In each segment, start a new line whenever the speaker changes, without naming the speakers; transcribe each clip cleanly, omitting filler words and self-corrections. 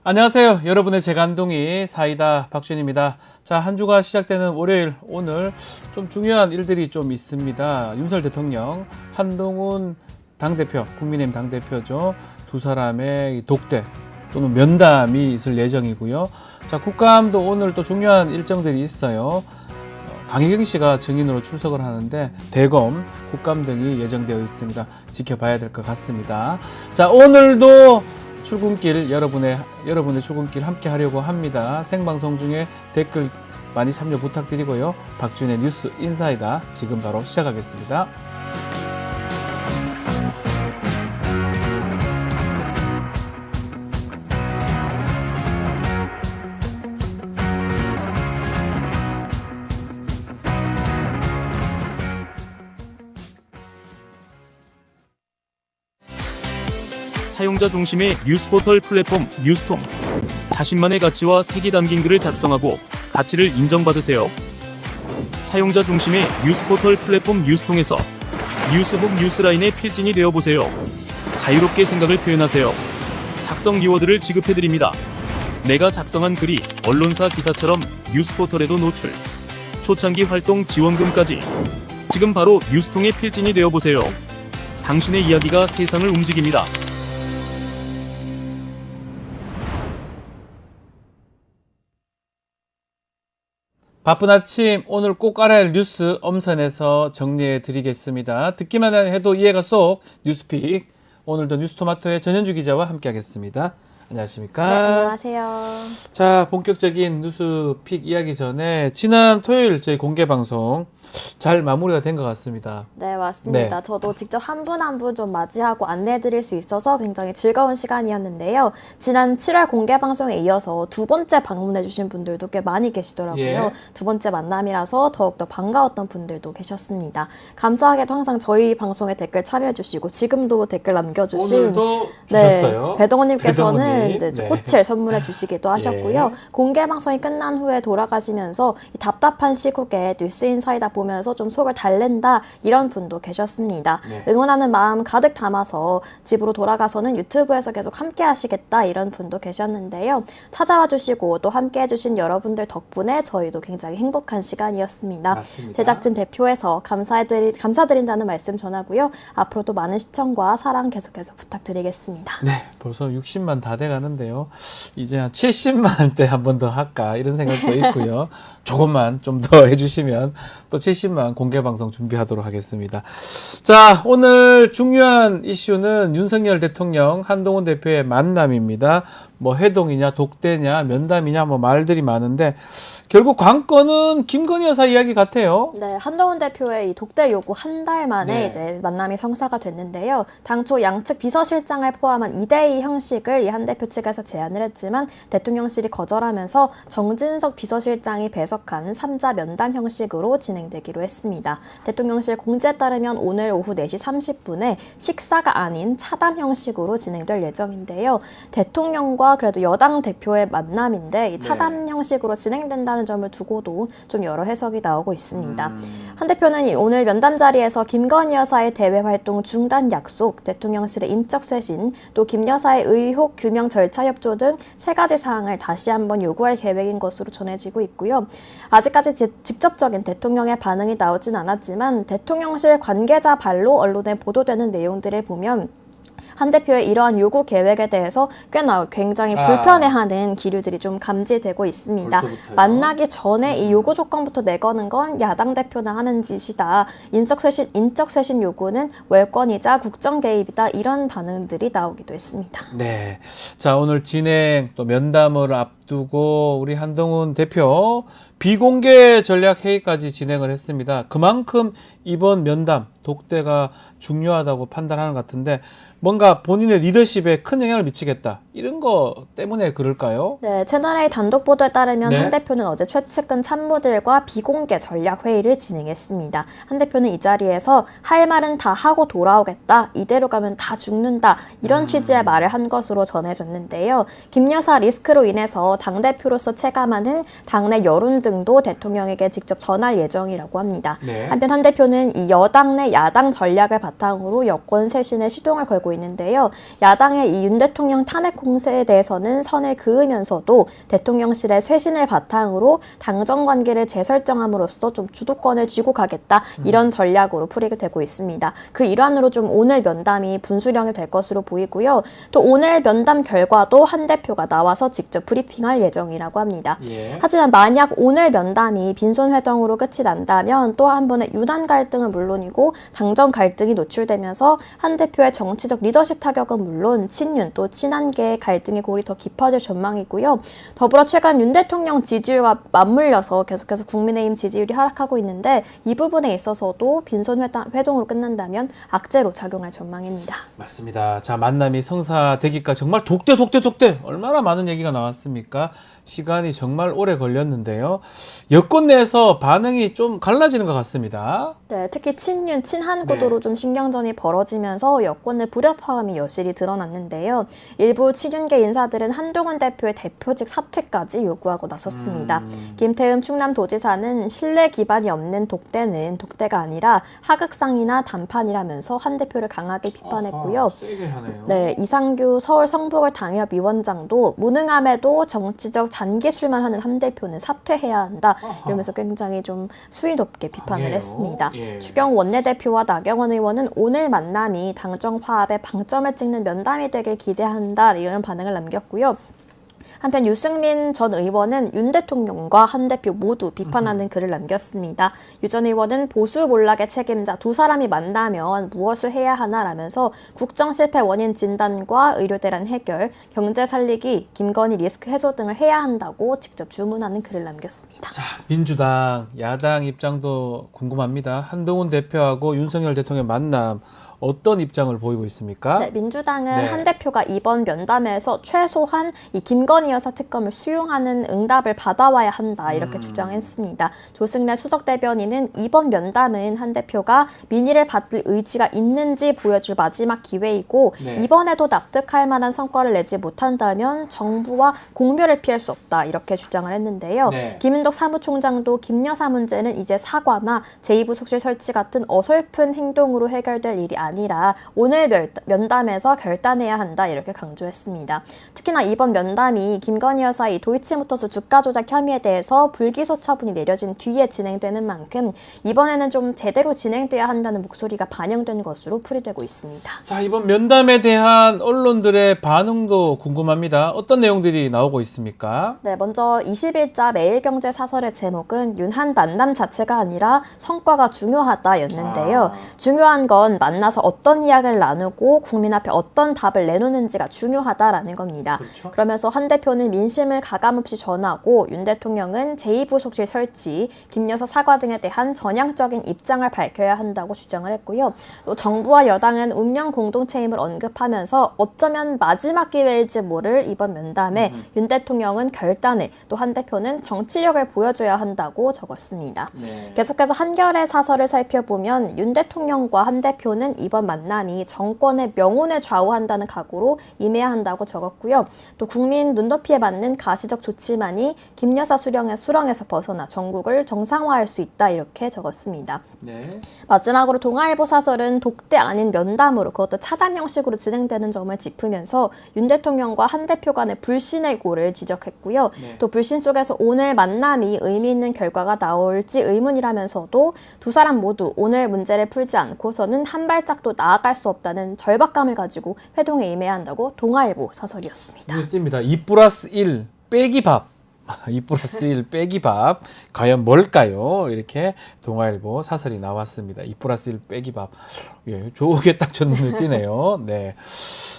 안녕하세요. 여러분의 재간둥이 사이다 박준입니다. 자, 한 주가 시작되는 월요일 오늘 좀 중요한 일들이 좀 있습니다. 윤석열 대통령, 한동훈 당대표, 국민의힘 당대표죠. 두 사람의 독대 또는 면담이 있을 예정이고요. 자, 국감도 오늘 또 중요한 일정들이 있어요. 강혜경 씨가 증인으로 출석을 하는데 대검, 국감 등이 예정되어 있습니다. 지켜봐야 될 것 같습니다. 자, 오늘도 출근길 여러분의 출근길 함께 하려고 합니다. 생방송 중에 댓글 많이 참여 부탁드리고요. 박준의 뉴스 인사이다 지금 바로 시작하겠습니다.
사용자 중심의 뉴스포털 플랫폼 뉴스통. 자신만의 가치와 색이 담긴 글을 작성하고 가치를 인정받으세요. 사용자 중심의 뉴스포털 플랫폼 뉴스통에서 뉴스북 뉴스라인의 필진이 되어보세요. 자유롭게 생각을 표현하세요. 작성 키워드를 지급해드립니다. 내가 작성한 글이 언론사 기사처럼 뉴스포털에도 노출. 초창기 활동 지원금까지. 지금 바로 뉴스통의 필진이 되어보세요. 당신의 이야기가 세상을 움직입니다.
바쁜 아침 오늘 꼭 알아야 할 뉴스 엄선해서 정리해 드리겠습니다. 듣기만 해도 이해가 쏙 뉴스픽. 오늘도 뉴스토마토의 전현주 기자와 함께 하겠습니다. 안녕하십니까?
네, 안녕하세요.
자, 본격적인 뉴스픽 이야기 전에 지난 토요일 저희 공개 방송 잘 마무리가 된 것 같습니다.
네, 맞습니다.
네.
저도 직접 한 분 한 분 좀 맞이하고 안내해드릴 수 있어서 굉장히 즐거운 시간이었는데요. 지난 7월 공개 방송에 이어서 두 번째 방문해주신 분들도 꽤 많이 계시더라고요.
예.
두 번째 만남이라서 더욱더 반가웠던 분들도 계셨습니다. 감사하게도 항상 저희 방송에 댓글 참여해주시고 지금도 댓글 남겨주신
오늘도 주셨어요.
네, 배동원님께서는
배동원님.
이제
네.
꽃을 선물해 주시기도 하셨고요.
예.
공개 방송이 끝난 후에 돌아가시면서 이 답답한 시국에 뉴스인사이다 보면서 좀 속을 달랜다 이런 분도 계셨습니다.
네.
응원하는 마음 가득 담아서 집으로 돌아가서는 유튜브에서 계속 함께 하시겠다 이런 분도 계셨는데요. 찾아와 주시고 또 함께 해주신 여러분들 덕분에 저희도 굉장히 행복한 시간이었습니다.
맞습니다.
제작진 대표에서 감사드린다는 말씀 전하고요. 앞으로도 많은 시청과 사랑 계속해서 부탁드리겠습니다.
네, 벌써 60만 다 돼가는데요. 이제 한 70만 대 한 번 더 할까 이런 생각도 있고요. 조금만 좀 더 해주시면 또 70만 공개 방송 준비하도록 하겠습니다. 자, 오늘 중요한 이슈는 윤석열 대통령, 한동훈 대표의 만남입니다. 뭐 회동이냐, 독대냐, 면담이냐, 뭐 말들이 많은데 결국 관건은 김건희 여사 이야기 같아요.
네, 한동훈 대표의 이 독대 요구 한 달 만에
네.
이제 만남이 성사가 됐는데요. 당초 양측 비서실장을 포함한 2대2 형식을 이 한 대표 측에서 제안을 했지만 대통령실이 거절하면서 정진석 비서실장이 배석한 3자 면담 형식으로 진행되기로 했습니다. 대통령실 공지에 따르면 오늘 오후 4시 30분에 식사가 아닌 차담 형식으로 진행될 예정인데요. 대통령과 그래도 여당 대표의 만남인데 이 차담 형식으로 진행된다는 점을 두고도 좀 여러 해석이 나오고 있습니다. 한 대표는 오늘 면담 자리에서 김건희 여사의 대외 활동 중단 약속, 대통령실의 인적 쇄신, 또 김 여사의 의혹 규명 절차 협조 등 3가지 사항을 다시 한번 요구할 계획인 것으로 전해지고 있고요. 아직까지 직접적인 대통령의 반응이 나오진 않았지만 대통령실 관계자 발로 언론에 보도되는 내용들을 보면 한 대표의 이러한 요구 계획에 대해서 꽤나 굉장히 불편해하는 기류들이 좀 감지되고 있습니다.
벌써부터요?
만나기 전에 이 요구 조건부터 내거는 건 야당 대표나 하는 짓이다. 인적 쇄신 요구는 월권이자 국정 개입이다. 이런 반응들이 나오기도 했습니다.
네. 자, 오늘 진행 또 면담을 앞두고 우리 한동훈 대표 비공개 전략 회의까지 진행을 했습니다. 그만큼 이번 면담, 독대가 중요하다고 판단하는 것 같은데 뭔가 본인의 리더십에 큰 영향을 미치겠다. 이런 거 때문에 그럴까요?
네, 채널A 단독 보도에 따르면
네.
한 대표는 어제 최측근 참모들과 비공개 전략 회의를 진행했습니다. 한 대표는 이 자리에서 할 말은 다 하고 돌아오겠다. 이대로 가면 다 죽는다. 이런 취지의 말을 한 것으로 전해졌는데요. 김 여사 리스크로 인해서 만나서 당대표로서 체감하는 당내 여론 등도 대통령에게 직접 전할 예정이라고 합니다.
네.
한편 한 대표는 이 여당 내 야당 전략을 바탕으로 여권 쇄신에 시동을 걸고 있는데요. 야당의 이 윤 대통령 탄핵 공세에 대해서는 선을 그으면서도 대통령실의 쇄신을 바탕으로 당정 관계를 재설정함으로써 좀 주도권을 쥐고 가겠다 이런 전략으로 풀이가 되고 있습니다. 그 일환으로 좀 오늘 면담이 분수령이 될 것으로 보이고요. 또 오늘 면담 결과도 한 대표가 나와서 직접 브리핑할 예정이라고 합니다.
예.
하지만 만약 오늘 면담이 빈손회동으로 끝이 난다면 또 한 번의 유난 갈등은 물론이고 당정 갈등이 노출되면서 한 대표의 정치적 리더십 타격은 물론 친윤 또 친한계의 갈등의 골이 더 깊어질 전망이고요. 더불어 최근 윤 대통령 지지율과 맞물려서 계속해서 국민의힘 지지율이 하락하고 있는데 이 부분에 있어서도 빈손회동으로 끝난다면 악재로 작용할 전망입니다.
맞습니다. 자, 만남이 성사되기까 정말 독대 얼마나 많은 얘기가 나왔습니까? 시간이 정말 오래 걸렸는데요. 여권 내에서 반응이 좀 갈라지는 것 같습니다.
네, 특히 친윤, 친한 구도로 좀 신경전이 벌어지면서 여권 내 불협화음이 여실히 드러났는데요. 일부 친윤계 인사들은 한동훈 대표의 대표직 사퇴까지 요구하고 나섰습니다. 김태흠 충남도지사는 신뢰 기반이 없는 독대는 독대가 아니라 하극상이나 단판이라면서 한 대표를 강하게 비판했고요.
세게 하네요.
네, 이상규 서울 성북을 당협위원장도 무능함에도 정치적 잔기술만 하는 한 대표는 사퇴해야 한다 이러면서 굉장히 좀 수위 높게 비판을
강해요.
했습니다.
예.
추경 원내대표와 나경원 의원은 오늘 만남이 당정 화합에 방점을 찍는 면담이 되길 기대한다 이런 반응을 남겼고요. 한편 유승민 전 의원은 윤 대통령과 한 대표 모두 비판하는 글을 남겼습니다. 유 전 의원은 보수 몰락의 책임자 두 사람이 만나면 무엇을 해야 하나라면서 국정 실패 원인 진단과 의료 대란 해결, 경제 살리기, 김건희 리스크 해소 등을 해야 한다고 직접 주문하는 글을 남겼습니다.
자, 민주당, 야당 입장도 궁금합니다. 한동훈 대표하고 윤석열 대통령 만남 어떤 입장을 보이고 있습니까?
네, 민주당은
네.
한 대표가 이번 면담에서 최소한 이 김건희 여사 특검을 수용하는 응답을 받아와야 한다 이렇게 주장했습니다. 조승래 수석 대변인은 이번 면담은 한 대표가 민의를 받을 의지가 있는지 보여줄 마지막 기회이고
네.
이번에도 납득할 만한 성과를 내지 못한다면 정부와 공멸을 피할 수 없다 이렇게 주장을 했는데요.
네.
김은덕 사무총장도 김 여사 문제는 이제 사과나 제2부속실 설치 같은 어설픈 행동으로 해결될 일이 아니라 오늘 면담에서 결단해야 한다 이렇게 강조했습니다. 특히나 이번 면담이 김건희 여사의 도이치모터스 주가 조작 혐의에 대해서 불기소 처분이 내려진 뒤에 진행되는 만큼 이번에는 좀 제대로 진행돼야 한다는 목소리가 반영된 것으로 풀이되고 있습니다.
자, 이번 면담에 대한 언론들의 반응도 궁금합니다. 어떤 내용들이 나오고 있습니까?
네, 먼저 20일자 매일경제 사설의 제목은 윤한 만남 자체가 아니라 성과가 중요하다였는데요. 중요한 건 만나서 어떤 이야기를 나누고 국민 앞에 어떤 답을 내놓는지가 중요하다라는 겁니다.
그렇죠.
그러면서 한 대표는 민심을 가감없이 전하고 윤 대통령은 제2부속실 설치, 김 여사 사과 등에 대한 전향적인 입장을 밝혀야 한다고 주장을 했고요. 또 정부와 여당은 운명 공동체임을 언급하면서 어쩌면 마지막 기회일지 모를 이번 면담에 윤 대통령은 결단을, 또 한 대표는 정치력을 보여줘야 한다고 적었습니다.
네.
계속해서 한겨레 사설을 살펴보면 윤 대통령과 한 대표는 이번 만남이 정권의 명운을 좌우한다는 각오로 임해야 한다고 적었고요. 또 국민 눈높이에 맞는 가시적 조치만이 김 여사 수렁에서 벗어나 전국을 정상화할 수 있다 이렇게 적었습니다.
네.
마지막으로 동아일보 사설은 독대 아닌 면담으로 그것도 차담 형식으로 진행되는 점을 짚으면서 윤 대통령과 한 대표 간의 불신의 골을 지적했고요.
네.
또 불신 속에서 오늘 만남이 의미 있는 결과가 나올지 의문이라면서도 두 사람 모두 오늘 문제를 풀지 않고서는 한 발짝도 나아갈 수 없다는 절박감을 가지고 회동에 임해야 한다고 동아일보 사설이었습니다.
눈에 띕니다. 2+1 빼기 밥. 2+1 빼기 밥. 과연 뭘까요? 이렇게 동아일보 사설이 나왔습니다. 2+1 빼기 밥. 예, 저게 딱 저 눈에 띄네요. 네.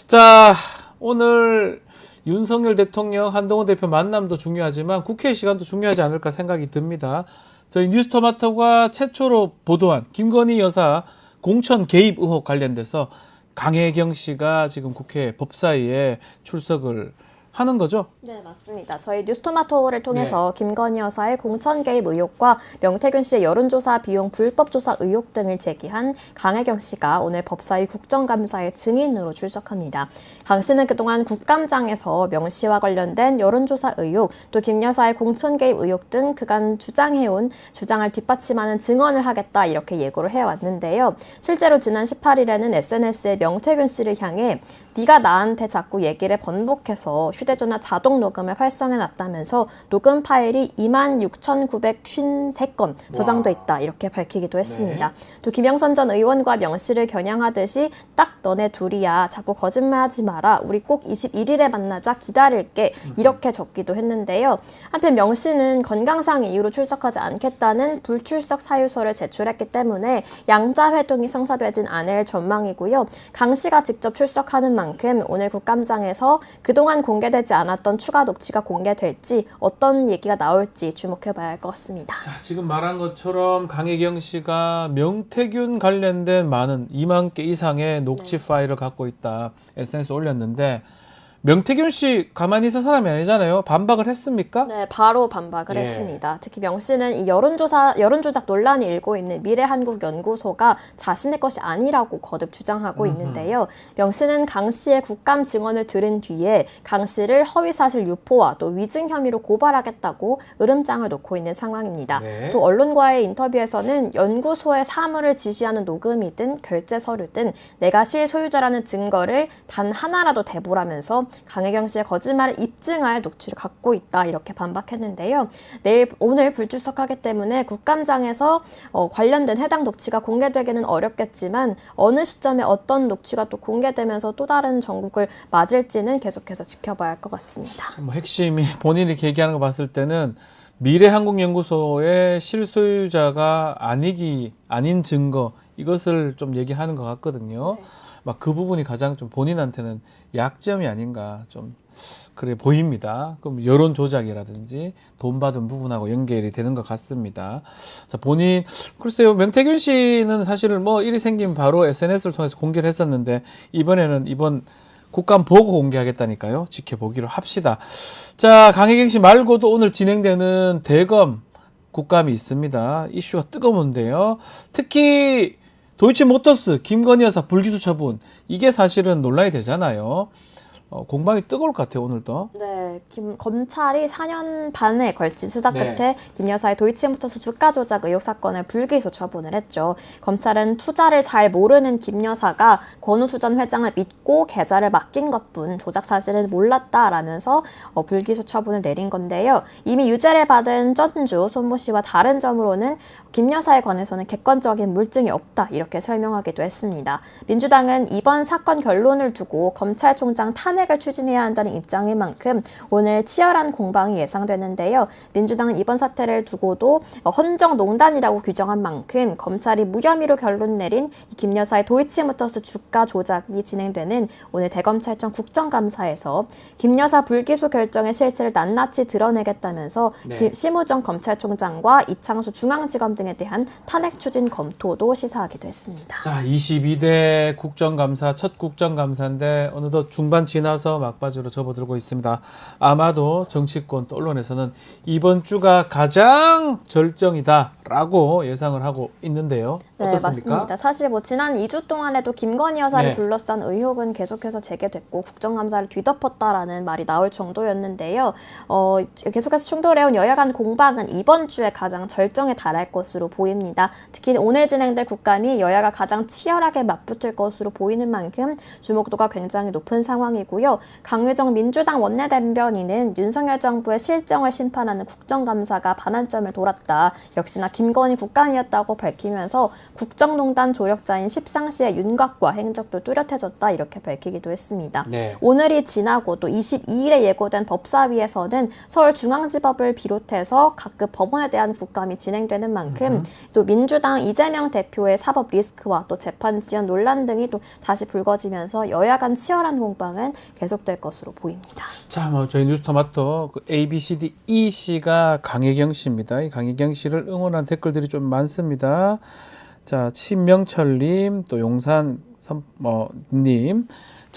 자, 오늘 윤석열 대통령, 한동훈 대표 만남도 중요하지만 국회 시간도 중요하지 않을까 생각이 듭니다. 저희 뉴스토마토가 최초로 보도한 김건희 여사 공천 개입 의혹 관련돼서 강혜경 씨가 지금 국회 법사위에 출석을 하는 거죠?
네, 맞습니다. 저희 뉴스토마토를 통해서 김건희 여사의 공천 개입 의혹과 명태균 씨의 여론조사 비용 불법 조사 의혹 등을 제기한 강혜경 씨가 오늘 법사위 국정감사의 증인으로 출석합니다. 강 씨는 그동안 국감장에서 명 씨와 관련된 여론조사 의혹, 또 김 여사의 공천 개입 의혹 등 그간 주장을 뒷받침하는 증언을 하겠다 이렇게 예고를 해왔는데요. 실제로 지난 18일에는 SNS에 명태균 씨를 향해 네가 나한테 자꾸 얘기를 번복해서 휴대전화 자동 녹음을 활성해놨다면서 녹음 파일이 26,953건 저장돼 있다 이렇게 밝히기도 했습니다. 또 김영선 전 의원과 명 씨를 겨냥하듯이 딱 너네 둘이야 자꾸 거짓말하지 마라 우리 꼭 21일에 만나자 기다릴게 이렇게 적기도 했는데요. 한편 명 씨는 건강상 이유로 출석하지 않겠다는 불출석 사유서를 제출했기 때문에 양자 회동이 성사되진 않을 전망이고요. 강 씨가 직접 출석하는 만큼 오늘 국감장에서 그동안 공개되지 않았던 추가 녹취가 공개될지 어떤 얘기가 나올지 주목해봐야 할 것 같습니다.
자, 지금 말한 것처럼 강혜경 씨가 명태균 관련된 많은 2만 개 이상의 녹취 파일을 갖고 있다. SNS에 올렸는데 명태균 씨 가만히 있을 사람이 아니잖아요. 반박을 했습니까?
네, 바로 반박을 했습니다. 특히 명 씨는 이 여론조작 논란이 일고 있는 미래한국연구소가 자신의 것이 아니라고 거듭 주장하고 있는데요. 명 씨는 강 씨의 국감 증언을 들은 뒤에 강 씨를 허위사실 유포와 또 위증 혐의로 고발하겠다고 으름장을 놓고 있는 상황입니다.
네.
또 언론과의 인터뷰에서는 연구소의 사무를 지시하는 녹음이든 결제 서류든 내가 실소유자라는 증거를 단 하나라도 대보라면서 강혜경 씨의 거짓말을 입증할 녹취를 갖고 있다 이렇게 반박했는데요. 오늘 불출석하기 때문에 국감장에서 관련된 해당 녹취가 공개되기는 어렵겠지만 어느 시점에 어떤 녹취가 또 공개되면서 또 다른 전국을 맞을지는 계속해서 지켜봐야 할 것 같습니다.
뭐 핵심이 본인이 이렇게 얘기하는 거 봤을 때는 미래한국연구소의 실소유자가 아닌 증거 이것을 좀 얘기하는 것 같거든요.
네.
막 그 부분이 가장 좀 본인한테는 약점이 아닌가 좀 그래 보입니다. 그럼 여론 조작이라든지 돈 받은 부분하고 연결이 되는 것 같습니다. 자, 글쎄요, 명태균 씨는 사실은 뭐 일이 생기면 바로 SNS를 통해서 공개를 했었는데 이번 국감 보고 공개하겠다니까요. 지켜보기로 합시다. 자, 강혜경 씨 말고도 오늘 진행되는 대검 국감이 있습니다. 이슈가 뜨거운데요. 특히 도이치모터스 김건희 여사 불기소 처분 이게 사실은 논란이 되잖아요. 공방이 뜨거울 것 같아요, 오늘도.
네, 검찰이 4년 반에 걸친 수사 끝에
네.
김 여사의 도이치모터스 주가 조작 의혹 사건을 불기소 처분을 했죠. 검찰은 투자를 잘 모르는 김 여사가 권우수 전 회장을 믿고 계좌를 맡긴 것뿐 조작 사실은 몰랐다라면서 불기소 처분을 내린 건데요. 이미 유죄를 받은 전주 손모 씨와 다른 점으로는 김 여사에 관해서는 객관적인 물증이 없다 이렇게 설명하기도 했습니다. 민주당은 이번 사건 결론을 두고 검찰총장 탄핵을 추진해야 한다는 입장인 만큼 오늘 치열한 공방이 예상되는데요. 민주당은 이번 사태를 두고도 헌정농단이라고 규정한 만큼 검찰이 무혐의로 결론 내린 김 여사의 도이치모터스 주가 조작이 진행되는 오늘 대검찰청 국정감사에서 김 여사 불기소 결정의 실체를 낱낱이 드러내겠다면서 심우정 검찰총장과 이창수 중앙지검 등에 대한 탄핵 추진 검토도 시사하기도 했습니다.
자, 22대 국정감사 첫 국정감사인데 어느덧 중반 지나서 막바지로 접어들고 있습니다. 아마도 정치권 또 언론에서는 이번 주가 가장 절정이다라고 예상을 하고 있는데요. 어떻습니까?
네, 맞습니다. 사실 지난 2주 동안에도 김건희 여사를
네.
둘러싼 의혹은 계속해서 제기됐고 국정감사를 뒤덮었다라는 말이 나올 정도였는데요. 계속해서 충돌해온 여야 간 공방은 이번 주에 가장 절정에 달할 것으로 보입니다. 특히 오늘 진행될 국감이 여야가 가장 치열하게 맞붙을 것으로 보이는 만큼 주목도가 굉장히 높은 상황이고요. 강유정 민주당 원내대변인은 윤석열 정부의 실정을 심판하는 국정감사가 반환점을 돌았다. 역시나 김건희 국감이었다고 밝히면서 국정농단 조력자인 십상시의 윤곽과 행적도 뚜렷해졌다 이렇게 밝히기도 했습니다.
네.
오늘이 지나고 또 22일에 예고된 법사위에서는 서울중앙지법을 비롯해서 각급 법원에 대한 국감이 진행되는 만큼 또 민주당 이재명 대표의 사법 리스크와 또 재판 지연 논란 등이 또 다시 불거지면서 여야 간 치열한 공방은 계속될 것으로 보입니다.
자, 저희 뉴스토마토 ABCD E 씨가 강혜경 씨입니다. 이 강혜경 씨를 응원한 댓글들이 좀 많습니다. 자, 신명철님, 또 용산 님.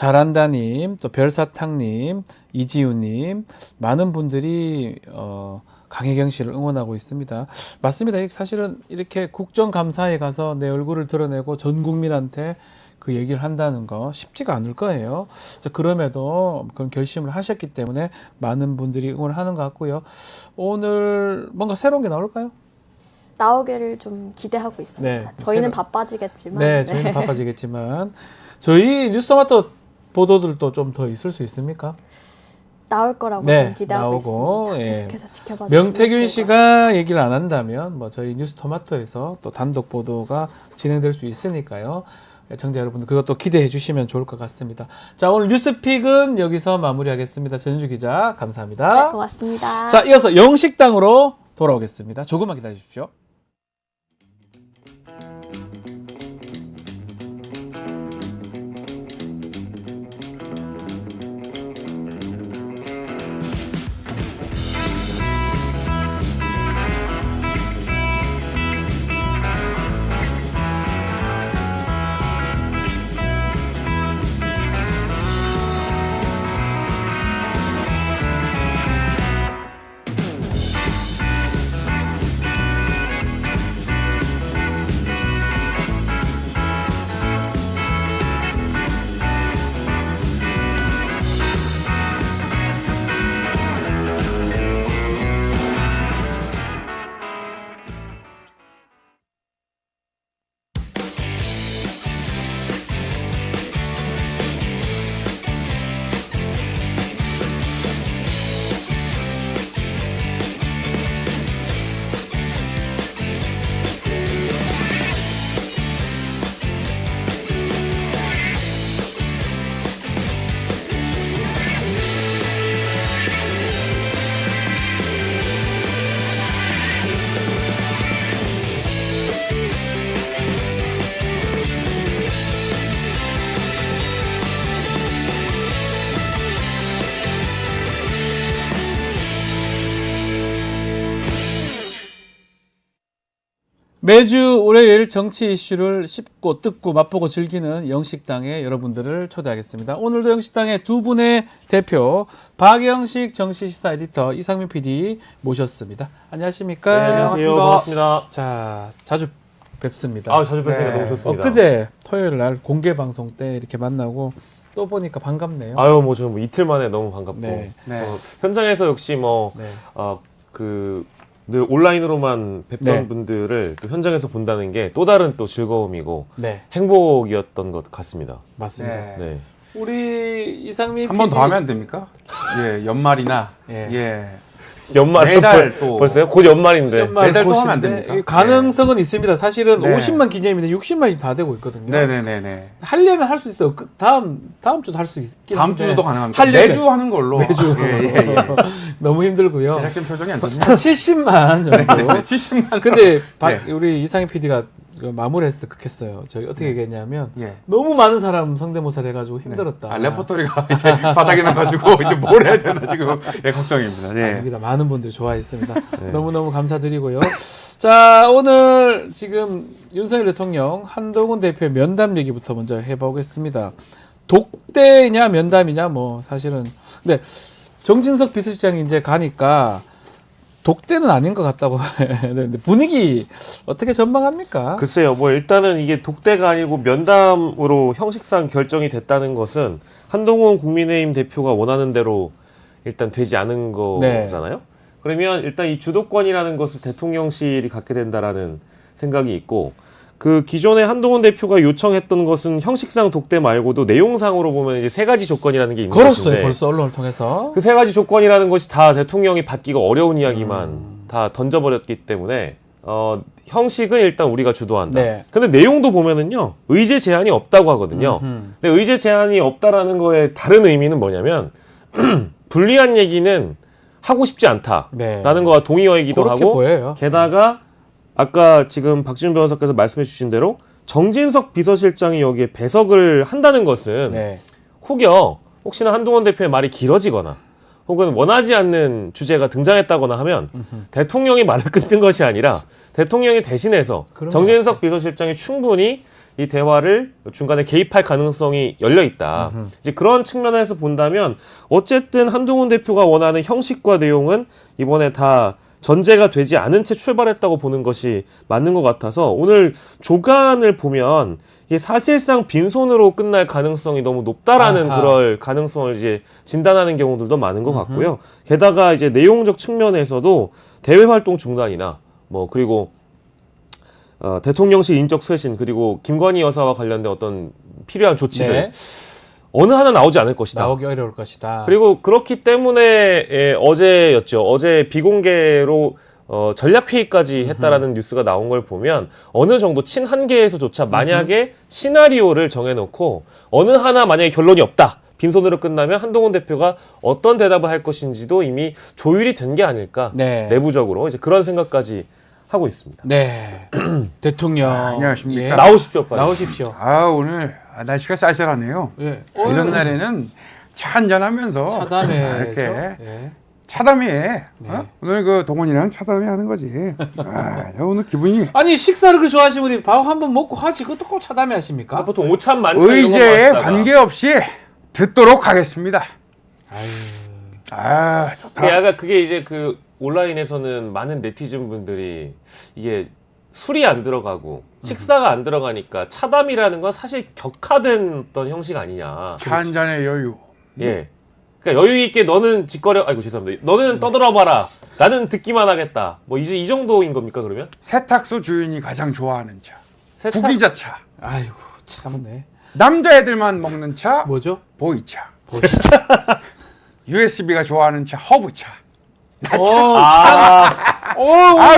잘한다님, 또 별사탕님, 이지우님, 많은 분들이 강혜경 씨를 응원하고 있습니다. 맞습니다. 사실은 이렇게 국정감사에 가서 내 얼굴을 드러내고 전 국민한테 그 얘기를 한다는 거 쉽지가 않을 거예요. 그럼에도 그런 결심을 하셨기 때문에 많은 분들이 응원을 하는 것 같고요. 오늘 뭔가 새로운 게 나올까요?
나오기를 좀 기대하고 있습니다.
네,
저희는 바빠지겠지만.
네, 저희는 바빠지겠지만 저희 뉴스토마토 보도들도 좀 더 있을 수 있습니까?
나올 거라고
네,
좀 기대하고
나오고,
있습니다.
예.
계속해서 지켜봐 주시면
명태균
좋을 것
씨가 얘기를 안 한다면 뭐 저희 뉴스토마토에서 또 단독 보도가 진행될 수 있으니까요. 청자 여러분들 그것도 기대해 주시면 좋을 것 같습니다. 자, 오늘 뉴스픽은 여기서 마무리하겠습니다. 전주 기자 감사합니다.
네, 고맙습니다.
자, 이어서 영식당으로 돌아오겠습니다. 조금만 기다려 주십시오. 매주 월요일 정치 이슈를 씹고 뜯고 맛보고 즐기는 영식당에 여러분들을 초대하겠습니다. 오늘도 영식당의 두 분의 대표 박영식 정치시사 에디터 이상민 PD 모셨습니다. 안녕하십니까?
네, 안녕하세요. 반갑습니다.
자, 자주 뵙습니다.
아, 자주 뵈니까 너무 좋습니다.
엊그제 토요일 날 공개 방송 때 이렇게 만나고 또 보니까 반갑네요.
아유, 뭐 저는 뭐 이틀 만에 너무 반갑고
네.
현장에서 역시 뭐
네.
늘 온라인으로만 뵙던
네.
분들을 또 현장에서 본다는 게 또 다른 또 즐거움이고
네,
행복이었던 것 같습니다.
맞습니다.
네.
네.
우리 이상민
한 번
PD
더 하면 안 됩니까? 예, 연말이나
예.
예.
연말
매달 또
벌써요? 곧 연말인데.
연말
매달 또 하면 안
고시인데
됩니까?
가능성은 있습니다. 사실은
네.
50만 기념인데 60만이 다 되고 있거든요.
네네네네.
하려면 할 수 있어요. 다음 주도 할 수 있긴
다음
한데
주도 가능합니까?
하려면
매주 하는 걸로.
매주
예.
너무 힘들고요.
제작진 표정이 안 좋네요.
70만 정도.
70만.
근데
네.
우리 이상희 PD가 마무리했을 때 극했어요. 저희 어떻게 얘기했냐면
예.
너무 많은 사람 성대모사를 해가지고 힘들었다.
아, 레퍼토리가 이제 바닥에 나가지고 이제 뭘 해야 되나 지금 예, 걱정입니다. 예.
아닙니다. 많은 분들이 좋아했습니다. 너무너무 감사드리고요. 자, 오늘 지금 윤석열 대통령 한동훈 대표의 면담 얘기부터 먼저 해보겠습니다. 독대냐 면담이냐 뭐 사실은 근데 정진석 비서실장이 이제 가니까 독대는 아닌 것 같다고 근데 분위기 어떻게 전망합니까?
글쎄요, 뭐 일단은 이게 독대가 아니고 면담으로 형식상 결정이 됐다는 것은 한동훈 국민의힘 대표가 원하는 대로 일단 되지 않은 거잖아요. 그러면 일단 이 주도권이라는 것을 대통령실이 갖게 된다라는 생각이 있고, 그 기존에 한동훈 대표가 요청했던 것은 형식상 독대 말고도 내용상으로 보면 이제 세 가지 조건이라는 게 있는
걸었어요.
것인데
벌써 언론을 통해서.
그 세 가지 조건이라는 것이 다 대통령이 받기가 어려운 이야기만 다 던져버렸기 때문에 형식은 일단 우리가 주도한다.
네.
근데 내용도 보면은요, 의제 제한이 없다고 하거든요. 근데 의제 제한이 없다라는 거에 다른 의미는 뭐냐면 불리한 얘기는 하고 싶지 않다라는
네.
거와 동의어이기도
그렇게
하고,
보여요.
게다가 아까 지금 박지훈 변호사께서 말씀해 주신 대로 정진석 비서실장이 여기에 배석을 한다는 것은
네.
혹시나 한동훈 대표의 말이 길어지거나 혹은 원하지 않는 주제가 등장했다거나 하면 대통령이 말을 끊는 것이 아니라 대통령이 대신해서
그런
정진석 비서실장이 충분히 이 대화를 중간에 개입할 가능성이 열려 있다. 이제 그런 측면에서 본다면 어쨌든 한동훈 대표가 원하는 형식과 내용은 이번에 다 전제가 되지 않은 채 출발했다고 보는 것이 맞는 것 같아서 오늘 조간을 보면 이게 사실상 빈손으로 끝날 가능성이 너무 높다라는
아하.
그럴 가능성을 이제 진단하는 경우들도 많은 것 같고요. 게다가 이제 내용적 측면에서도 대외 활동 중단이나 뭐 그리고 대통령실 인적 쇄신 그리고 김건희 여사와 관련된 어떤 필요한 조치들
네.
어느 하나 나오지 않을 것이다.
나오기 어려울 것이다.
그리고 그렇기 때문에 어제였죠. 어제 비공개로 전략회의까지 했다라는 뉴스가 나온 걸 보면 어느 정도 친한계에서조차 만약에 시나리오를 정해놓고 어느 하나 만약에 결론이 없다. 빈손으로 끝나면 한동훈 대표가 어떤 대답을 할 것인지도 이미 조율이 된 게 아닐까.
네.
내부적으로 이제 그런 생각까지 하고 있습니다.
네. 대통령.
안녕하십니까.
예.
나오십시오, 빨리.
나오십시오.
오늘 날씨가 쌀쌀하네요.
예.
이런 날에는 차 한잔하면서
차담회.
이렇게
예.
차담회.
네.
오늘 그 동훈이랑 차담회 하는 거지. 오늘 기분이
아니 식사를 그 좋아하시는 분이 밥 한 번 먹고 하지 그것도 꼭 차담회 하십니까?
보통 오찬 만찬 이런 거
의제에
마시다가
관계없이 듣도록 하겠습니다.
아유.
좋다.
약간 그게 이제 그 온라인에서는 많은 네티즌 분들이 이게 술이 안 들어가고 식사가 안 들어가니까 차담이라는 건 사실 격화된 어떤 형식 아니냐.
차 한 잔의 여유.
예. 그러니까 여유 있게 너는 짓거려, 아이고 죄송합니다. 너는 떠들어봐라. 나는 듣기만 하겠다. 뭐 이제 이 정도인 겁니까 그러면?
세탁소 주인이 가장 좋아하는 차.
세탁-
구기자차.
아이고 참네.
남자애들만 먹는 차.
뭐죠?
보이차.
보시죠.
USB가 좋아하는 차. 허브차.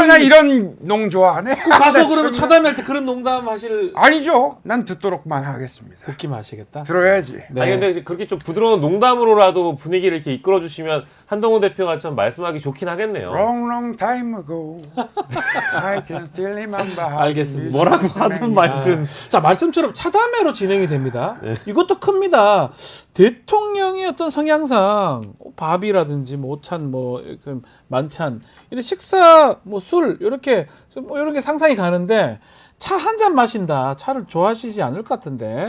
나 이런 농 좋아하네.
가서 그러면 차담회 때 그런 농담 하실
아니죠. 난 듣도록만 하겠습니다.
듣기만 하시겠다.
들어야지.
네.
아니 근데 이제 그렇게 좀 부드러운 농담으로라도 분위기를 이렇게 이끌어 주시면 한동훈 대표가 참 말씀하기 좋긴 하겠네요.
Long, long time ago, I can still remember.
알겠습니다.
뭐라고 하든 말든.
자 말씀처럼 차담회로 진행이 됩니다.
네.
이것도 큽니다. 대통령의 어떤 성향상 밥이라든지 뭐 오찬 뭐 만찬 이런 식사 뭐 술 이렇게 뭐 이런 게 상상이 가는데 차 한 잔 마신다 차를 좋아하시지 않을 것 같은데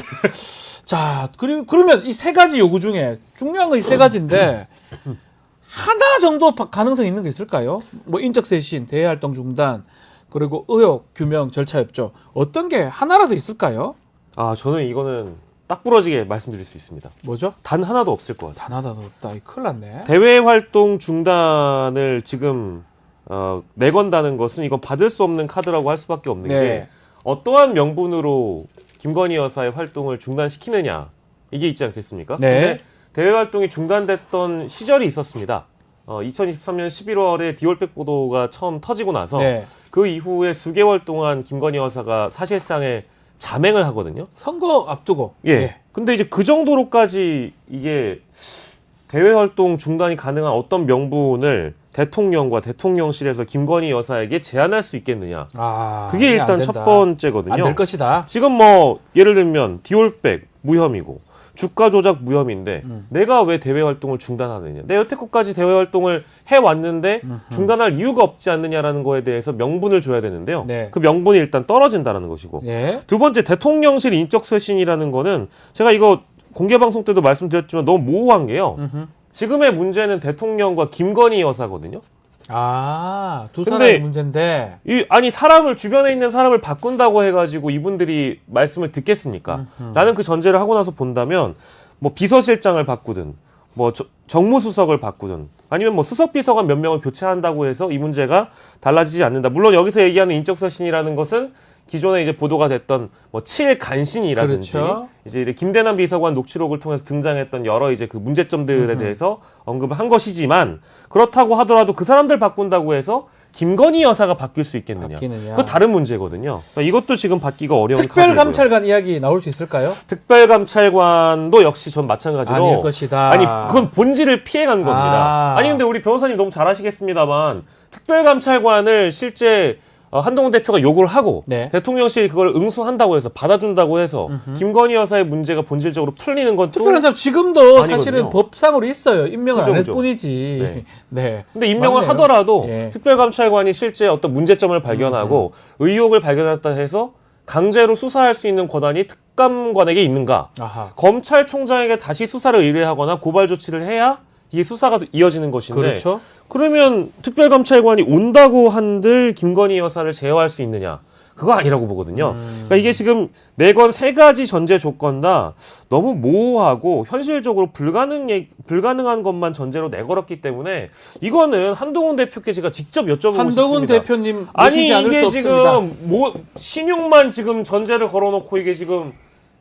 자 그리고 그러면 이 세 가지 요구 중에 중요한 건 이 세 가지인데 하나 정도 가능성 있는 게 있을까요? 뭐 인적 쇄신, 대외 활동 중단, 그리고 의혹 규명 절차 협조 어떤 게 하나라도 있을까요?
아 저는 이거는 딱 부러지게 말씀드릴 수 있습니다.
뭐죠?
단 하나도 없을 것 같습니다.
하나도 없다. 큰일 났네.
대외 활동 중단을 지금 내건다는 것은 이건 받을 수 없는 카드라고 할 수밖에 없는
네.
게 어떠한 명분으로 김건희 여사의 활동을 중단시키느냐 이게 있지 않겠습니까?
네.
근데 대외 활동이 중단됐던 시절이 있었습니다. 2023년 11월에 디올백 보도가 처음 터지고 나서
네.
그 이후에 수개월 동안 김건희 여사가 사실상의 자맹을 하거든요.
선거 앞두고.
예. 근데 이제 그 정도로까지 이게 대외 활동 중단이 가능한 어떤 명분을 대통령과 대통령실에서 김건희 여사에게 제안할 수 있겠느냐.
아,
그게
이게 안
일단
된다.
첫 번째거든요.
안 될 것이다.
지금 뭐 예를 들면 디올백 무혐의고 주가 조작 무혐의인데 내가 왜 대외 활동을 중단하느냐. 내 여태껏까지 대외 활동을 해왔는데 중단할 이유가 없지 않느냐라는 거에 대해서 명분을 줘야 되는데요.
네.
그 명분이 일단 떨어진다는 것이고.
예.
두 번째 대통령실 인적 쇄신이라는 거는 제가 이거 공개 방송 때도 말씀드렸지만 너무 모호한 게요. 지금의 문제는 대통령과 김건희 여사거든요.
아, 두
근데
사람의 문제인데.
아니 사람을 주변에 있는 사람을 바꾼다고 해가지고 이분들이 말씀을 듣겠습니까? 라는 그 전제를 하고 나서 본다면 뭐 비서실장을 바꾸든 뭐 정무수석을 바꾸든 아니면 뭐 수석비서관 몇 명을 교체한다고 해서 이 문제가 달라지지 않는다. 물론 여기서 얘기하는 인적쇄신이라는 것은 기존에 이제 보도가 됐던 뭐 7간신이라든지
그렇죠.
이제 김대남 비서관 녹취록을 통해서 등장했던 여러 이제 그 문제점들에 대해서 언급을 한 것이지만 그렇다고 하더라도 그 사람들 바꾼다고 해서 김건희 여사가 바뀔 수 있겠느냐?
바뀌느냐.
그거 다른 문제거든요. 그러니까 이것도 지금 받기가 어려운
특별감찰관 이야기 나올 수 있을까요?
특별감찰관도 역시 전 마찬가지로
아닐 것이다.
아니 그건 본질을 피해간 겁니다.
아.
아니 근데 우리 변호사님 너무 잘 아시겠습니다만 특별감찰관을 실제 한동훈 대표가 요구를 하고
네.
대통령실이 그걸 응수한다고 해서 받아준다고 해서 김건희 여사의 문제가 본질적으로 풀리는 건 또
특별한 사람 지금도
아니거든요.
사실은 법상으로 있어요. 임명을 안
그죠,
했을
그죠.
뿐이지.
네.
네.
근데 임명을
맞네요.
하더라도
예.
특별감찰관이 실제 어떤 문제점을 발견하고 의혹을 발견했다 해서 강제로 수사할 수 있는 권한이 특감관에게 있는가?
아하.
검찰총장에게 다시 수사를 의뢰하거나 고발 조치를 해야 이게 수사가 이어지는 것인데
그렇죠.
그러면 특별감찰관이 온다고 한들 김건희 여사를 제어할 수 있느냐? 그거 아니라고 보거든요. 그러니까 이게 지금 내건 세 가지 전제 조건 다 너무 모호하고 현실적으로 불가능한 것만 전제로 내걸었기 때문에 이거는 한동훈 대표께 제가 직접 여쭤보고
한동훈
싶습니다.
대표님
아니
모시지 않을
이게
수 없습니다.
지금 뭐 신용만 지금 전제를 걸어놓고 이게 지금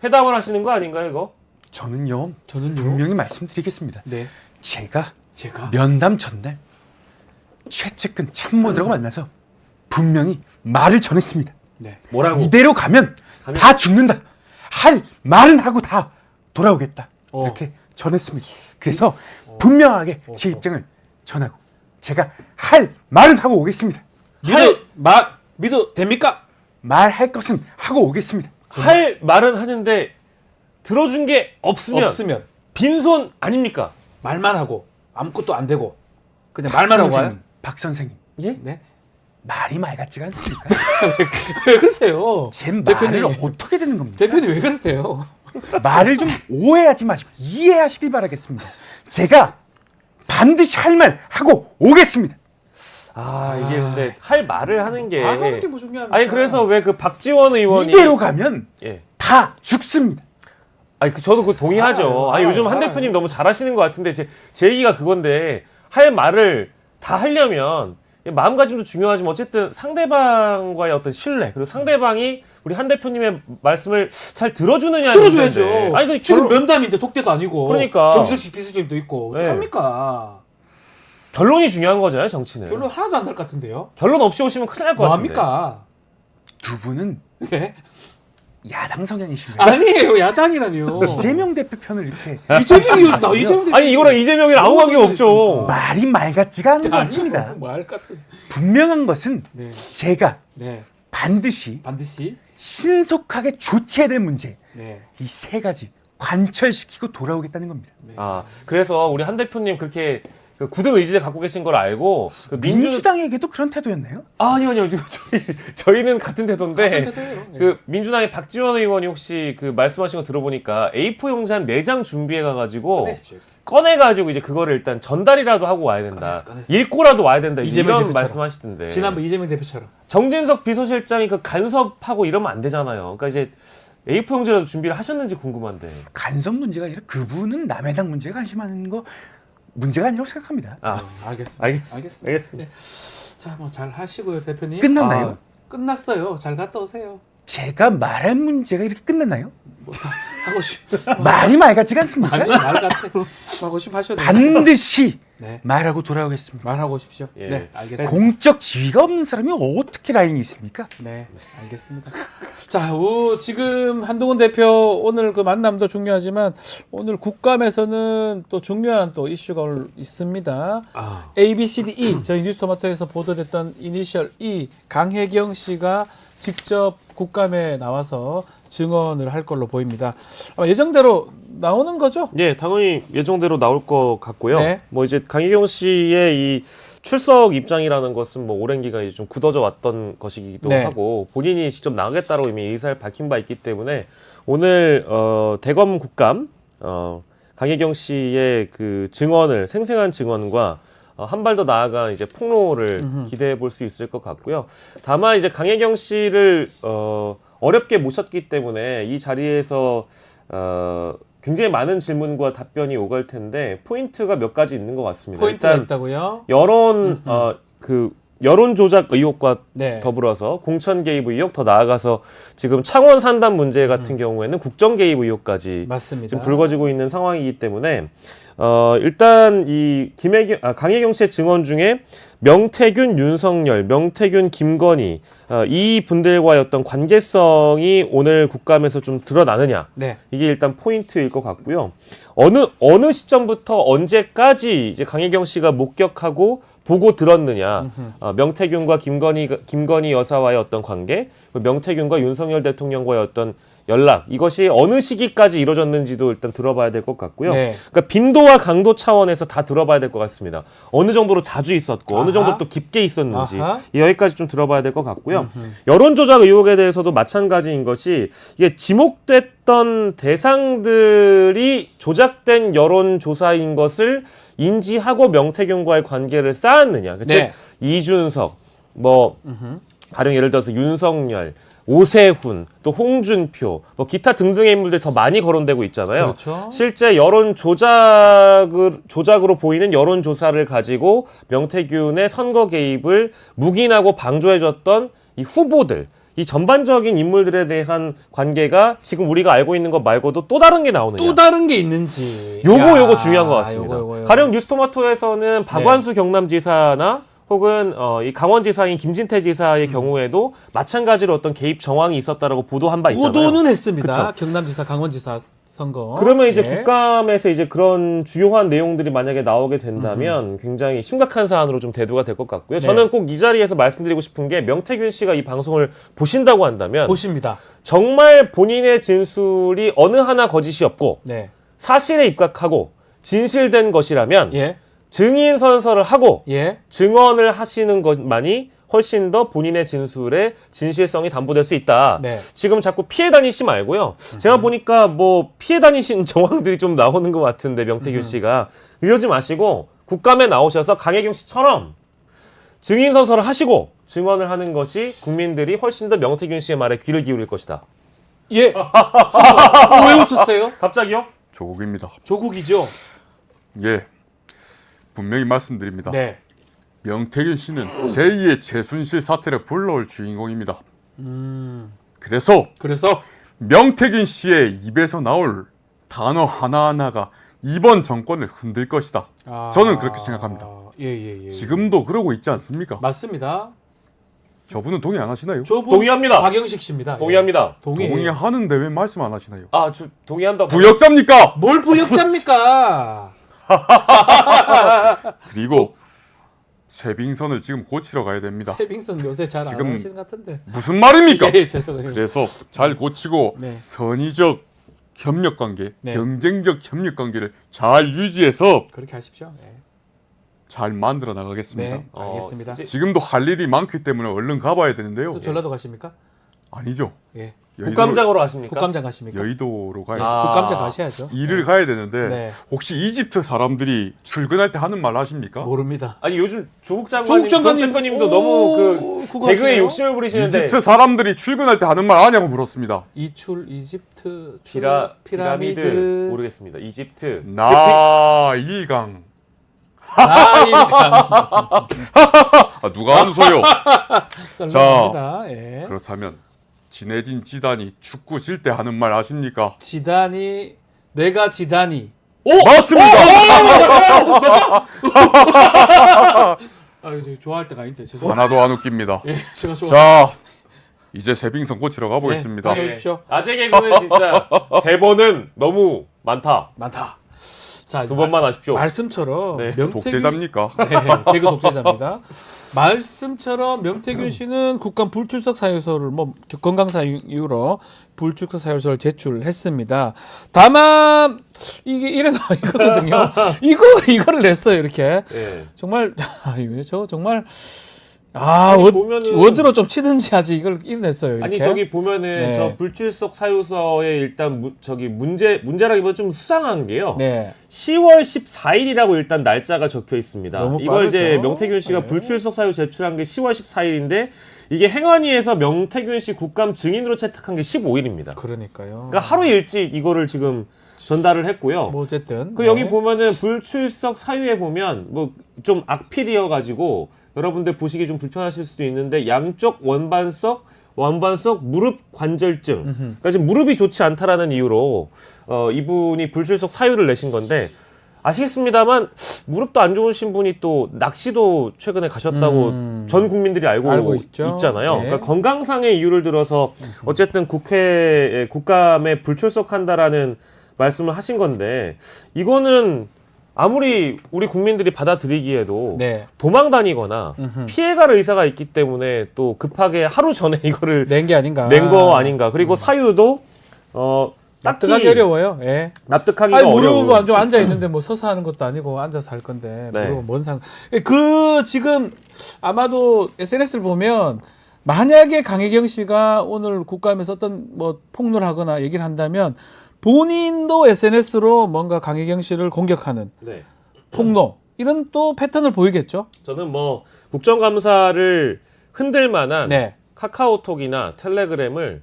회담을 하시는 거 아닌가요, 이거?
저는요.
저는요?
분명히 말씀드리겠습니다.
네.
제가
제가
면담 전날 최측근 참모들하고 만나서 분명히 말을 전했습니다.
네. 뭐라고?
이대로 가면 다 죽는다. 할 말은 하고 다 돌아오겠다. 이렇게 전했습니다. 그래서 분명하게 제 입장을 전하고 제가 할 말은 하고 오겠습니다.
믿어 됩니까?
말할 것은 하고 오겠습니다.
할 말은 하는데 들어준 게 없으면 빈손 아닙니까?
말만 하고 아무것도 안 되고 그냥 말만 하고 와요?
박 선생님,
예?
네.
말이 말 같지가 않습니까?
왜 그러세요?
제 말을
대표님.
어떻게 되는 겁니까?
대표님 왜 그러세요?
말을 좀 오해하지 마시고 이해하시길 바라겠습니다. 제가 반드시 할 말 하고 오겠습니다.
이게 근데 할 말을 하는 게
말하는 게 뭐 중요합니까?
아니 그래서 왜 그 박지원 의원이
이대로 가면
예.
다 죽습니다.
아니 저도 그 동의하죠.
알아요.
요즘 한
알아요.
대표님 너무 잘하시는 것 같은데 제 얘기가 그건데 할 말을 다 하려면 마음가짐도 중요하지만 어쨌든 상대방과의 어떤 신뢰 그리고 상대방이 우리 한 대표님의 말씀을 잘 들어주느냐
들어줘야죠.
아니 그
지금 면담인데 독대도 아니고
그러니까.
정수석 씨 비서실도 있고
네.
어떡합니까?
결론이 중요한 거잖아요 정치는.
별로 하나도 안 날 것 같은데요?
결론 없이 오시면 큰일 날 것 같은데.
뭐합니까?
두 분은
네?
야당 성향이신가요?
아니에요 야당이라니요.
이재명 대표 편을 이렇게
이재명이요. 나 이재명 대표.
아니 이거랑 이재명이랑 아무 관계 없죠.
말이 말 같지가 않은 것 같습니다.
뭐할 것 같은.
분명한 것은
네.
제가
네.
반드시
반드시.
신속하게 조치해야 될 문제
네.
이 세 가지 관철시키고 돌아오겠다는 겁니다.
그래서 우리 한 대표님 그렇게 그 굳은 의지를 갖고 계신 걸 알고 그
민주당에게도 그런 태도였나요?
아니요. 저희는 같은 태도인데
같은 태도예요. 네.
그 민주당의 박지원 의원이 혹시 그 말씀하신 거 들어보니까 A4 용지 한 4장 준비해 가지고
꺼내십시오.
꺼내가지고 이제 그거를 일단 전달이라도 하고 와야 된다.
꺼냈어.
읽고라도 와야 된다.
이재명
이런
대표처럼.
말씀하시던데.
지난번 이재명 대표처럼.
정진석 비서실장이 그 간섭하고 이러면 안 되잖아요. 그러니까 이제 A4 용지라도 준비를 하셨는지 궁금한데.
간섭 문제가 아니라 그분은 남의 당 문제에 관심하는 거 문제가 아니라고 생각합니다.
알겠습니다.
알겠습니다.
네. 자, 뭐 잘 하시고요, 대표님.
끝났나요?
끝났어요. 잘 갔다 오세요.
제가 말할 문제가 이렇게 끝났나요?
뭐 하고 싶.
말이 말 같지가 않습니까?
아니, 말 같아. 하고 싶 하셔도 돼요.
반드시
네.
말하고 돌아오겠습니다.
말하고 오십시오.
예.
네, 알겠습니다.
공적 지위가 없는 사람이 어떻게 라인이 있습니까?
네, 알겠습니다. 자, 지금 한동훈 대표 오늘 그 만남도 중요하지만 오늘 국감에서는 또 중요한 또 이슈가 오늘 있습니다. A, B, C, D, E 저희 뉴스토마토에서 보도됐던 이니셜 E 강혜경 씨가 직접 국감에 나와서 증언을 할 걸로 보입니다. 아마 예정대로 나오는 거죠?
예, 당연히 예정대로 나올 것 같고요.
네.
뭐 이제 강희경 씨의 이 출석 입장이라는 것은 뭐 오랜 기간 이제 좀 굳어져 왔던 것이기도
네.
하고 본인이 직접 나가겠다고 이미 의사를 밝힌 바 있기 때문에 오늘 대검 국감 강희경 씨의 그 증언을 생생한 증언과 한 발 더 나아간 이제 폭로를 기대해 볼 수 있을 것 같고요. 다만 이제 강혜경 씨를 어렵게 모셨기 때문에 이 자리에서 굉장히 많은 질문과 답변이 오갈 텐데 포인트가 몇 가지 있는 것 같습니다.
포인트가
일단
있다고요?
여론 조작 의혹과
네.
더불어서 공천 개입 의혹, 더 나아가서 지금 창원 산단 문제 같은 경우에는 국정 개입 의혹까지
맞습니다.
지금 불거지고 있는 상황이기 때문에 일단 이 강혜경 씨의 증언 중에 명태균, 윤석열, 명태균, 김건희 이 분들과의 어떤 관계성이 오늘 국감에서 좀 드러나느냐.
네.
이게 일단 포인트일 것 같고요. 어느 시점부터 언제까지 이제 강혜경 씨가 목격하고 보고 들었느냐. 명태균과 김건희 여사와의 어떤 관계, 명태균과 윤석열 대통령과의 어떤 연락, 이것이 어느 시기까지 이루어졌는지도 일단 들어봐야 될 것 같고요.
네.
그러니까 빈도와 강도 차원에서 다 들어봐야 될 것 같습니다. 어느 정도로 자주 있었고 어느 정도 또 깊게 있었는지 여기까지 좀 들어봐야 될 것 같고요. 여론조작 의혹에 대해서도 마찬가지인 것이 이게 지목됐던 대상들이 조작된 여론조사인 것을 인지하고 명태균과의 관계를 쌓았느냐. 즉
네.
이준석, 뭐 가령 예를 들어서 윤석열, 오세훈, 또 홍준표, 뭐 기타 등등의 인물들 더 많이 거론되고 있잖아요.
그렇죠.
실제 여론 조작으로 보이는 여론 조사를 가지고 명태균의 선거 개입을 묵인하고 방조해줬던 이 후보들, 이 전반적인 인물들에 대한 관계가 지금 우리가 알고 있는 것 말고도 또 다른 게 나오느냐.
또 다른 게 있는지.
요거 중요한 것 같습니다.
요거.
가령 뉴스토마토에서는 박완수 경남지사나 혹은 이 강원지사인 김진태 지사의 경우에도 마찬가지로 어떤 개입 정황이 있었다라고 보도한 바 있잖아요.
보도는 했습니다.
그쵸?
경남지사, 강원지사 선거.
그러면 이제
네.
국감에서 이제 그런 주요한 내용들이 만약에 나오게 된다면 굉장히 심각한 사안으로 좀 대두가 될 것 같고요.
네.
저는 꼭 이 자리에서 말씀드리고 싶은 게 명태균 씨가 이 방송을 보신다고 한다면
보십니다.
정말 본인의 진술이 어느 하나 거짓이 없고
네.
사실에 입각하고 진실된 것이라면
예.
증인 선서를 하고
예.
증언을 하시는 것만이 훨씬 더 본인의 진술의 진실성이 담보될 수 있다.
네.
지금 자꾸 피해 다니시 말고요. 제가 보니까 뭐 피해 다니신 정황들이 좀 나오는 것 같은데 명태균 씨가 이러지 마시고 국감에 나오셔서 강혜경 씨처럼 증인 선서를 하시고 증언을 하는 것이 국민들이 훨씬 더 명태균 씨의 말에 귀를 기울일 것이다.
예. 왜 웃으세요?
갑자기요?
조국입니다.
조국이죠.
예, 분명히 말씀드립니다.
네.
명태균 씨는 제2의 최순실 사태를 불러올 주인공입니다. 그래서 명태균 씨의 입에서 나올 단어 하나하나가 이번 정권을 흔들 것이다. 저는 그렇게 생각합니다.
예.
지금도 그러고 있지 않습니까?
맞습니다.
저분은 동의 안 하시나요?
저분
동의합니다.
박영식 씨입니다.
동의합니다.
예. 동의해요.
동의하는데 왜 말씀 안 하시나요?
아, 저 동의한다고.
부역자입니까?
뭘 부역자입니까?
그리고 세빙선을 지금 고치러 가야 됩니다.
세빙선 요새 잘 안
지금
하시는 것 같은데.
무슨 말입니까?
예, 죄송해요.
그래서 잘 고치고
네.
선의적 협력관계,
네.
경쟁적 협력관계를 잘 유지해서
그렇게 하십시오. 예.
잘 만들어 나가겠습니다.
네, 알겠습니다.
이제
지금도 할 일이 많기 때문에 얼른 가봐야 되는데요.
또 전라도 가십니까?
아니죠.
예.
국감장으로 가십니까?
국감장 가십니까?
여의도로 가야
예,
아.
국감장 가셔야죠.
일을 가야 되는데
네.
혹시 이집트 사람들이 출근할 때 하는 말 아십니까?
모릅니다.
아니 요즘 조국 장관님,
조국 장관님,
조 대표님도
오,
너무
그거
개그에
하시네요?
욕심을 부리시는데
이집트 사람들이 출근할 때 하는 말 아냐고 물었습니다.
이집트
피라미드 모르겠습니다. 이집트
나 이강.
이렇게
누가 하는 소요?
썰렁합니다. 예.
그렇다면 지네딘 지단이 축구 질 때 하는 말 아십니까?
지단이 내가 지단이.
맞습니다.
이제 좋아할 때가 아닌데 죄송합니다.
하나도 안 웃깁니다.
예, 제가 좋아.
자, 이제 세빙선 고치러 가보겠습니다.
네, 다녀오십시오.
아재 개그는 진짜 3번은 너무 많다.
많다. 자,
2번만 하십시오.
말씀처럼
네,
명태균
독재자입니까?
네, 개그 독재자입니다. 말씀처럼 명태균 씨는 국감 불출석 사유서를 뭐 건강사 이유로 불출석 사유서를 제출했습니다. 다만 이게 이래 나이거든요. 이거를 냈어요 이렇게.
예.
정말 저 정말
아니, 보면은-
워드로 좀 치든지 하지 이걸 이뤄냈어요. 이렇게.
아니 저기 보면은
네.
저 불출석 사유서에 일단 문제라기보다 좀 수상한 게요.
네.
10월 14일이라고 일단 날짜가 적혀 있습니다.
너무
이걸 이제
빠르죠?
명태균 씨가
네.
불출석 사유 제출한 게 10월 14일인데 이게 행안위에서 명태균 씨 국감 증인으로 채택한 게 15일입니다.
그러니까요.
그러니까 하루 일찍 이거를 지금 전달을 했고요.
뭐 어쨌든
그
네.
여기 보면은 불출석 사유에 보면 뭐 좀 악필이어 가지고 여러분들 보시기 좀 불편하실 수도 있는데 양쪽 원반석 무릎 관절증. 그러니까 지금 무릎이 좋지 않다라는 이유로 이분이 불출석 사유를 내신 건데 아시겠습니다만 무릎도 안 좋으신 분이 또 낚시도 최근에 가셨다고 전 국민들이 알고
있죠.
있잖아요.
네.
그러니까 건강상의 이유를 들어서 어쨌든 국감에 불출석한다라는 말씀을 하신 건데 이거는 아무리 우리 국민들이 받아들이기에도
네.
도망 다니거나 피해갈 의사가 있기 때문에 또 급하게 하루 전에 이거를
낸 게 아닌가.
낸 거 아닌가. 그리고 사유도
납득하기 어려워요. 예.
납득하기가
아니
어려워.
무릎 좀 앉아 있는데 뭐 서서 하는 것도 아니고 앉아서 할 건데
네.
무릎은 뭔 상? 그 지금 아마도 SNS를 보면 만약에 강혜경 씨가 오늘 국감에서 어떤 뭐 폭로를 하거나 얘기를 한다면 본인도 SNS로 뭔가 강혜경 씨를 공격하는
네.
폭로 이런 또 패턴을 보이겠죠.
저는 뭐 국정감사를 흔들 만한
네.
카카오톡이나 텔레그램을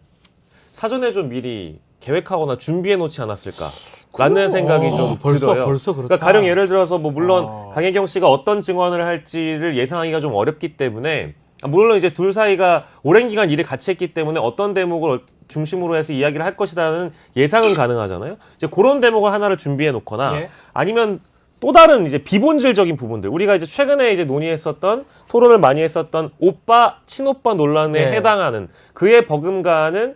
사전에 좀 미리 계획하거나 준비해 놓지 않았을까 라는 생각이 좀 들어요.
벌써 그렇다.
그러니까 가령 예를 들어서 뭐 물론
아.
강혜경 씨가 어떤 증언을 할지를 예상하기가 좀 어렵기 때문에 물론 이제 둘 사이가 오랜 기간 일을 같이 했기 때문에 어떤 대목을 중심으로 해서 이야기를 할 것이라는 예상은 가능하잖아요. 이제 그런 대목을 하나를 준비해 놓거나
예.
아니면 또 다른 이제 비본질적인 부분들 우리가 이제 최근에 이제 논의했었던 토론을 많이 했었던 오빠 친오빠 논란에
네.
해당하는 그에 버금가는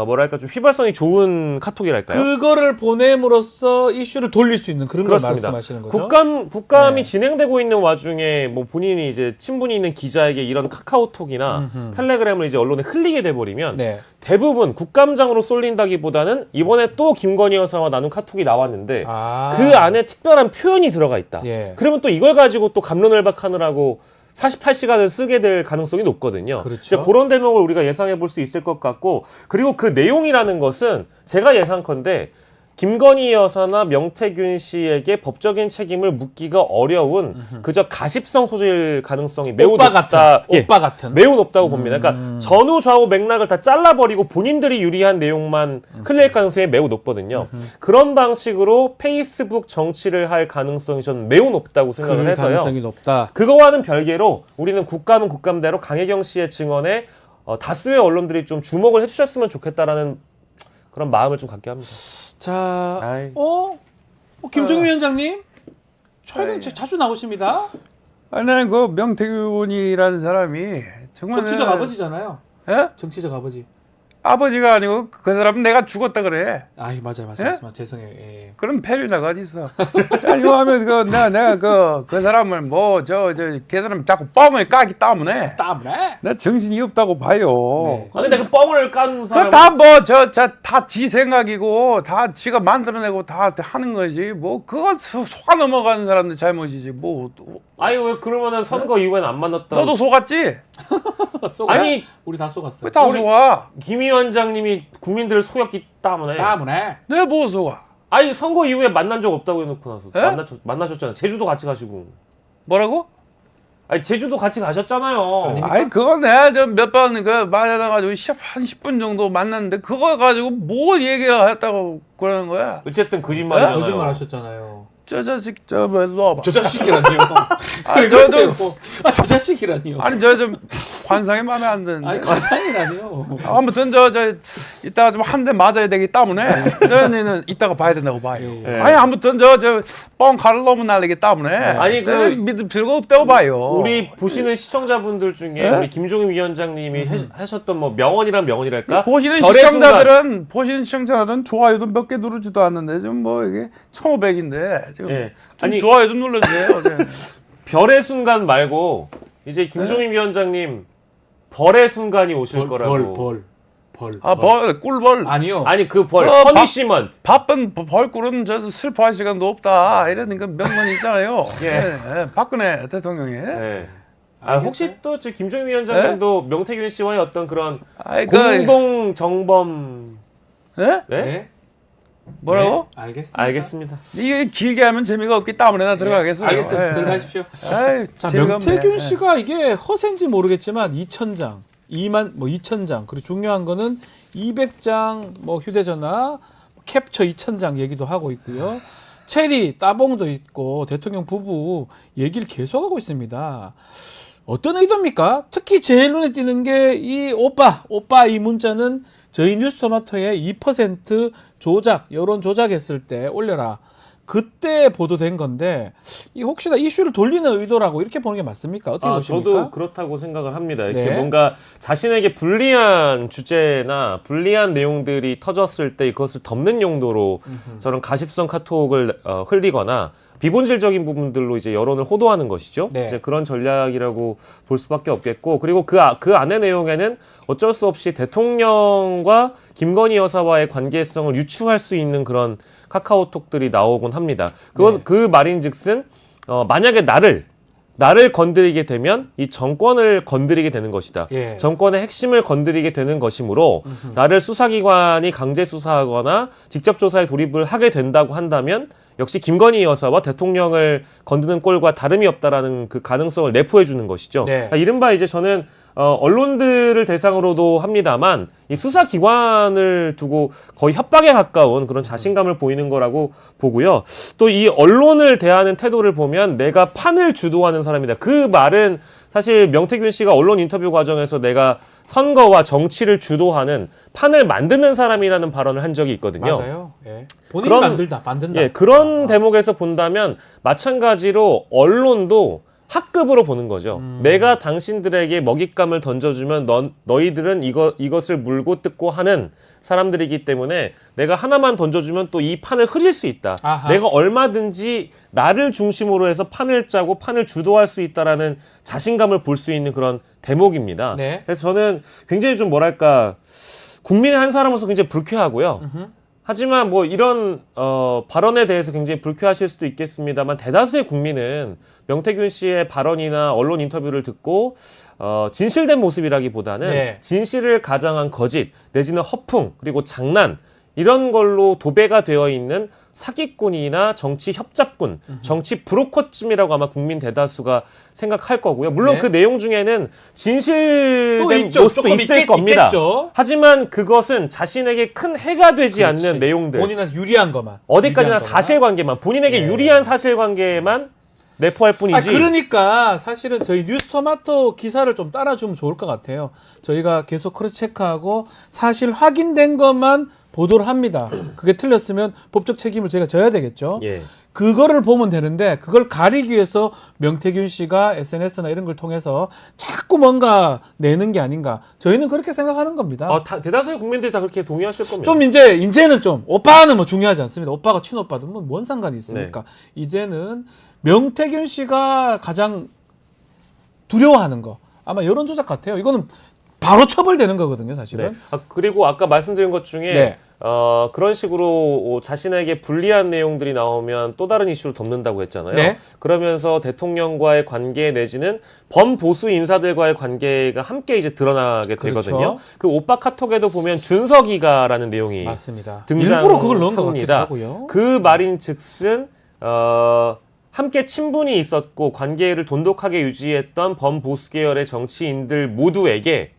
뭐랄까 좀 휘발성이 좋은 카톡이랄까요?
그거를 보냄으로써 이슈를 돌릴 수 있는 그런 걸
그렇습니다.
말씀하시는 거죠.
국감이
네.
진행되고 있는 와중에 뭐 본인이 이제 친분이 있는 기자에게 이런 카카오톡이나 텔레그램을 이제 언론에 흘리게 돼버리면
네.
대부분 국감장으로 쏠린다기보다는 이번에 또 김건희 여사와 나눈 카톡이 나왔는데
아.
그 안에 특별한 표현이 들어가 있다.
예.
그러면 또 이걸 가지고 또 갑론을박하느라고 48시간을 쓰게 될 가능성이 높거든요.
그렇죠.
이제 그런 대목을 우리가 예상해 볼 수 있을 것 같고 그리고 그 내용이라는 것은 제가 예상컨대 김건희 여사나 명태균 씨에게 법적인 책임을 묻기가 어려운 그저 가십성 소재일 가능성이 매우
오빠
높다.
같은.
예,
오빠 같은.
매우 높다고 봅니다. 그러니까 전후 좌우 맥락을 다 잘라버리고 본인들이 유리한 내용만 흘릴 가능성이 매우 높거든요. 그런 방식으로 페이스북 정치를 할 가능성이 저는 매우 높다고 생각을
그럴
해서요.
가능성이 높다.
그거와는 별개로 우리는 국감은 국감대로 강혜경 씨의 증언에 다수의 언론들이 좀 주목을 해주셨으면 좋겠다라는 그런 마음을 좀 갖게 합니다.
자,
아이.
김종민 위원장님 최근에 자주 나오십니다.
아니, 나는 그 명태균이라는 사람이 정말
정치적 아버지잖아요.
예?
정치적 아버지.
아버지가 아니고 그 사람은 내가 죽었다 그래.
아이 맞아요.
예?
죄송해요. 예.
그럼 패륜나가 어디 있어? 아니 하면 내가 그 사람을 뭐 걔 사람 자꾸 뻥을 까기 때문에
때문에.
나 정신이 없다고 봐요.
네.
근데 그 뻥을 깐 사람
그다뭐다 지 생각이고 다 지가 만들어내고 다 하는 거지. 뭐 그거 속아 넘어가는 사람들 잘못이지. 뭐
아니 왜 그러면은 선거 이후엔 안 만났다.
너도 속았지?
아니
우리 다 속았어요.
왜 다
우리-
속아?
김 위원장님이 국민들을 속였기 때문에.
때문에.
내가 뭐 속아?
아니 선거 이후에 만난 적 없다고 해놓고 나서
에?
만나셨잖아요. 제주도 같이 가시고.
뭐라고?
아니 제주도 같이 가셨잖아요.
아니 그거 내가 좀 몇 번 그 맞아가지고 한 10분 정도 만났는데 그거 가지고 뭘 얘기를 했다고 그러는 거야?
어쨌든 거짓말이잖아요.
거짓말 하셨잖아요.
저 자식 뭐 일로 와봐.
저 자식이라니요. 저 자식이라니요.
아니 저 좀 관상이 마음에 안 드는데.
아니 가상이라니요.
아무튼 저 이따가 좀 한 대 맞아야 되기 때문에 저는 이따가 봐야 된다고 봐요.
예.
아니 아무튼 뻥 가를 너무 날리기 때문에
아니,
믿을 필요가 없다고 봐요.
우리 보시는 시청자분들 중에
네?
우리 김종인 위원장님이 하셨던 뭐 명언이란 명언이랄까?
보시는
별의
시청자들은 좋아요도 몇 개 누르지도 않는데 지금 뭐 이게 1,500인데 지금
예.
좀
아니
좋아요 좀 눌러주세요. 네.
별의 순간 말고 이제 김종인 위원장님 벌의 순간이 오실 거라고.
벌.
꿀벌.
아니요.
아니 그 벌,
어,
퍼니시먼트.
바쁜 벌꿀은 저 슬퍼할 시간도 없다 이런 그 명언이 있잖아요.
예.
예, 박근혜 대통령이.
네. 아 혹시 또 저 김종인 위원장님도 명태균 씨와의 어떤 그런
아이,
공동 정범.
예?
네?
네.
뭐라고?
네, 알겠습니다.
알겠습니다.
이게 길게 하면 재미가 없기 때문에 나 들어가겠어요.
알겠습니다.
예.
들어가십시오.
아이,
자,
즐겁네.
명태균
예.
씨가 이게 허세인지 모르겠지만 2,000장, 2,000장, 그리고 중요한 거는 200장 뭐 휴대전화, 캡처 2,000장 얘기도 하고 있고요. 체리, 따봉도 있고 대통령 부부 얘기를 계속하고 있습니다. 어떤 의도입니까? 특히 제일 눈에 띄는 게 이 오빠 이 문자는 저희 뉴스토마토에 2% 조작, 여론 조작했을 때 올려라. 그때 보도된 건데 이 혹시나 이슈를 돌리는 의도라고 이렇게 보는 게 맞습니까? 어떻게 보십니까?
저도 그렇다고 생각을 합니다. 이렇게
네.
뭔가 자신에게 불리한 주제나 불리한 내용들이 터졌을 때 그것을 덮는 용도로 저런 가십성 카톡을 흘리거나 비본질적인 부분들로 이제 여론을 호도하는 것이죠.
네.
이제 그런 전략이라고 볼 수밖에 없겠고, 그리고 그 안의 내용에는 어쩔 수 없이 대통령과 김건희 여사와의 관계성을 유추할 수 있는 그런 카카오톡들이 나오곤 합니다. 그 말인즉슨 만약에 나를 건드리게 되면 이 정권을 건드리게 되는 것이다.
예.
정권의 핵심을 건드리게 되는 것이므로 나를 수사기관이 강제 수사하거나 직접 조사에 돌입을 하게 된다고 한다면 역시 김건희 여사와 대통령을 건드는 꼴과 다름이 없다라는 그 가능성을 내포해 주는 것이죠.
네.
이른바 이제 저는 언론들을 대상으로도 합니다만 이 수사기관을 두고 거의 협박에 가까운 그런 자신감을 보이는 거라고 보고요. 또 이 언론을 대하는 태도를 보면 내가 판을 주도하는 사람이다. 그 말은 사실 명태균 씨가 언론 인터뷰 과정에서 내가 선거와 정치를 주도하는 판을 만드는 사람이라는 발언을 한 적이 있거든요.
맞아요. 예. 본인이 만든다.
예, 그런 대목에서 본다면 마찬가지로 언론도 학급으로 보는 거죠. 내가 당신들에게 먹잇감을 던져주면 너희들은 이것을 물고 뜯고 하는 사람들이기 때문에 내가 하나만 던져주면 또 이 판을 흐릴 수 있다.
아하.
내가 얼마든지 나를 중심으로 해서 판을 짜고 판을 주도할 수 있다라는 자신감을 볼 수 있는 그런 대목입니다.
네.
그래서 저는 굉장히 좀 뭐랄까 국민의 한 사람으로서 굉장히 불쾌하고요. 하지만 뭐 이런 발언에 대해서 굉장히 불쾌하실 수도 있겠습니다만 대다수의 국민은 명태균 씨의 발언이나 언론 인터뷰를 듣고 진실된 모습이라기보다는
네.
진실을 가장한 거짓 내지는 허풍 그리고 장난 이런 걸로 도배가 되어 있는 사기꾼이나 정치 협잡꾼, 정치 브로커쯤이라고 아마 국민 대다수가 생각할 거고요. 물론
네.
그 내용 중에는 진실된
또 있죠.
모습도
조금
있을 겁니다.
있겠죠.
하지만 그것은 자신에게 큰 해가 되지
그렇지.
않는 내용들.
본인한테 유리한 것만.
어디까지나
유리한 것만.
사실관계만 본인에게
네.
유리한 사실관계만 내포할 뿐이지.
그러니까 사실은 저희 뉴스토마토 기사를 좀 따라주면 좋을 것 같아요. 저희가 계속 크로스 체크하고 사실 확인된 것만 보도를 합니다. 그게 틀렸으면 법적 책임을 저희가 져야 되겠죠.
예.
그거를 보면 되는데 그걸 가리기 위해서 명태균 씨가 SNS나 이런 걸 통해서 자꾸 뭔가 내는 게 아닌가. 저희는 그렇게 생각하는 겁니다.
대다수의 국민들이 다 그렇게 동의하실 겁니다.
좀 이제는 좀 오빠는 뭐 중요하지 않습니다. 오빠가 친오빠든 뭔 상관이 있습니까?
네.
이제는 명태균 씨가 가장 두려워하는 거 아마 여론 조작 같아요. 이거는 바로 처벌되는 거거든요, 사실은.
네. 그리고 아까 말씀드린 것 중에
네.
그런 식으로 자신에게 불리한 내용들이 나오면 또 다른 이슈를 덮는다고 했잖아요.
네.
그러면서 대통령과의 관계 내지는 범보수 인사들과의 관계가 함께 이제 드러나게
그렇죠.
되거든요. 그 오빠 카톡에도 보면 준석이가라는 내용이
맞습니다.
등장합니다.
일부러 그걸 넣은 것 같기도 하고요.
그 말인즉슨 함께 친분이 있었고 관계를 돈독하게 유지했던 범보수 계열의 정치인들 모두에게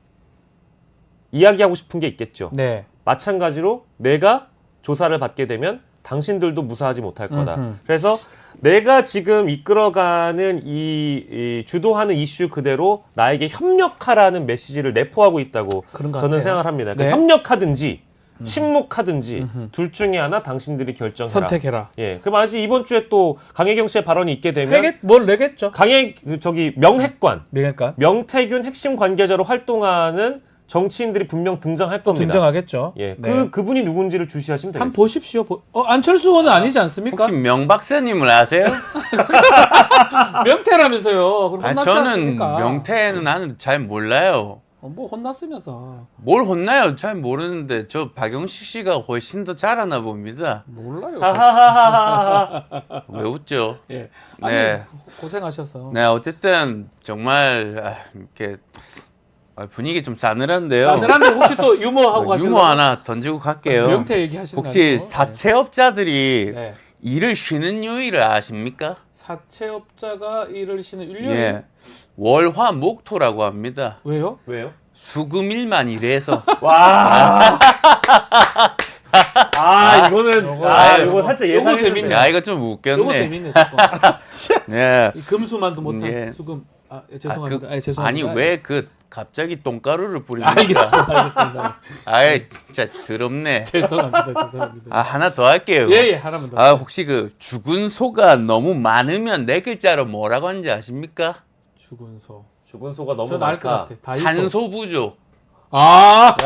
이야기하고 싶은 게 있겠죠.
네.
마찬가지로 내가 조사를 받게 되면 당신들도 무사하지 못할 거다.
음흠.
그래서 내가 지금 이끌어가는 이 주도하는 이슈 그대로 나에게 협력하라는 메시지를 내포하고 있다고
그런 것
저는
같아요.
생각을 합니다.
네.
협력하든지 침묵하든지 둘 중에 하나 당신들이 결정해라.
선택해라.
예. 그럼 아직 이번 주에 또 강혜경 씨의 발언이 있게 되면
뭘 내겠죠?
명핵관,
그러니까
명태균 핵심 관계자로 활동하는 정치인들이 분명 등장할 겁니다.
등장하겠죠.
예,
네.
그분이 누군지를 주시하시면 되겠습니다.
한번 보십시오. 안철수 의원은 아니지 않습니까?
혹시 명박사님을 아세요?
명태라면서요. 그럼
아니,
혼났지
저는
않습니까?
명태는 나는 잘 몰라요.
뭐 혼났으면서
뭘 혼나요? 잘 모르는데 저 박영식 씨가 훨씬 더 잘하나 봅니다.
몰라요.
하하하하하.
왜 웃죠?
예. 아니,
네.
고생하셔서.
네, 어쨌든 정말 이렇게 분위기 좀 싸늘한데요.
싸늘한데 혹시 또 유머하고 가실래요?
유머 하나 던지고 갈게요.
명태 얘기하시는 거
혹시
아니고?
사채업자들이
네.
일을 쉬는 요일을 아십니까?
사채업자가 일을 쉬는 일요일.
예. 월화 목토라고 합니다.
왜요?
왜요?
수금일만 일해서
와. 이거는 이거 살짝
요거
예상했는데.
재밌네.
야 이거 좀 웃겼네.
요거 재밌네. 조금.
네.
이 금수만도 못한
예.
수금. 죄송합니다. 죄송합니다.
아니 왜 그 갑자기 똥가루를 뿌립니까?
알겠습니다.
아이 진짜 더럽네.
죄송합니다.
하나 더 할게요.
예, 하나만 더.
혹시 그 죽은 소가 너무 많으면 네 글자로 뭐라고 하는지 아십니까?
죽은 소.
죽은 소가 너무
전 알 것
많다.
같아. 다이소.
산소 부족.
아,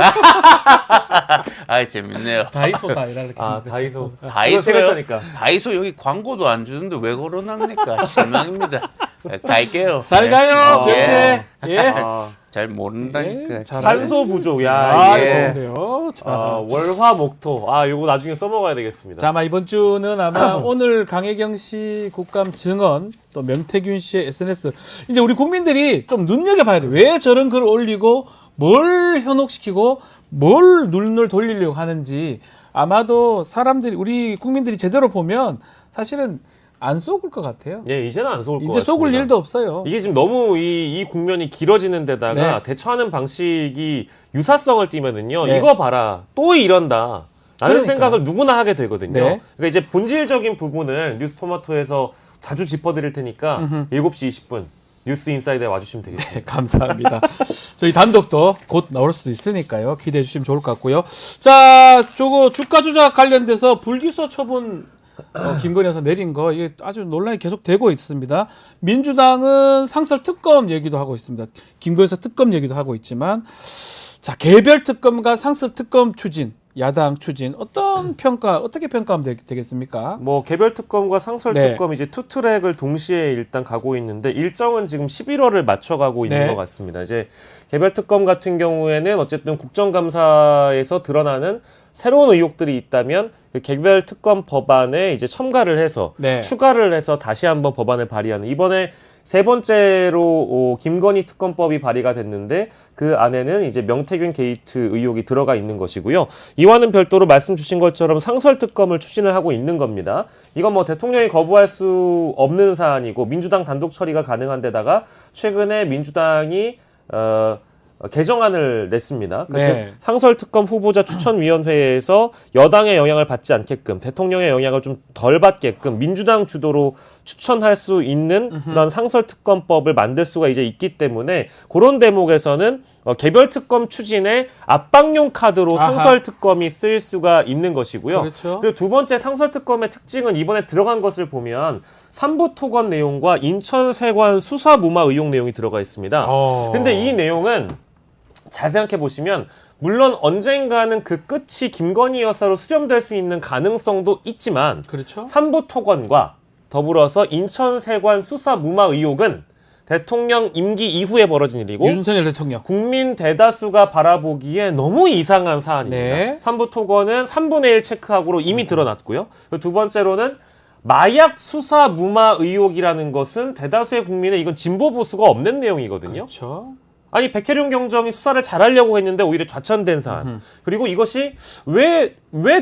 아 재밌네요.
다이소다 이렇게.
아, 다이소.
다이소요?
세 글자니까.
다이소 여기 광고도 안 주는데 왜 걸어놨습니까? 실망입니다. 갈게요.
잘 가요.
예.
몇개 예.
아,
잘 모른다니까.
산소 부족. 야,
아,
이게
좋은데요. 자.
월화목토. 아, 요거 나중에 써먹어야 되겠습니다.
자, 아마 이번 주는 아마 오늘 강혜경 씨 국감 증언, 또 명태균 씨의 SNS, 이제 우리 국민들이 좀 눈여겨봐야 돼요. 왜 저런 글을 올리고 뭘 현혹시키고 뭘 눈을 돌리려고 하는지. 아마도 사람들이, 우리 국민들이 제대로 보면 사실은 안 속을 것 같아요.
예, 이제는 안 속을 것
이제
같습니다.
속을 일도 없어요.
이게 지금 너무 이 국면이 길어지는 데다가
네.
대처하는 방식이 유사성을 띠면은요.
네.
이거 봐라. 또 이런다. 라는
그러니까요.
생각을 누구나 하게 되거든요.
네.
그러니까 이제 본질적인 부분을 뉴스토마토에서 자주 짚어드릴 테니까 7시 20분 뉴스 인사이드에 와주시면 되겠습니다.
네, 감사합니다. 저희 단독도 곧 나올 수도 있으니까요. 기대해 주시면 좋을 것 같고요. 자, 저거 주가 조작 관련돼서 불기소 처분 김건희에서 내린 거 이게 아주 논란이 계속 되고 있습니다. 민주당은 상설 특검 얘기도 하고 있습니다. 김건희에서 특검 얘기도 하고 있지만, 자, 개별 특검과 상설 특검 추진, 야당 추진 어떤 평가, 어떻게 평가하면 되겠습니까?
뭐 개별 특검과 상설
네.
특검 이제 투 트랙을 동시에 일단 가고 있는데 일정은 지금 11월을 맞춰가고 있는
네.
것 같습니다. 이제 개별 특검 같은 경우에는 어쨌든 국정감사에서 드러나는 새로운 의혹들이 있다면 그 개별 특검 법안에 이제 첨가를 해서
네.
추가를 해서 다시 한번 법안을 발의하는, 이번에 세 번째로 김건희 특검법이 발의가 됐는데 그 안에는 이제 명태균 게이트 의혹이 들어가 있는 것이고요. 이와는 별도로 말씀 주신 것처럼 상설 특검을 추진을 하고 있는 겁니다. 이건 뭐 대통령이 거부할 수 없는 사안이고 민주당 단독 처리가 가능한 데다가 최근에 민주당이 개정안을 냈습니다.
네.
상설 특검 후보자 추천위원회에서 여당의 영향을 받지 않게끔, 대통령의 영향을 좀 덜 받게끔 민주당 주도로 추천할 수 있는 그런 상설 특검법을 만들 수가 이제 있기 때문에 그런 대목에서는 개별 특검 추진에 압박용 카드로
아하.
상설 특검이 쓰일 수가 있는 것이고요.
그렇죠.
그리고 두 번째 상설 특검의 특징은 이번에 들어간 것을 보면 삼부 토건 내용과 인천세관 수사 무마 의혹 내용이 들어가 있습니다. 근데 이 내용은 잘 생각해 보시면 물론 언젠가는 그 끝이 김건희 여사로 수렴될 수 있는 가능성도 있지만
그렇죠.
삼부 토건과 더불어서 인천세관 수사 무마 의혹은 대통령 임기 이후에 벌어진 일이고
윤석열 대통령.
국민 대다수가 바라보기에 너무 이상한 사안입니다.
네.
삼부 토건은 3분의 1 체크하고로 이미 드러났고요. 그리고 두 번째로는 마약 수사 무마 의혹이라는 것은 대다수의 국민의 이건 진보 보수가 없는 내용이거든요.
그렇죠.
아니 백혜룡 경정이 수사를 잘하려고 했는데 오히려 좌천된 사안. 그리고 이것이 왜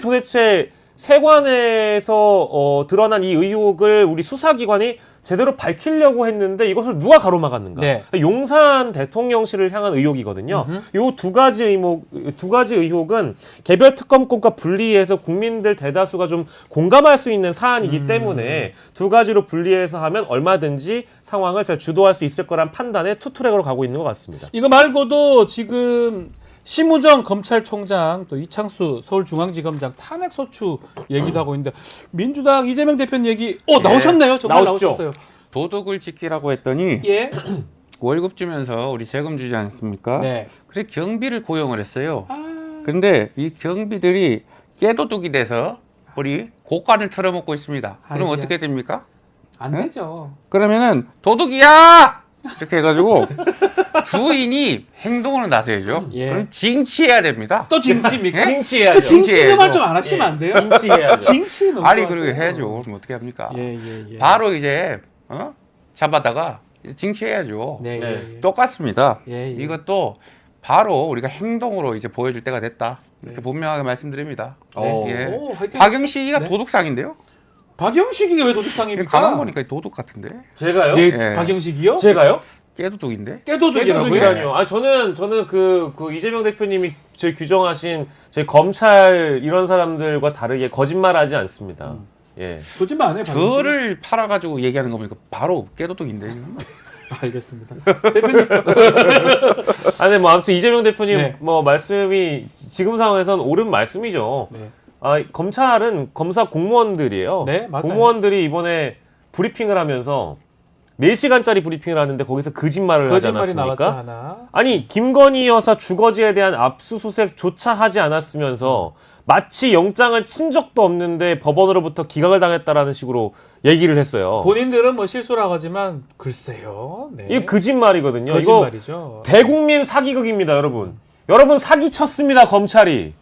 도대체 세관에서 드러난 이 의혹을 우리 수사기관이 제대로 밝히려고 했는데 이것을 누가 가로막았는가?
네.
용산 대통령실을 향한 의혹이거든요. 요 두 가지 의혹은 개별 특검권과 분리해서 국민들 대다수가 좀 공감할 수 있는 사안이기 때문에 두 가지로 분리해서 하면 얼마든지 상황을 잘 주도할 수 있을 거란 판단에 투트랙으로 가고 있는 것 같습니다.
이거 말고도 지금 심우정 검찰총장, 또 이창수 서울중앙지검장 탄핵 소추 얘기도 하고 있는데 민주당 이재명 대표님 얘기 나오셨네요. 정말
나오시죠.
나오셨어요.
도덕을 지키라고 했더니
예.
월급 주면서 우리 세금 주지 않습니까?
네.
그래 경비를 고용을 했어요. 근데 이 경비들이 깨도둑이 돼서 우리 고간을 털어먹고 있습니다. 그럼
아이고야.
어떻게 됩니까?
안 되죠.
그러면은 도둑이야! 이렇게 해가지고 주인이 행동을 나서야죠.
예.
그럼 징치해야 됩니다.
또 징치입니까?
징치해야죠.
그 징치 그 말
징치해야죠.
좀 안 하시면 안 돼요?
징치해야죠.
징치 너무
아니
좋아하세요.
그렇게 해야죠. 그럼 어떻게 합니까?
예.
바로 이제 잡아다가 이제 징치해야죠.
네.
네.
예.
똑같습니다.
예.
이것도 바로 우리가 행동으로 이제 보여줄 때가 됐다. 이렇게
네.
분명하게 말씀드립니다.
어.
예.
오, 화이팅.
박영식이가
네.
도둑상인데요?
박영식이가 왜 도둑상입니까?
가만 보니까 도둑 같은데?
제가요?
예,
예.
박영식이요?
제가요?
깨도둑인데?
깨도둑이라고요?
깨도둑이라뇨. 아 저는 그 이재명 대표님이 저희 규정하신 저희 검찰 이런 사람들과 다르게 거짓말하지 않습니다. 예.
거짓말 안 해. 박영식.
저를 팔아가지고 얘기하는 거 보니까 바로 깨도둑인데. 지금.
알겠습니다. 대표님.
아니 뭐 아무튼 이재명 대표님
네.
뭐 말씀이 지금 상황에선 옳은 말씀이죠.
네.
아 검찰은 검사 공무원들이에요.
네, 맞아요.
공무원들이 이번에 브리핑을 하면서 4시간짜리 브리핑을 하는데 거기서 거짓말을 하지
거짓말이 나왔죠
않았습니까?
하나.
아니 김건희 여사 주거지에 대한 압수수색조차 하지 않았으면서 마치 영장을 친 적도 없는데 법원으로부터 기각을 당했다라는 식으로 얘기를 했어요.
본인들은 뭐 실수라고 하지만 글쎄요. 네.
이거 거짓말이거든요.
거짓말이죠.
이거 대국민 사기극입니다, 여러분. 여러분 사기 쳤습니다, 검찰이.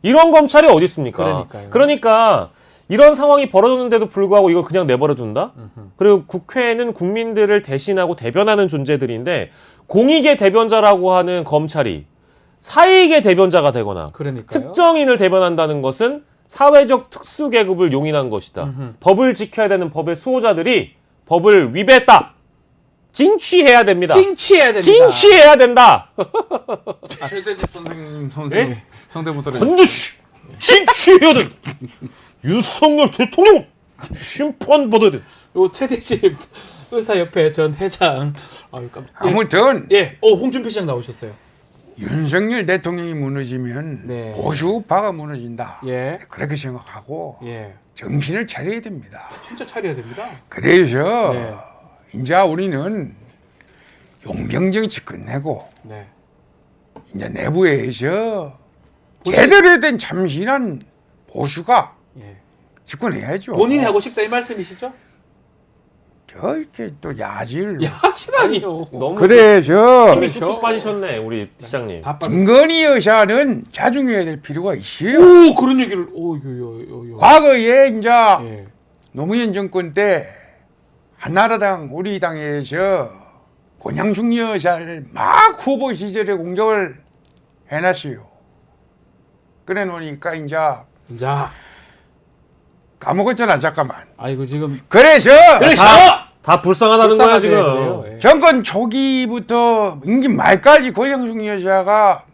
이런 검찰이 어디 있습니까?
그러니까요.
그러니까 이런 상황이 벌어졌는데도 불구하고 이걸 그냥 내버려둔다? 그리고 국회는 국민들을 대신하고 대변하는 존재들인데 공익의 대변자라고 하는 검찰이 사익의 대변자가 되거나
그러니까요.
특정인을 대변한다는 것은 사회적 특수계급을 용인한 것이다. 법을 지켜야 되는 법의 수호자들이 법을 위배했다. 징취해야 됩니다.
찡취해야 됩니다.
징취해야 된다.
최대집 선생님
예?
성대모사를
반드시 징취해야 된다. 윤석열 대통령 심판받아야 된다.
요 최대집 의사협회 전 회장. 아유,
아무튼
예. 홍준표 시장 나오셨어요.
윤석열 대통령이 무너지면
네.
보수파가 무너진다.
예.
그렇게 생각하고
예.
정신을 차려야 됩니다.
진짜 차려야 됩니다.
그래서
네.
이제 우리는 용병정치 끝내고
네.
이제 내부에서 제대로 된 참신한 보수가
예.
집권해야죠.
본인이 하고 싶다 이 말씀이시죠?
저렇게 또 야질.
야치라니요.
너무
그래서
힘이 쭉쭉 빠지셨네, 우리 시장님.
다 빠졌어.
김건희 여사는 자중해야 될 필요가 있어요.
오, 그런 얘기를. 오, 요.
과거에 이제
예.
노무현 정권 때 한나라당 우리 당에서 권양숙 여사를 막 후보 시절에 공격을 해놨어요. 그래 놓으니까 이제
자,
까먹었잖아 잠깐만.
아이고 지금
그래서
다 불쌍하다는 거야, 지금.
불쌍하대요. 예.
정권 초기부터 임기 말까지 권양숙 여사가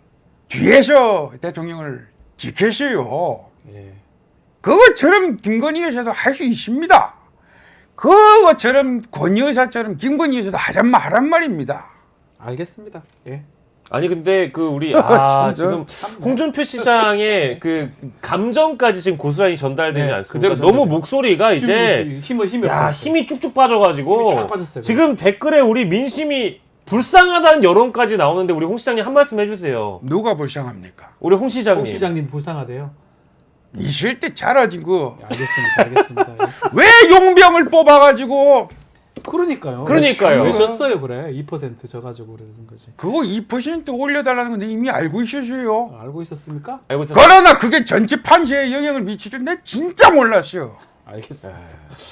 뒤에서 대통령을 지켰어요.
예.
그것처럼 김건희 여사도 할 수 있습니다. 그것처럼 권 여사처럼 김건희 여사도 하란 말입니다.
알겠습니다. 예.
아니 근데 그 우리
진짜.
지금 홍준표 시장의 그 감정까지 지금 고스란히 전달되지
네,
않습니까?
그대로
너무
전달돼요.
목소리가 이제
힘이
야,
없어요.
힘이 쭉쭉 빠져가지고
힘이 쫙 빠졌어요.
지금 댓글에 우리 민심이 불쌍하다는 여론까지 나오는데 우리 홍 시장님 한 말씀 해주세요.
누가 불쌍합니까?
우리 홍 시장님.
홍 시장님 불쌍하대요.
있을 때 잘하지 그.
알겠습니다. 예.
왜 용병을 뽑아가지고
그러니까요.
그러니까요.
왜 졌어요 그래? 2% 져가지고 그러는 거지.
그거 2% 올려달라는 건데 이미 알고 있었어요.
알고 있었습니까?
알고 있었어요?
그러나 그게 전체 판세에 영향을 미칠 줄 내가 진짜 몰랐어요.
알겠습니다.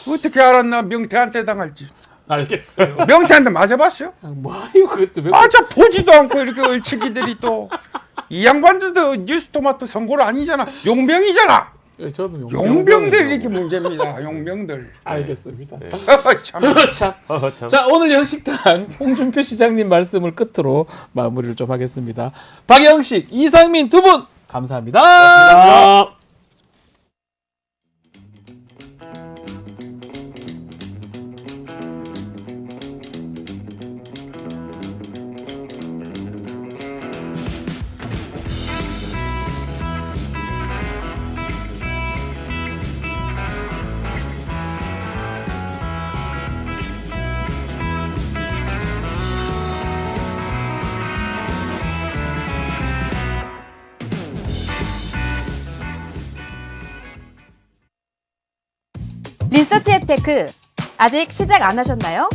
어떻게 알았나 명태한테 당할지.
알겠어요.
명태한테 맞아봤어요?
뭐요 그것도 왜?
맞아 보지도 않고 이렇게 얼치기들이 또. 이 양반들도 뉴스토마토 선고를 아니잖아. 용병이잖아.
예, 저도
용병들 이렇게 문제입니다. 용병들.
알겠습니다.
참.
참. 자 오늘 영식당 홍준표 시장님 말씀을 끝으로 마무리를 좀 하겠습니다. 박영식, 이상민 두 분 감사합니다.
고맙습니다.
리서치 앱테크 아직 시작 안 하셨나요?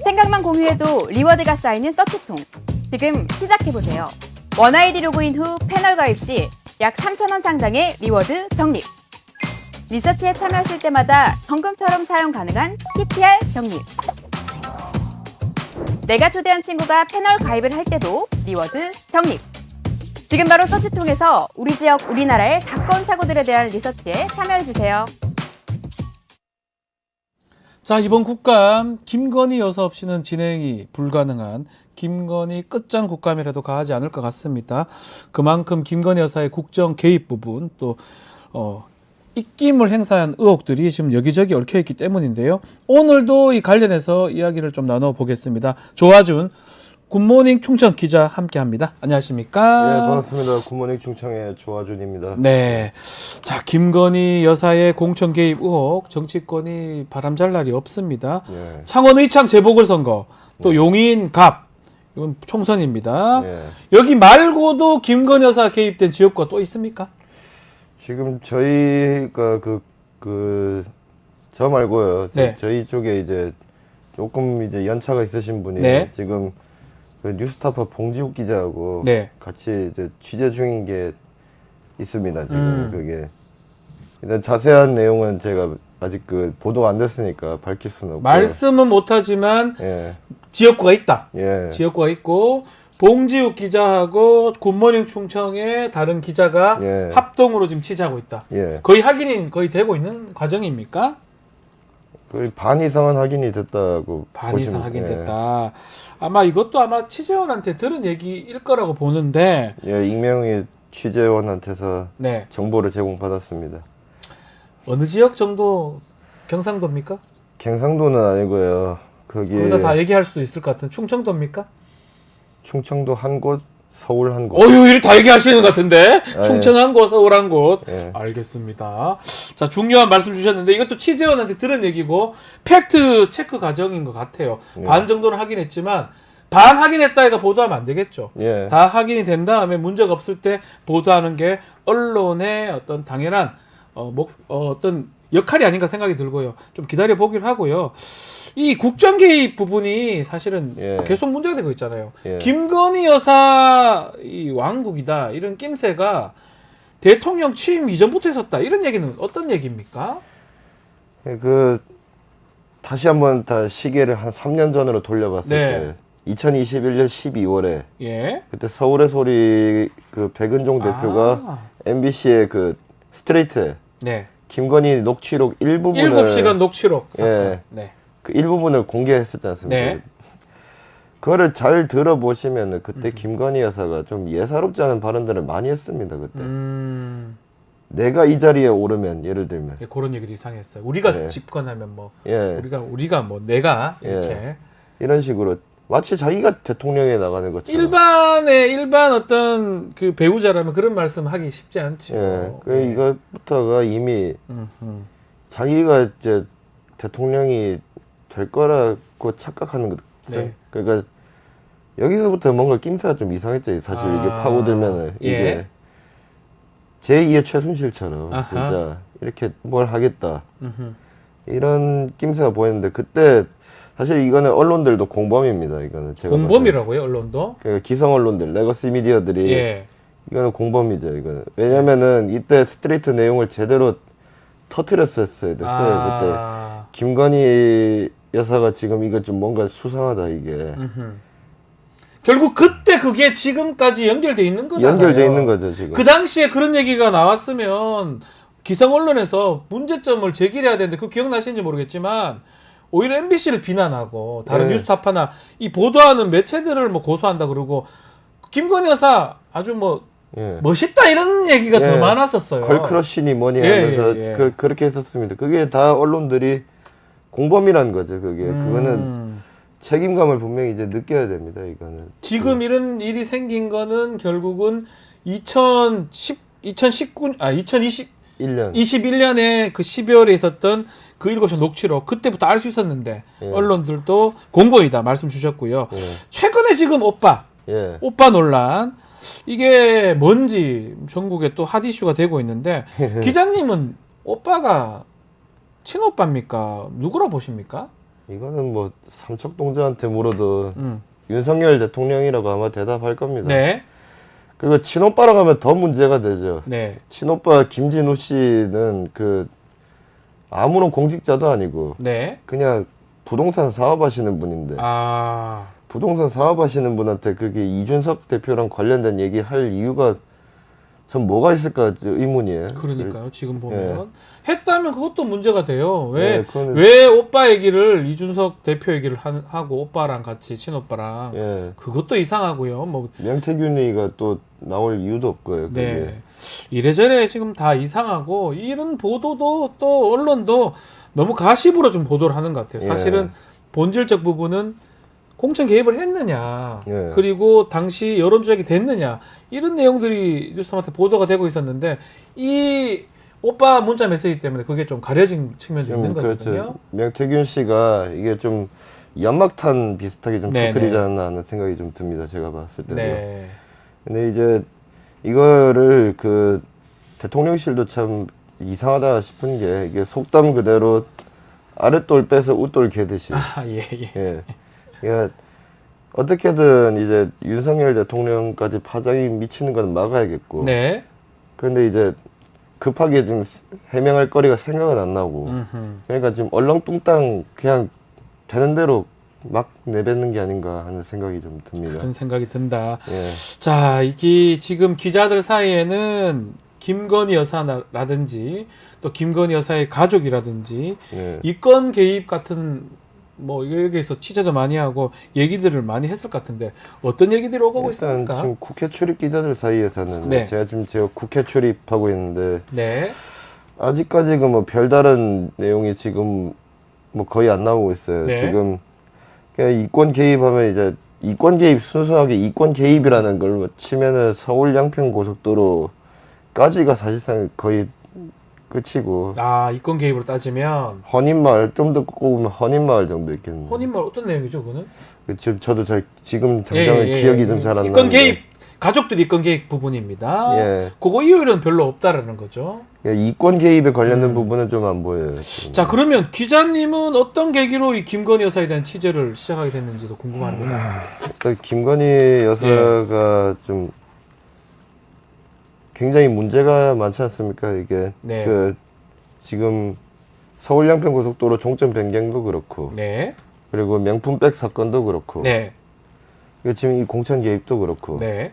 생각만 공유해도 리워드가 쌓이는 서치통 지금 시작해보세요. 원아이디 로그인 후 패널 가입 시 약 3,000원 상당의 리워드 적립. 리서치에 참여하실 때마다 현금처럼 사용 가능한 PTR 적립. 내가 초대한 친구가 패널 가입을 할 때도 리워드 적립. 지금 바로 서치통에서 우리 지역, 우리나라의 사건, 사고들에 대한 리서치에 참여해주세요.
자 이번 국감 김건희 여사 없이는 진행이 불가능한 김건희 끝장 국감이라도 가하지 않을 것 같습니다. 그만큼 김건희 여사의 국정 개입 부분 또 입김을 행사한 의혹들이 지금 여기저기 얽혀있기 때문인데요. 오늘도 이 관련해서 이야기를 좀 나눠보겠습니다. 조아준 굿모닝 충청 기자 함께합니다. 안녕하십니까?
예, 반갑습니다. 굿모닝 충청의 조아준입니다.
네. 자, 김건희 여사의 공천 개입 의혹, 정치권이 바람잘 날이 없습니다.
예.
창원 의창 재보궐선거, 또 용인 갑, 이건 총선입니다.
예.
여기 말고도 김건희 여사 개입된 지역구가 또 있습니까?
지금 저희가 저 말고요.
네.
저희 쪽에 이제 조금 이제 연차가 있으신 분이
네.
지금 그 뉴스타파 봉지욱 기자하고
네.
같이 이제 취재 중인 게 있습니다. 지금 그게 일단 자세한 내용은 제가 아직 보도가 안 됐으니까 밝힐 수는 없고
말씀은 못하지만
예,
지역구가 있다.
예,
지역구가 있고 봉지욱 기자하고 굿모닝 충청의 다른 기자가
예.
합동으로 지금 취재하고 있다.
예.
거의 확인이 거의 되고 있는 과정입니까?
거의 반 이상은 확인이 됐다고
반
보시면-
이상
예.
확인됐다. 아마 이것도 아마 취재원한테 들은 얘기일 거라고 보는데,
예, 익명의 취재원한테서
네.
정보를 제공받았습니다.
어느 지역 정도 경상도입니까?
경상도는 아니고요. 거기
거기다 다 얘기할 수도 있을 것 같은 충청도입니까?
충청도 한 곳, 서울 한 곳.
어휴, 이리 다 얘기하시는 것 같은데?
아,
충청 한 곳, 서울 한 곳.
예.
알겠습니다. 자, 중요한 말씀 주셨는데, 이것도 취재원한테 들은 얘기고, 팩트 체크 과정인 것 같아요. 반 정도는 확인했지만, 반 확인했다 해가 보도하면 안 되겠죠.
예.
다 확인이 된 다음에 문제가 없을 때 보도하는 게 언론의 어떤 당연한 어떤 역할이 아닌가 생각이 들고요. 좀 기다려 보기로 하고요. 이 국정 개입 부분이 사실은
예.
계속 문제가 되고 있잖아요.
예.
김건희 여사 이 왕국이다 이런 낌새가 대통령 취임 이전부터 있었다 이런 얘기는 어떤 얘기입니까?
다시 한번 다 시계를 한 3년 전으로 돌려봤을
네.
때 2021년 12월에
예.
그때 서울의 소리 백은종 대표가 MBC의 스트레이트
네.
김건희 녹취록 일부분을
7시간 녹취록 사건.
예.
네.
그 일부분을 공개했었지 않습니까?
네.
그거를 잘 들어보시면 그때 김건희 여사가 좀 예사롭지 않은 발언들을 많이 했습니다. 그때 내가 이 자리에 오르면 예를 들면
예, 그런 얘기도 이상했어요. 우리가
예.
집권하면 뭐
예,
우리가 뭐 내가 이렇게
예. 이런 식으로 마치 자기가 대통령에 나가는 것처럼
일반 어떤 그 배우자라면 그런 말씀 하기 쉽지 않죠.
예, 이것부터가 이미 자기가 이제 대통령이 될 거라고 착각하는 것 같아요.
네.
그러니까 여기서부터 뭔가 낌새가 좀 이상했죠. 사실 이게 파고들면은
예.
이게 제2의 최순실처럼
아하.
진짜 이렇게 뭘 하겠다
음흠.
이런 낌새가 보였는데 그때 사실 이거는 언론들도 공범입니다. 이거는 제가
공범이라고요, 언론도?
그러니까 기성 언론들, 레거시 미디어들이
예.
이거는 공범이죠. 이거는 왜냐면은 이때 스트레이트 내용을 제대로 터트렸었어야 됐어요. 그때 김건희 여사가 지금 이거 좀 뭔가 수상하다 이게
결국 그때 그게 지금까지 연결돼 있는 거잖아요.
연결돼 있는 거죠 지금.
그 당시에 그런 얘기가 나왔으면 기성 언론에서 문제점을 제기해야 되는데 그 기억나시는지 모르겠지만 오히려 MBC를 비난하고 다른
네.
뉴스타파나 이 보도하는 매체들을 뭐 고소한다 그러고 김건희 여사 아주 뭐
예.
멋있다 이런 얘기가 더
예.
많았었어요.
걸크러쉬니 뭐니
예,
하면서
예, 예.
그렇게 했었습니다. 그게 다 언론들이 공범이라는 거죠. 그게 그거는 책임감을 분명히 이제 느껴야 됩니다. 이거는
지금 이런 일이 생긴 거는 결국은 2021년에 그 12월에 있었던 그 7시 녹취록 그때부터 알 수 있었는데
예.
언론들도 공범이다 말씀 주셨고요.
예.
최근에 지금 오빠 논란 이게 뭔지 전국에 또 핫 이슈가 되고 있는데 기자님은 오빠가 친오빠입니까? 누구라 보십니까?
이거는 뭐 삼척동자한테 물어도 윤석열 대통령이라고 아마 대답할 겁니다.
네.
그리고 친오빠라고 하면 더 문제가 되죠.
네.
친오빠 김진우 씨는 아무런 공직자도 아니고
네.
그냥 부동산 사업하시는 분인데
아.
부동산 사업하시는 분한테 그게 이준석 대표랑 관련된 얘기 할 이유가 전 뭐가 있을까 의문이에요.
그러니까요. 지금 보면 했다면 그것도 문제가 돼요.
네, 그거는-
왜 오빠 얘기를 이준석 대표 얘기를 하고 오빠랑 같이 친오빠랑
예.
그것도 이상하고요. 뭐
명태균이가 또 나올 이유도 없고요. 그게.
네. 이래저래 지금 다 이상하고 이런 보도도 또 언론도 너무 가십으로 좀 보도를 하는 것 같아요. 사실은 본질적 부분은 공천 개입을 했느냐,
예.
그리고 당시 여론 조작이 됐느냐, 이런 내용들이 뉴스톰한테 보도가 되고 있었는데 이 오빠 문자 메시지 때문에 그게 좀 가려진 측면도 있는 거거든요.
그렇죠. 명태균 씨가 이게 좀 연막탄 비슷하게 좀
네네.
터뜨리지 않나 하는 생각이 좀 듭니다. 제가 봤을 때도.
네.
근데 이제 이거를 그 대통령실도 참 이상하다 싶은 게 이게 속담 그대로 아랫돌 빼서 웃돌 개듯이.
아, 예, 예.
예. 그러니까 어떻게든 이제 윤석열 대통령까지 파장이 미치는 건 막아야겠고.
네.
그런데 이제 급하게 지금 해명할 거리가 생각은 안 나고.
음흠.
그러니까 지금 얼렁뚱땅 그냥 되는 대로 막 내뱉는 게 아닌가 하는 생각이 좀 듭니다.
그런 생각이 든다.
예.
자, 이게 지금 기자들 사이에는 김건희 여사라든지 또 김건희 여사의 가족이라든지
예.
이권 개입 같은 뭐 여기에서 취재도 많이 하고 얘기들을 많이 했을 것 같은데 어떤 얘기들이 오고
일단
있습니까?
지금 국회 출입 기자들 사이에서는
네.
제가 국회 출입하고 있는데
네.
아직까지 그 뭐 별다른 내용이 지금 뭐 거의 안 나오고 있어요.
네.
지금 그냥 이권 개입하면 이제 이권 개입 순수하게 이권 개입이라는 걸 치면은 서울 양평 고속도로까지가 사실상 거의 끝이고
아, 이권 개입으로 따지면
헌인마을 좀 더 꼽으면 헌인마을 정도 있겠네요.
혼인말 어떤 내용이죠, 그거는?
지금 저도 지금 당장은 기억이 좀 잘 안 나는데.
이권 개입 가족들이 이권 개입 부분입니다.
예.
그거 이유는 별로 없다라는 거죠.
이권 개입에 관련된 부분은 좀 안 보여요. 지금.
자, 그러면 기자님은 어떤 계기로 이 김건희 여사에 대한 취재를 시작하게 됐는지도 궁금합니다.
일단 김건희 여사가 좀 굉장히 문제가 많지 않습니까? 이게
네.
그 지금 서울 양평 고속도로 종점 변경도 그렇고
네.
그리고 명품백 사건도 그렇고
네.
그리고 지금 이 공천 개입도 그렇고
네.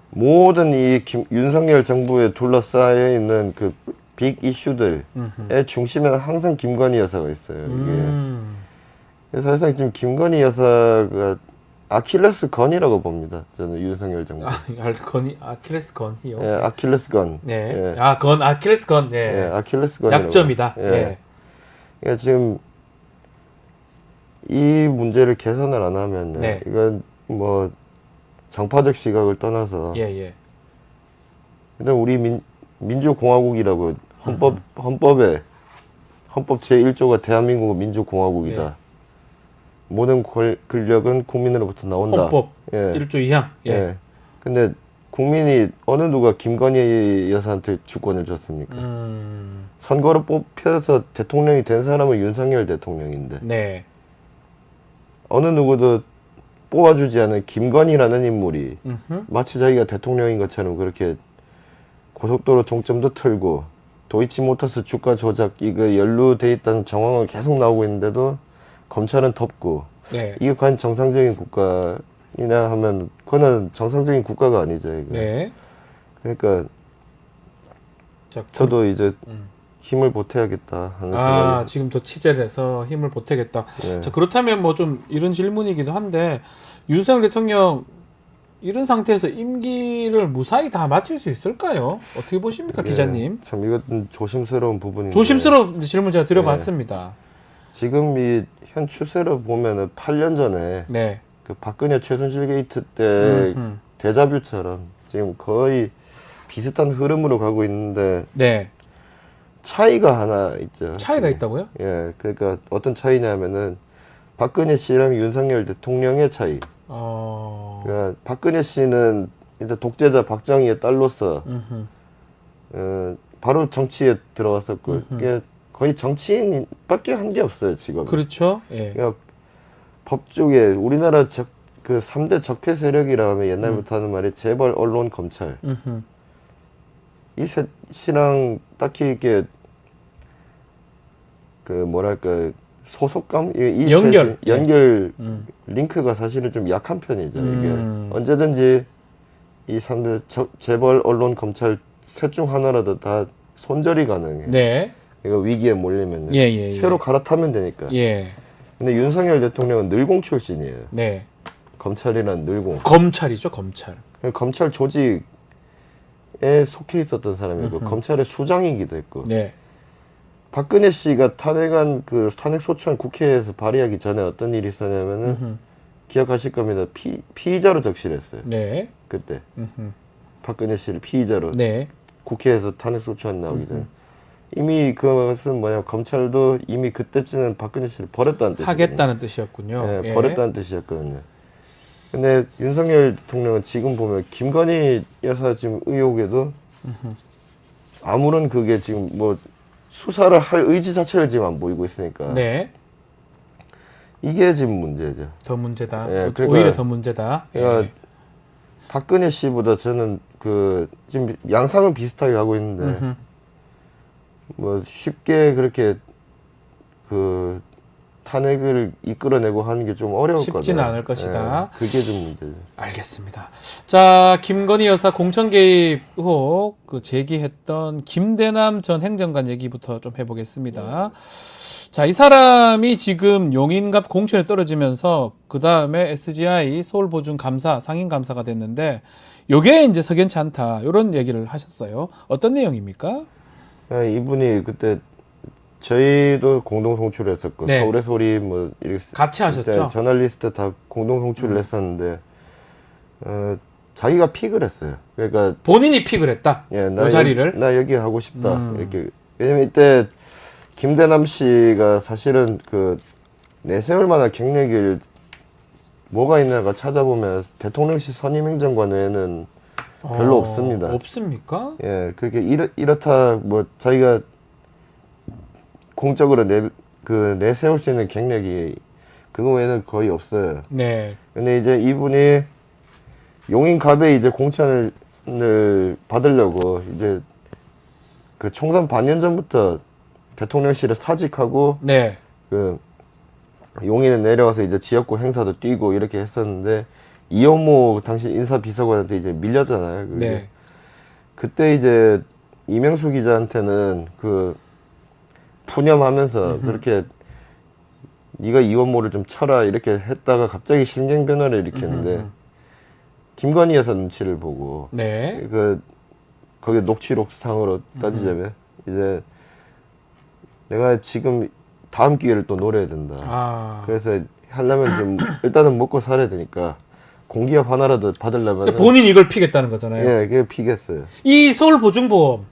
모든 이 윤석열 정부에 둘러싸여 있는 그 빅 이슈들의 중심에는 항상 김건희 여사가 있어요. 이게. 그래서 사실상 지금 김건희 여사가 아킬레스 건이라고 봅니다. 저는 윤석열 정부.
건이 아킬레스 건이요.
예, 아킬레스 건.
네.
예.
아, 건 아킬레스 건. 네.
예, 아킬레스 건.
약점이다.
예.
예.
그러니까 지금 이 문제를 개선을 안 하면
네.
이건 뭐 정파적 시각을 떠나서
예, 예.
일단 우리 민주공화국이라고 헌법 제1조가 대한민국은 민주공화국이다.
네.
모든 권력은 국민으로부터 나온다.
헌법
예.
1조 2항. 예.
예. 근데 국민이 어느 누가 김건희 여사한테 주권을 줬습니까? 선거로 뽑혀서 대통령이 된 사람은 윤석열 대통령인데
네.
어느 누구도 뽑아주지 않은 김건희라는 인물이
음흠.
마치 자기가 대통령인 것처럼 그렇게 고속도로 종점도 털고 도이치모터스 주가 조작 이거 연루돼 있다는 정황을 계속 나오고 있는데도 검찰은 덮고
네.
이게 과연 정상적인 국가이냐 하면 그거는 정상적인 국가가 아니죠. 이거.
네.
그러니까
자,
저도 이제 힘을 보태야겠다 하는
아,
생각이.
지금 더 취재를 해서 힘을 보태겠다.
네.
자, 그렇다면 뭐 좀 이런 질문이기도 한데 윤석열 대통령 이런 상태에서 임기를 무사히 다 마칠 수 있을까요? 어떻게 보십니까, 기자님?
예, 참 이건 조심스러운 부분인데
조심스러운 질문 제가 드려봤습니다.
지금 이 현 추세로 보면은 8년 전에
네.
그 박근혜 최순실 게이트 때 데자뷰처럼 지금 거의 비슷한 흐름으로 가고 있는데
네.
차이가 하나 있죠.
차이가 있다고요?
예, 그러니까 어떤 차이냐면은 박근혜 씨랑 윤석열 대통령의 차이. 그러니까 박근혜 씨는 이제 독재자 박정희의 딸로서 바로 정치에 들어왔었고 이게 거의 정치인밖에 한 게 없어요 지금.
그렇죠. 예.
그러니까 법조계 우리나라 그 3대 적폐 세력이라 하면 옛날부터 하는 말이 재벌, 언론, 검찰. 이 셋이랑 딱히 이게 그 뭐랄까 소속감 이
연결
연결 링크가 사실은 좀 약한 편이죠. 이게 언제든지 이 3대 재벌, 언론, 검찰 셋 중 하나라도 다 손절이 가능해.
네.
이거 위기에 몰리면
예.
새로 갈아타면 되니까.
예.
근데 윤석열 대통령은 늘공 출신이에요.
네.
검찰이란 늘공.
검찰이죠, 검찰.
검찰 조직에 속해 있었던 사람이고 검찰의 수장이기도 했고.
네.
박근혜 씨가 탄핵안 그 탄핵 소추안 국회에서 발의하기 전에 어떤 일이 있었냐면은 기억하실 겁니다. 피의자로 적시했어요.
네.
그때
음흠.
박근혜 씨를 피의자로
네.
국회에서 탄핵소추안 나오기 전에 이미 그것은 뭐냐 검찰도 이미 그때쯤은 박근혜 씨를 버렸다는 뜻이거든요.
하겠다는 뜻이었군요.
네,
예.
버렸다는 뜻이었거든요. 근데 윤석열 대통령은 지금 보면 김건희 여사 지금 의혹에도 아무런 그게 지금 뭐 수사를 할 의지 자체를 지금 안 보이고 있으니까
네.
이게 지금 문제죠.
더 문제다.
예, 그러니까-
오히려 더 문제다.
그러니까
예.
박근혜 씨보다 저는 그 지금 양상은 비슷하게 하고 있는데
음흠.
뭐 쉽게 그렇게 그 탄핵을 이끌어내고 하는 게 좀 어려울 거다.
쉽지는 않을 것이다.
그게 좀 문제죠.
알겠습니다. 자, 김건희 여사 공천 개입 의혹 그 제기했던 김대남 전 행정관 얘기부터 좀 해보겠습니다. 자, 이 사람이 지금 용인갑 공천에 떨어지면서 그 다음에 SGI 서울보증감사 상임감사가 됐는데 요게 이제 석연치 않다 이런 얘기를 하셨어요. 어떤 내용입니까?
이분이 그때 저희도 공동 송출을 했었고
네.
서울의 소리 뭐 이렇게
같이 하셨죠?
그때 저널리스트 다 공동 송출을 했었는데 자기가 픽을 했어요. 그러니까
본인이 픽을 했다.
예,
그 자리를.
나 여기 하고 싶다. 이렇게 왜냐면 이때 김대남 씨가 사실은 그 내세울 만한 경력이 뭐가 있나가 찾아보면 대통령실 선임 행정관 외에는 별로 없습니다.
없습니까?
예, 그렇게 이렇다 뭐 자기가 공적으로 내세울 수 있는 경력이 그거 외에는 거의 없어요.
네.
근데 이제 이분이 용인갑에 이제 공천을 받으려고 이제 그 총선 반년 전부터 대통령실을 사직하고
네.
그 용인에 내려와서 이제 지역구 행사도 뛰고 이렇게 했었는데 이현모 당시 인사비서관한테 이제 밀렸잖아요. 그게.
네.
그때 이제 이명수 기자한테는 그 푸념하면서 그렇게 네가 이원모를 좀 쳐라 이렇게 했다가 갑자기 심경 변화를 일으켰는데 김건희 여사 눈치를 보고
네.
거기 녹취록상으로 따지자면 이제 내가 지금 다음 기회를 또 노려야 된다.
아.
그래서 하려면 좀 일단은 먹고 살아야 되니까 공기업 하나라도 받으려면
그러니까 본인이 이걸 피겠다는 거잖아요.
예, 그게 피겠어요.
이 서울보증보험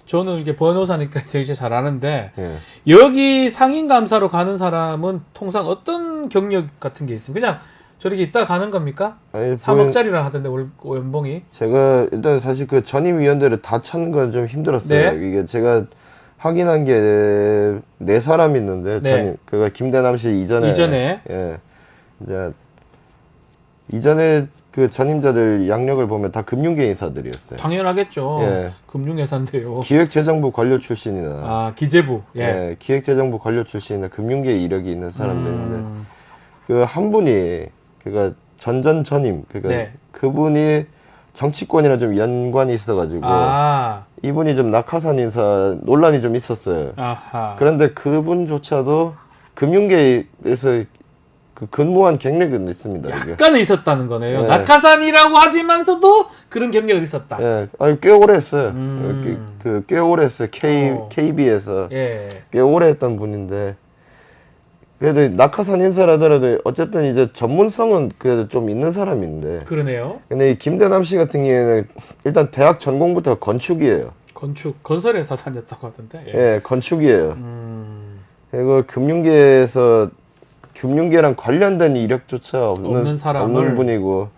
저는 이게 변호사니까 되게 잘 아는데
예.
여기 상임감사로 가는 사람은 통상 어떤 경력 같은 게 있습니까? 그냥 저렇게 있다 가는 겁니까?
아니,
3억짜리라 하던데 연봉이.
제가 일단 사실 그 전임위원들을 다 찾는 건 좀 힘들었어요.
네.
이게 제가 확인한 게 네 사람이 있는데
네.
전임 그가 김대남 씨 이전에 예 이제 이전에 그 전임자들 양력을 보면 다 금융계 인사들이었어요.
당연하겠죠.
예.
금융회사인데요.
기획재정부 관료 출신이나
아, 기재부. 예.
예, 기획재정부 관료 출신이나 금융계 이력이 있는 사람들인데 그 한 분이 그가 전임 그러니까
네.
그분이 정치권이랑 좀 연관이 있어가지고
아.
이분이 좀 낙하산 인사 논란이 좀 있었어요.
아하.
그런데 그분조차도 금융계에서 그 근무한 경력은 있습니다. 이게.
약간은 있었다는 거네요.
네.
낙하산이라고 하지만서도 그런 경력이 있었다.
예, 아니 꽤 오래 했어요.
음.
꽤 오래 했어요. KB에서
예.
꽤 오래 했던 분인데 그래도 낙하산 인사라더라도 어쨌든 이제 전문성은 그래도 좀 있는 사람인데
그러네요.
근데 이 김대남 씨 같은 경우에는 일단 대학 전공부터 건축이에요.
건설회사 다녔다고 하던데. 예.
예, 건축이에요. 그리고 금융계랑 관련된 이력조차
없는 사람을.
없는 분이고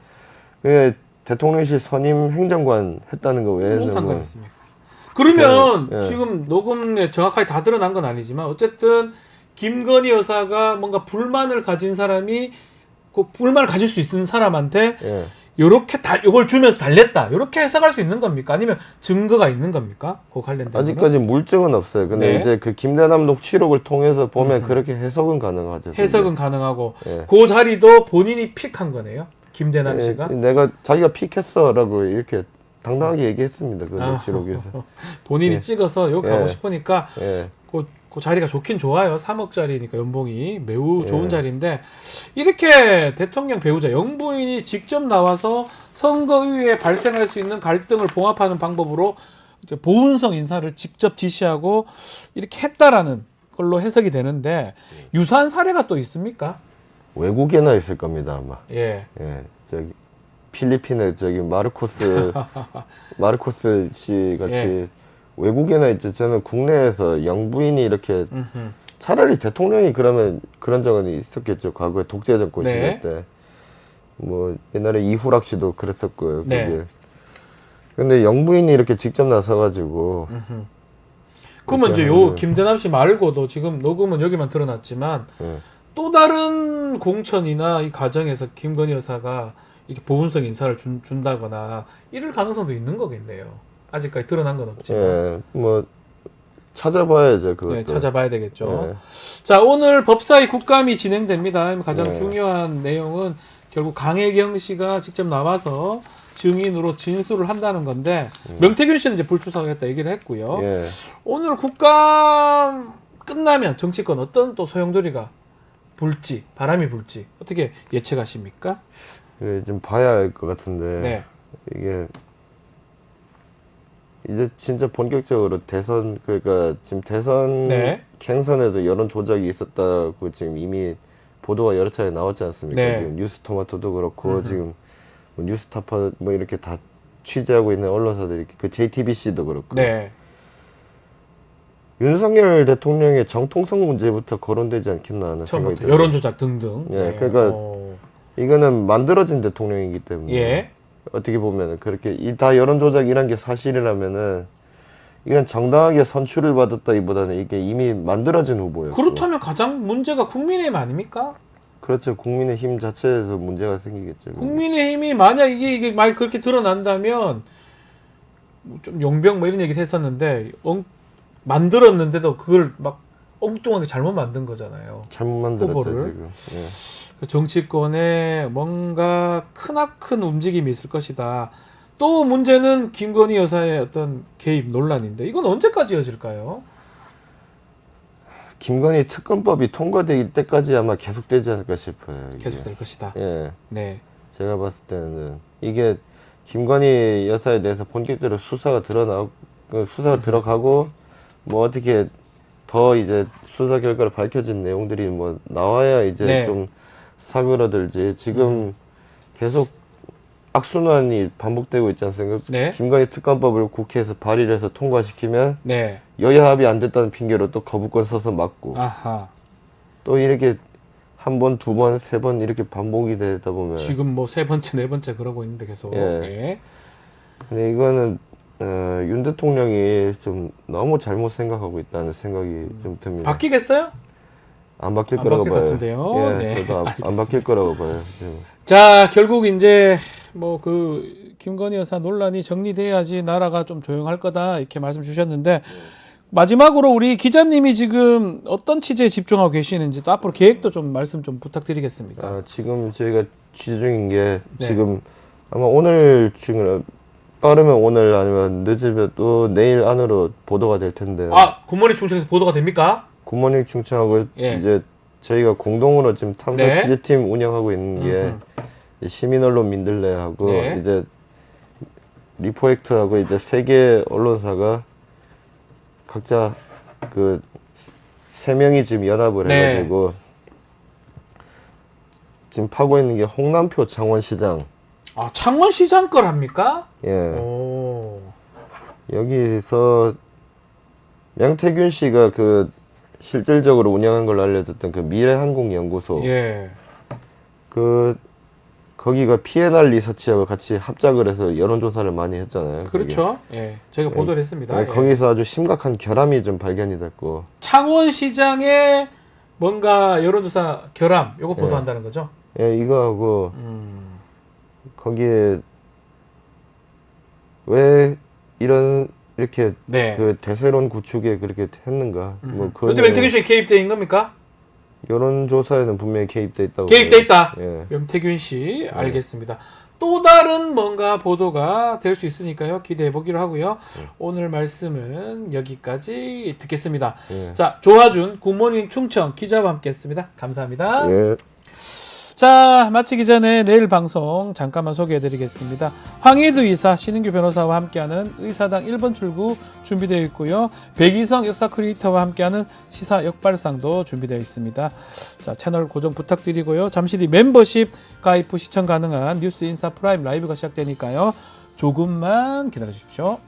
그 대통령실 선임 행정관 했다는 거 외에는
무슨 상관이
뭐
있습니까? 그러면
예.
지금 녹음에 정확하게 다 드러난 건 아니지만 어쨌든 김건희 여사가 뭔가 불만을 가진 사람이 그 불만을 가질 수 있는 사람한테
예.
요렇게 요걸 주면서 달랬다. 요렇게 해석할 수 있는 겁니까? 아니면 증거가 있는 겁니까? 그 관련된 거는?
아직까지 물증은 없어요. 근데
네.
이제 그 김대남 녹취록을 통해서 보면 그렇게 해석은 가능하죠.
해석은 가능하고
예.
그 자리도 본인이 픽한 거네요. 김대남 씨가.
내가 자기가 픽했어라고 이렇게 당당하게 얘기했습니다. 그 녹취록에서.
본인이
예.
찍어서 요 가고
예.
싶으니까
예.
그 자리가 좋긴 좋아요. 3억짜리니까 연봉이 매우 좋은 자리인데 이렇게 대통령 배우자 영부인이 직접 나와서 선거위에 발생할 수 있는 갈등을 봉합하는 방법으로 이제 보훈성 인사를 직접 지시하고 이렇게 했다라는 걸로 해석이 되는데 유사한 사례가 또 있습니까?
외국에나 있을 겁니다 아마.
예.
예, 저기 필리핀의 저기 마르코스 씨 같이
예.
외국에나 있죠. 저는 국내에서 영부인이 이렇게 차라리 대통령이 그러면 그런 적은 있었겠죠. 과거에 독재 정권
네.
시절 때. 뭐 옛날에 이후락 씨도 그랬었고요.
네.
그게. 근데 영부인이 이렇게 직접 나서가지고
그러면 이제
그렇게
요 김대남 씨 말고도 지금 녹음은 여기만 드러났지만
예.
또 다른 공천이나 이 과정에서 김건희 여사가 이렇게 보훈성 인사를 준다거나 이럴 가능성도 있는 거겠네요. 아직까지 드러난 건 없지만.
예, 뭐 찾아봐야죠. 그것도.
네, 찾아봐야 되겠죠.
예.
자, 오늘 법사위 국감이 진행됩니다. 가장
네.
중요한 내용은 결국 강혜경 씨가 직접 나와서 증인으로 진술을 한다는 건데 명태균 씨는 이제 불출석하겠다 얘기를 했고요.
예.
오늘 국감 끝나면 정치권 어떤 또 소용돌이가 불지, 바람이 불지 어떻게 예측하십니까?
예, 좀 봐야 할 것 같은데
네.
이게 이제 진짜 본격적으로 대선 그러니까 지금 대선
네.
경선에도 여론 조작이 있었다고 지금 이미 보도가 여러 차례 나왔지 않습니까?
네.
지금 뉴스토마토도 그렇고 지금 뭐 뉴스타파 뭐 이렇게 다 취재하고 있는 언론사들이 그 JTBC도 그렇고
네.
윤석열 대통령의 정통성 문제부터 거론되지 않겠나 하는 생각이
처음부터
들어요.
여론 조작 등등.
예,
네.
그러니까 이거는 만들어진 대통령이기 때문에
예.
어떻게 보면 그렇게 다 여론 조작이란 게 사실이라면은 이건 정당하게 선출을 받았다기보다는 이게 이미 만들어진 후보예요.
그렇다면 가장 문제가 국민의힘 아닙니까?
그렇죠. 국민의힘 자체에서 문제가 생기겠죠.
국민의힘이 만약 이게 많이 그렇게 드러난다면 뭐좀 용병 뭐 이런 얘기를 했었는데 만들었는데도 그걸 막 엉뚱하게 잘못 만든 거잖아요.
잘못 만들었죠
후보를.
지금. 예.
그 정치권에 뭔가 크나큰 움직임이 있을 것이다. 또 문제는 김건희 여사의 어떤 개입 논란인데 이건 언제까지 이어질까요?
김건희 특검법이 통과될 때까지 아마 계속되지 않을까 싶어요. 이게.
계속될 것이다.
예.
네.
제가 봤을 때는 이게 김건희 여사에 대해서 본격적으로 수사가 들어가고 뭐 어떻게 더 이제 수사 결과로 밝혀진 내용들이 뭐 나와야 이제
네.
좀 사그러들지 지금 계속 악순환이 반복되고 있지 않습니까?
네.
김건희 특검법을 국회에서 발의를 해서 통과시키면
네.
여야 합의 안 됐다는 핑계로 또 거부권 써서 막고
아하.
또 이렇게 한 번, 두 번, 세 번 이렇게 반복이 되다 보면
지금 뭐 세 번째, 네 번째 그러고 있는데 계속.
예.
예.
근데 이거는 윤 대통령이 좀 너무 잘못 생각하고 있다는 생각이 좀 듭니다.
바뀌겠어요?
안 바뀔
안
거라고
바뀔
봐요.
것 같은데요.
예,
네,
저도 안
알겠습니다.
바뀔 거라고 봐요. 지금.
자, 결국 이제 뭐 그 김건희 여사 논란이 정리돼야지 나라가 좀 조용할 거다 이렇게 말씀 주셨는데 마지막으로 우리 기자님이 지금 어떤 취재에 집중하고 계시는지 또 앞으로 계획도 좀 말씀 좀 부탁드리겠습니다.
아, 지금 저희가 취재 중인 게
네.
지금 아마 오늘 중에 빠르면 오늘 아니면 늦으면 또 내일 안으로 보도가 될 텐데.
아, 굿모닝 충청에서 보도가 됩니까?
굿모닝 충청하고
예.
이제 저희가 공동으로 지금 탐사
네.
취재팀 운영하고 있는 게 시민 언론 민들레하고
네.
이제 리포액트하고 이제 세 개 언론사가 각자 그 세 명이 지금 연합을
네.
해가지고 지금 파고 있는 게 홍남표 창원시장.
아, 창원시장 걸 합니까?
예.
오.
여기서 명태균 씨가 그 실질적으로 운영한 걸로 알려졌던 그 미래항공연구소.
예.
그 거기가 P&R 리서치하고 같이 합작을 해서 여론조사를 많이 했잖아요.
그렇죠. 예. 저희가 보도를 했습니다.
네,
예.
거기서 아주 심각한 결함이 좀 발견이 됐고.
창원시장에 뭔가 여론조사 결함 요거 보도한다는 거죠?
예, 이거하고 거기에 왜 이렇게
네.
그 대세론 구축에 그렇게 했는가? 뭐
그때 명태균 씨가 개입돼 있는 겁니까?
여론조사에는 분명히 개입돼 있다고.
개입돼 있다.
예.
명태균 씨 알겠습니다. 또 다른 뭔가 보도가 될 수 있으니까요. 기대해 보기로 하고요. 오늘 말씀은 여기까지 듣겠습니다.
예.
자, 조하준 굿모닝 충청 기자와 함께했습니다. 감사합니다.
예.
자, 마치기 전에 내일 방송 잠깐만 소개해드리겠습니다. 황희두 이사, 신인규 변호사와 함께하는 의사당 1번 출구 준비되어 있고요. 백이성 역사 크리에이터와 함께하는 시사 역발상도 준비되어 있습니다. 자, 채널 고정 부탁드리고요. 잠시 뒤 멤버십 가입 후 시청 가능한 뉴스 인사 프라임 라이브가 시작되니까요. 조금만 기다려 주십시오.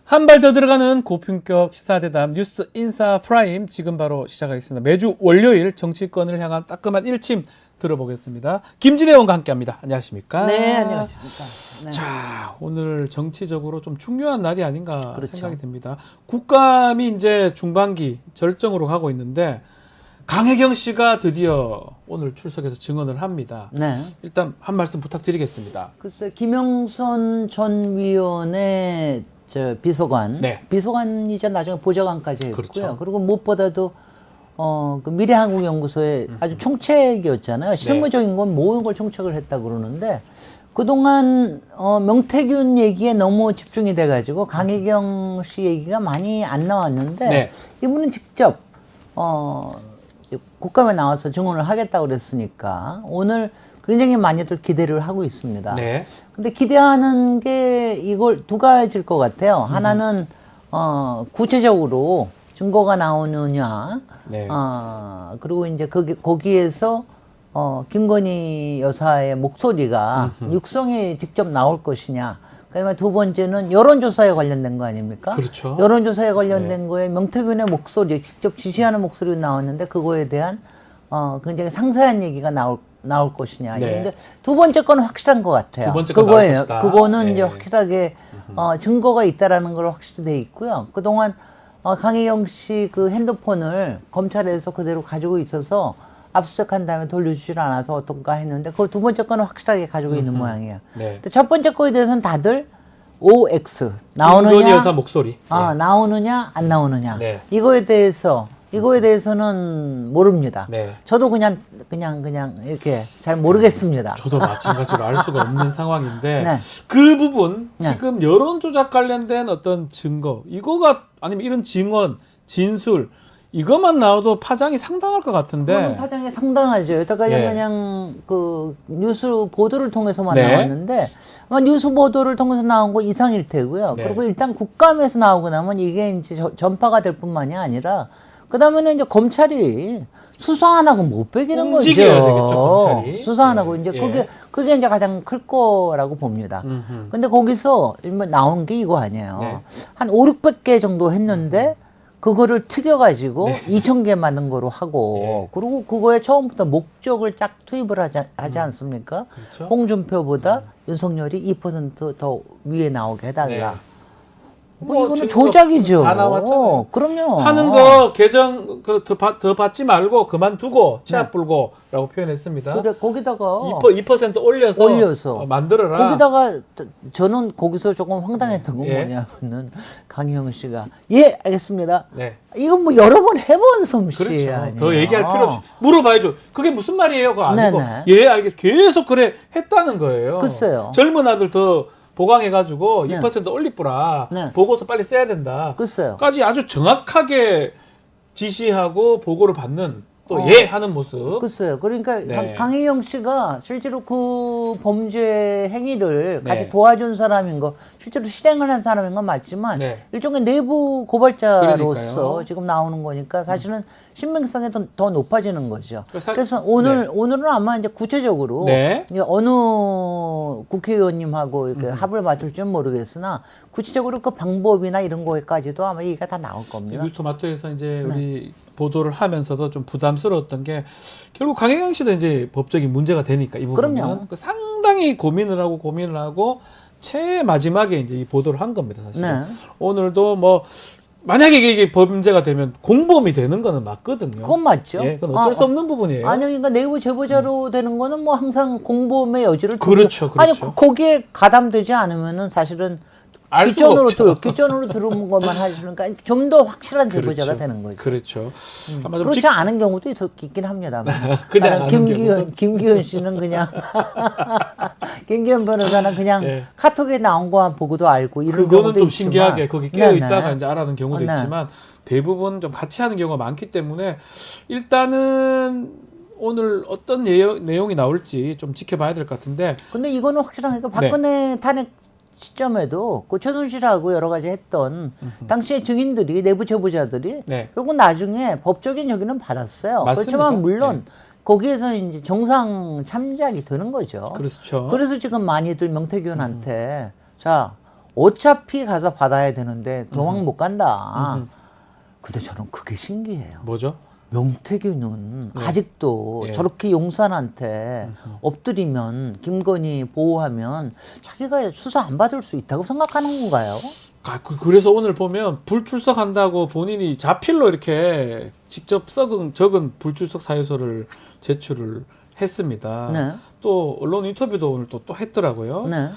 한 발 더 들어가는 고품격 시사대담 뉴스 인사 프라임 지금 바로 시작하겠습니다. 매주 월요일 정치권을 향한 따끔한 일침 들어보겠습니다. 김진애 의원과 함께합니다. 안녕하십니까?
네, 안녕하십니까. 네.
자, 오늘 정치적으로 좀 중요한 날이 아닌가
그렇죠.
생각이 듭니다. 국감이 이제 중반기 절정으로 가고 있는데 강혜경 씨가 드디어 오늘 출석해서 증언을 합니다.
네.
일단 한 말씀 부탁드리겠습니다.
글쎄, 김영선 전 위원의 비서관,
네.
비서관이자 나중에 보좌관까지 했고요.
그렇죠.
그리고 무엇보다도 그 미래한국연구소의 아주 총책이었잖아요. 실무적인 건 모든 걸 총책을 했다 그러는데 그동안 명태균 얘기에 너무 집중이 돼가지고 강혜경 씨 얘기가 많이 안 나왔는데
네.
이분은 직접 국감에 나와서 증언을 하겠다고 그랬으니까 오늘 굉장히 많이들 기대를 하고 있습니다.
네.
근데 기대하는 게 이걸 두 가지일 것 같아요. 하나는 구체적으로 증거가 나오느냐,
네.
그리고 이제 거기에서 김건희 여사의 목소리가 육성에 직접 나올 것이냐. 그다음에 두 번째는 여론조사에 관련된 거 아닙니까?
그렇죠.
여론조사에 관련된 거에 명태균의 목소리, 직접 지시하는 목소리가 나왔는데 그거에 대한 굉장히 상세한 얘기가 나올 것이냐.
네.
근데 두 번째 거는 확실한 것 같아요.
두 번째 건 나올
그거예요.
것이다.
그거는
네.
이제 확실하게 증거가 있다라는 걸 확실히 돼 있고요. 그동안 강혜경 씨 그 핸드폰을 검찰에서 그대로 가지고 있어서 압수수색한 다음에 돌려주질 않아서 어떤가 했는데 그 두 번째 거는 확실하게 가지고 있는 모양이에요.
네.
근데 첫 번째 거에 대해서는 다들 OX
김건희
나오느냐,
여사 목소리. 네.
나오느냐 안 나오느냐
네.
이거에 대해서는 모릅니다.
네.
저도 그냥 이렇게 잘 모르겠습니다.
저도 마찬가지로 알 수가 없는 상황인데
네.
그 부분
네.
지금 여론조작 관련된 어떤 증거 이거가 아니면 이런 증언 진술 이것만 나와도 파장이 상당할 것 같은데
그거는 파장이 상당하죠. 여태까지
예.
그냥 그 뉴스 보도를 통해서만
네.
나왔는데 아마 뉴스 보도를 통해서 나온 거 이상일 테고요.
네.
그리고 일단 국감에서 나오고 나면 이게 이제 전파가 될 뿐만이 아니라 그 다음에는 이제 검찰이 수사 안 하고 못 빼기는 거죠.
움직여야 되겠죠, 검찰이.
수사 안 하고
예.
이제
예.
그게 이제 가장 클 거라고 봅니다. 근데 거기서 일반 나온 게 이거 아니에요.
네.
한 500개 정도 했는데 그거를 튀겨가지고 2,000개 만든 거로 하고 그리고 그거에 처음부터 목적을 쫙 투입을 하지 않습니까?
그렇죠.
홍준표보다 윤석열이 2%더 위에 나오게 해달라.
네.
뭐 이거는
증거
조작이죠.
다 나왔잖아요.
그럼요.
하는 거 개정 더 받지 말고 그만두고 치아 불고라고 표현했습니다.
그래 거기다가
2% 올려서 만들어라.
거기다가 저는 거기서 조금 황당했던 건
예.
뭐냐면은 강희영 씨가 예 알겠습니다.
네.
이건 뭐 여러 번 해본 솜씨
그렇죠.
아니에요.
더 얘기할 필요 없이 물어봐야죠. 그게 무슨 말이에요? 그거 아니고
네네.
예 알겠 계속 그래 했다는 거예요.
글쎄요.
젊은 아들 더 보강해가지고
네.
2% 올리뿌라
네.
보고서 빨리 써야 된다.
글쎄요.
까지 아주 정확하게 지시하고 보고를 받는 또 예 하는 모습.
글쎄요. 그러니까
네.
강혜영 씨가 실제로 그 범죄 행위를
네.
같이 도와준 사람인 거, 실제로 실행을 한 사람인 건 맞지만
네.
일종의 내부 고발자로서
그러니까요.
지금 나오는 거니까 사실은 신빙성이 더 높아지는 거죠.
그래서
그래서 오늘은 아마 이제 구체적으로
네.
이게 어느 국회의원님하고 이렇게 합을 맞출지는 모르겠으나 구체적으로 그 방법이나 이런 거에까지도 아마 얘기가 다 나올 겁니다.
뉴스토마토에서 이제 우리 보도를 하면서도 좀 부담스러웠던 게 결국 강혜경 씨도 이제 법적인 문제가 되니까 이 부분은
그럼요.
상당히 고민을 하고 최 마지막에 이제 이 보도를 한 겁니다. 사실
네.
오늘도 뭐 만약에 이게 범죄가 되면 공범이 되는 거는 맞거든요.
그건 맞죠.
예, 그건 어쩔 수 없는 부분이에요.
아니, 그러니까 내부 제보자로 되는 거는 뭐 항상 공범의 여지를 두고.
그렇죠,
아니,
그렇죠.
거기에 가담되지 않으면은 사실은
알 수가 없죠.
귓전으로 들어온 것만 하시니까 좀 더 확실한 제보자가
그렇죠.
되는 거죠.
그렇죠. 아마 좀
그렇지 않은 경우도 있긴 합니다만.
그냥 아는
김기현 씨는 그냥 김기현 변호사는 그냥
예.
카톡에 나온 거만 보고도 알고 이런
그거는
경우도
좀
있지만.
신기하게 거기 깨어 있다가
네네.
이제 알아는 경우도
네.
있지만 대부분 좀 같이 하는 경우가 많기 때문에 일단은 오늘 어떤 내용이 나올지 좀 지켜봐야 될 것 같은데
근데 이거는 확실하니까
네.
박근혜 탄핵 시점에도 그 최순실하고 여러 가지 했던 당시의 증인들이 내부 제보자들이
네.
결국 나중에 법적인 저기는 받았어요.
맞습니다.
그렇지만 물론 거기에서 이제 정상 참작이 되는 거죠.
그렇죠.
그래서 지금 많이들 명태균한테 자 어차피 가서 받아야 되는데 도망 못 간다. 근데 저는 그게 신기해요.
뭐죠?
명태균은
네.
아직도
예.
저렇게 용산한테 엎드리면 김건희 보호하면 자기가 수사 안 받을 수 있다고 생각하는 건가요?
그래서 오늘 보면 불출석한다고 본인이 자필로 이렇게 직접 적은 불출석 사유서를 제출을 했습니다.
네.
또 언론 인터뷰도 오늘 또 했더라고요.
네.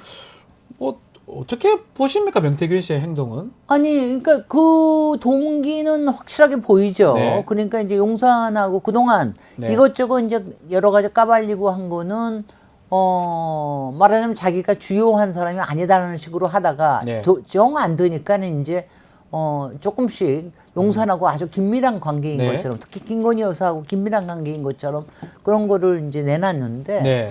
뭐 어떻게 보십니까 명태균 씨의 행동은?
아니, 그러니까 그 동기는 확실하게 보이죠.
네.
그러니까 이제 용산하고 그동안
네.
이것저것 이제 여러 가지 까발리고 한 거는 말하자면 자기가 주요한 사람이 아니다라는 식으로 하다가
네.
정 안 되니까는 이제 조금씩 용산하고 아주 긴밀한 관계인
네.
것처럼 특히 김건희 여사하고 긴밀한 관계인 것처럼 그런 거를 이제 내놨는데
네.